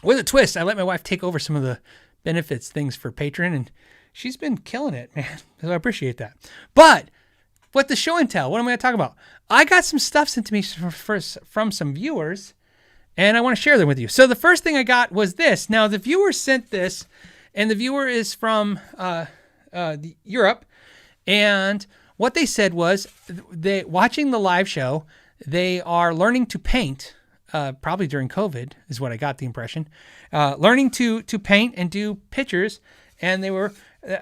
With a twist, I let my wife take over some of the benefits things for Patreon, and she's been killing it, man. So I appreciate that. But what the show and tell? What am I going to talk about? I got some stuff sent to me from some viewers, and I want to share them with you. So the first thing I got was this. Now, the viewer sent this, and the viewer is from Europe. And what they said was they watching the live show, they are learning to paint, probably during COVID is what I got the impression, learning to paint and do pictures. And they were,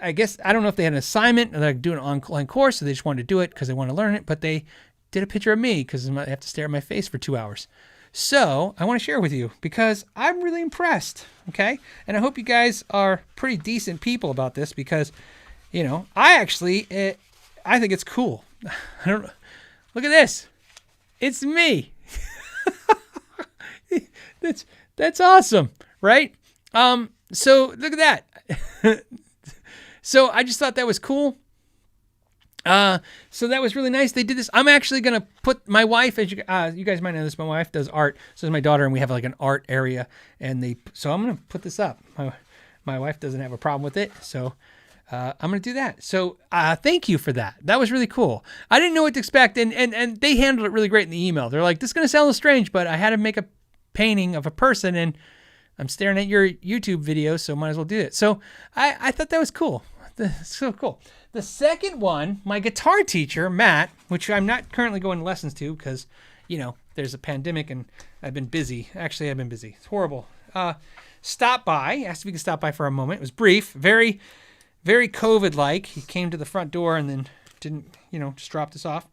I guess, I don't know if they had an assignment or they're doing an online course, so they just wanted to do it because they want to learn it, but they did a picture of me because I have to stare at my face for 2 hours. So I want to share with you because I'm really impressed, okay? And I hope you guys are pretty decent people about this because, you know, I think it's cool. I don't know. Look at this. It's me. That's awesome, right? So look at that. So I just thought that was cool. So that was really nice. They did this. I'm actually going to put my wife, as you guys might know this, my wife does art. So does my daughter, and we have like an art area. So I'm going to put this up. My wife doesn't have a problem with it. So I'm going to do that. So thank you for that. That was really cool. I didn't know what to expect. And they handled it really great in the email. They're like, this is going to sound a little strange, but I had to make a painting of a person and I'm staring at your YouTube video, so might as well do it. So I thought that was cool. So cool. The second one, my guitar teacher, Matt, which I'm not currently going to lessons to because, you know, there's a pandemic and I've been busy. Actually, I've been busy. It's horrible. Stopped by, asked if he could stop by for a moment. It was brief, very, very COVID-like. He came to the front door and then didn't, you know, just dropped us off.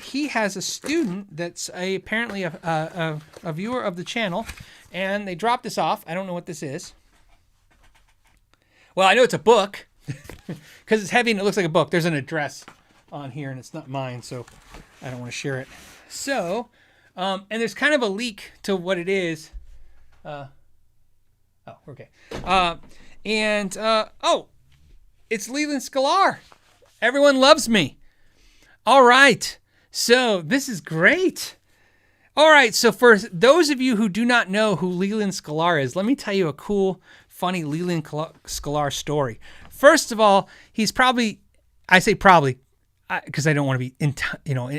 He has a student that's apparently a viewer of the channel, and they dropped this off. I don't know what this is. Well, I know it's a book because it's heavy and it looks like a book. There's an address on here, and it's not mine, so I don't want to share it. So, and there's kind of a leak to what it is. Oh, okay. It's Leland Sklar. Everyone loves me. All right. So this is great. All right. So for those of you who do not know who Leland Sklar is, let me tell you a cool, funny Leland Sklar story. First of all, he's probably, I say probably, because I don't want to be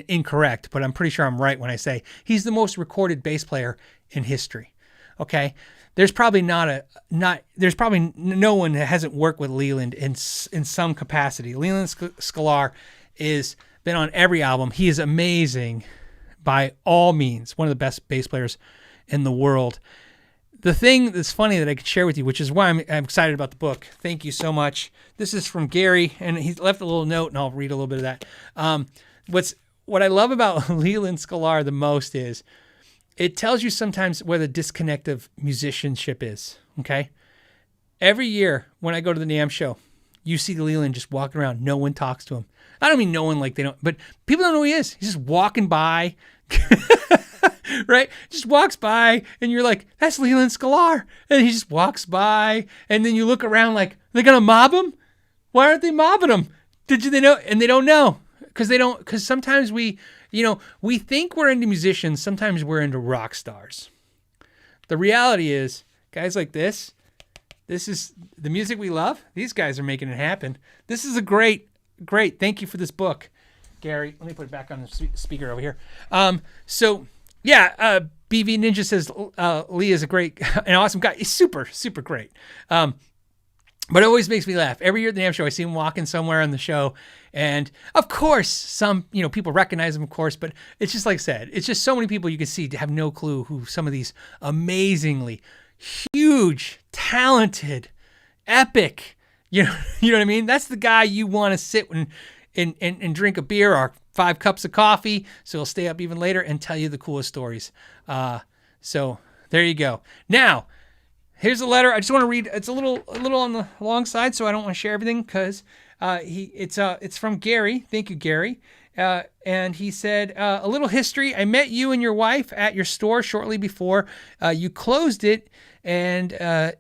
incorrect, but I'm pretty sure I'm right when I say he's the most recorded bass player in history. Okay. There's probably there's probably no one that hasn't worked with Leland in some capacity. Leland Sklar is been on every album. He is amazing by all means. One of the best bass players in the world. The thing that's funny that I could share with you, which is why I'm excited about the book. Thank you so much. This is from Gary, and he left a little note, and I'll read a little bit of that. What I love about Leland Sklar the most is it tells you sometimes where the disconnect of musicianship is, okay? Every year when I go to the NAMM show, you see Leland just walking around. No one talks to him. I don't mean no one like they don't, but people don't know who he is. He's just walking by, right? Just walks by, and you're like, that's Leland Sklar. And he just walks by, and then you look around like, they're going to mob him? Why aren't they mobbing him? They know? And they don't know. Because sometimes we think we're into musicians. Sometimes we're into rock stars. The reality is, guys like this is the music we love. These guys are making it happen. This is a great. Thank you for this book, Gary. Let me put it back on the speaker over here. BV Ninja says Lee is a great, an awesome guy. He's super, super great. But it always makes me laugh. Every year at the NAMM show, I see him walking somewhere on the show. And of course, some, people recognize him, of course, but it's just like I said, it's just so many people you can see to have no clue who some of these amazingly huge, talented, epic, you know what I mean? That's the guy you want to sit and drink a beer or 5 cups of coffee. So he'll stay up even later and tell you the coolest stories. So there you go. Now, here's a letter. I just want to read. It's a little on the long side, so I don't want to share everything because it's from Gary. Thank you, Gary. And he said, a little history. I met you and your wife at your store shortly before you closed it, and I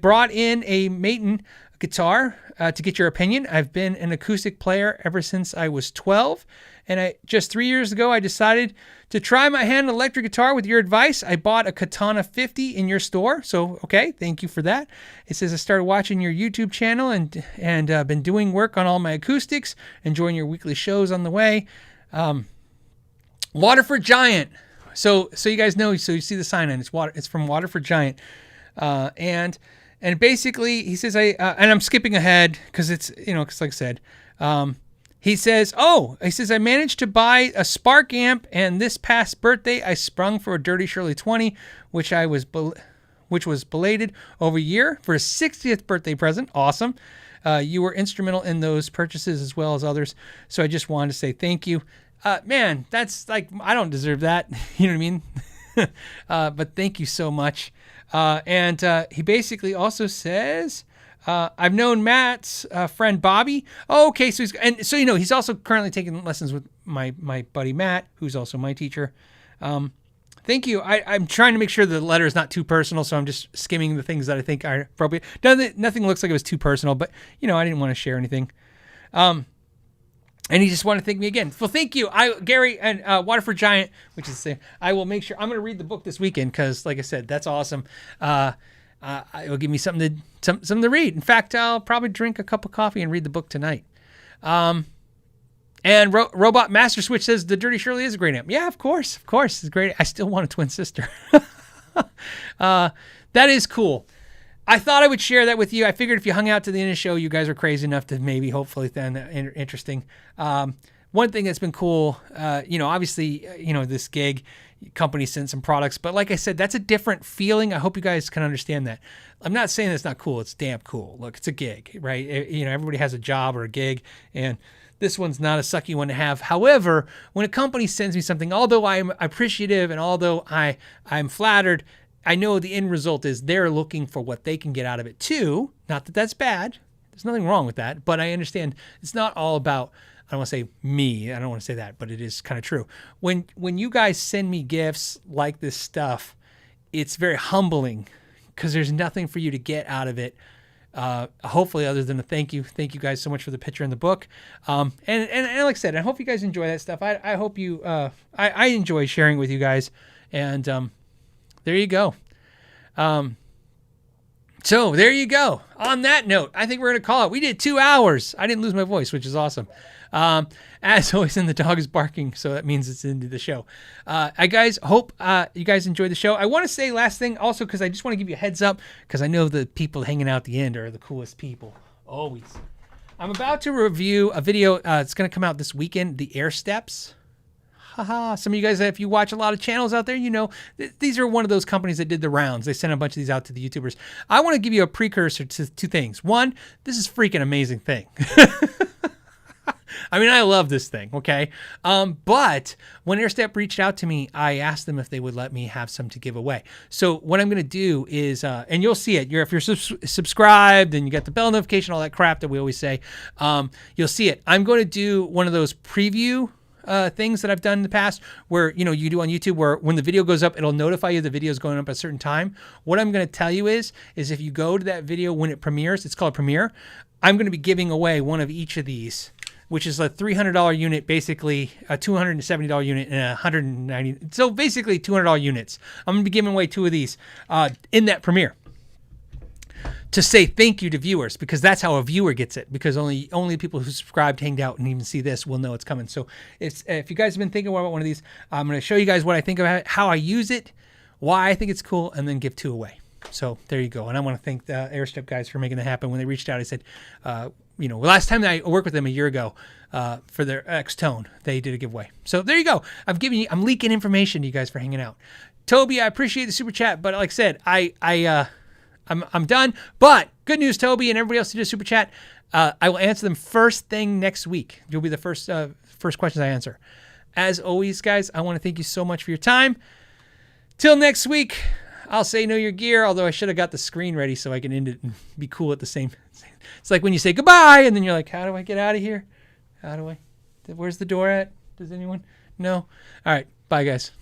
brought in a Maton guitar to get your opinion. I've been an acoustic player ever since I was 12. And just 3 years ago, I decided to try my hand on electric guitar with your advice. I bought a Katana 50 in your store. So, okay, thank you for that. It says I started watching your YouTube channel and been doing work on all my acoustics, enjoying your weekly shows on the way. Waterford Giant. So you guys know, so you see the sign on it. It's from Waterford Giant. And basically he says, and I'm skipping ahead because it's, because like I said, He says, I managed to buy a Spark amp, and this past birthday I sprung for a Dirty Shirley 20, which was belated over a year for a 60th birthday present. Awesome. You were instrumental in those purchases as well as others, so I just wanted to say thank you. Man, that's like, I don't deserve that. You know what I mean? But thank you so much. And he basically also says, I've known Matt's friend Bobby. Oh, okay. So he's also currently taking lessons with my buddy Matt, who's also my teacher. Thank you. I'm trying to make sure the letter is not too personal, so I'm just skimming the things that I think are appropriate. Nothing looks like it was too personal, but I didn't want to share anything. And he just wanted to thank me again. Well, thank you, Gary and Waterford Giant, which is the same. I will make sure I'm going to read the book this weekend because, like I said, that's awesome. It'll give me something to read. In fact, I'll probably drink a cup of coffee and read the book tonight. And Robot Master Switch says the Dirty Shirley is a great amp. Yeah, of course, it's great. I still want a twin sister. That is cool. I thought I would share that with you. I figured if you hung out to the end of the show, you guys are crazy enough to maybe, hopefully, then interesting. One thing that's been cool, obviously, this gig company sent some products, but like I said, that's a different feeling. I hope you guys can understand that. I'm not saying it's not cool. It's damn cool. Look, it's a gig, right? Everybody has a job or a gig, and this one's not a sucky one to have. However, when a company sends me something, although I'm appreciative and although I'm flattered, I know the end result is they're looking for what they can get out of it too. Not that that's bad. There's nothing wrong with that, but I understand it's not all about, I don't want to say me. I don't want to say that, but it is kind of true. When you guys send me gifts like this stuff, it's very humbling because there's nothing for you to get out of it. Hopefully other than a thank you. Thank you guys so much for the picture in the book. And like I said, I hope you guys enjoy that stuff. I hope you, I enjoy sharing with you guys. And, there you go. So there you go. On that note, I think we're going to call it. We did 2 hours. I didn't lose my voice, which is awesome. As always, and the dog is barking, so that means it's into the show. I guys hope you guys enjoyed the show. I want to say last thing also, because I just want to give you a heads up, because I know the people hanging out at the end are the coolest people. Always. I'm about to review a video. It's going to come out this weekend, the Air Steps. Haha. Some of you guys, if you watch a lot of channels out there, these are one of those companies that did the rounds. They sent a bunch of these out to the YouTubers. I want to give you a precursor to two things. One, this is a freaking amazing thing. I mean, I love this thing, okay? But when Airstep reached out to me, I asked them if they would let me have some to give away. So what I'm going to do is, and you'll see it. If you're subscribed and you get the bell notification, all that crap that we always say, you'll see it. I'm going to do one of those preview things that I've done in the past where, you do on YouTube where when the video goes up, it'll notify you the video is going up at a certain time. What I'm going to tell you is if you go to that video when it premieres, it's called Premiere, I'm going to be giving away one of each of these, which is a $300 unit, basically a $270 unit and $190. So basically $200 units. I'm going to be giving away 2 of these in that premiere to say thank you to viewers, because that's how a viewer gets it, because only people who subscribed, hanged out, and even see this will know it's coming. So if you guys have been thinking about one of these, I'm going to show you guys what I think about it, how I use it, why I think it's cool, and then give 2 away. So there you go. And I want to thank the Airstep guys for making that happen. When they reached out, I said, last time I worked with them a year ago for their X-Tone, they did a giveaway. So there you go. I'm leaking information to you guys for hanging out. Toby, I appreciate the super chat, but like I said, I'm done. But good news, Toby, and everybody else who did super chat. I will answer them first thing next week. You'll be the first questions I answer. As always, guys, I want to thank you so much for your time. Till next week, I'll say know your gear, although I should have got the screen ready so I can end it and be cool at the same. It's like when you say goodbye and then you're like, how do I get out of here? Where's the door at? Does anyone know? All right. Bye, guys.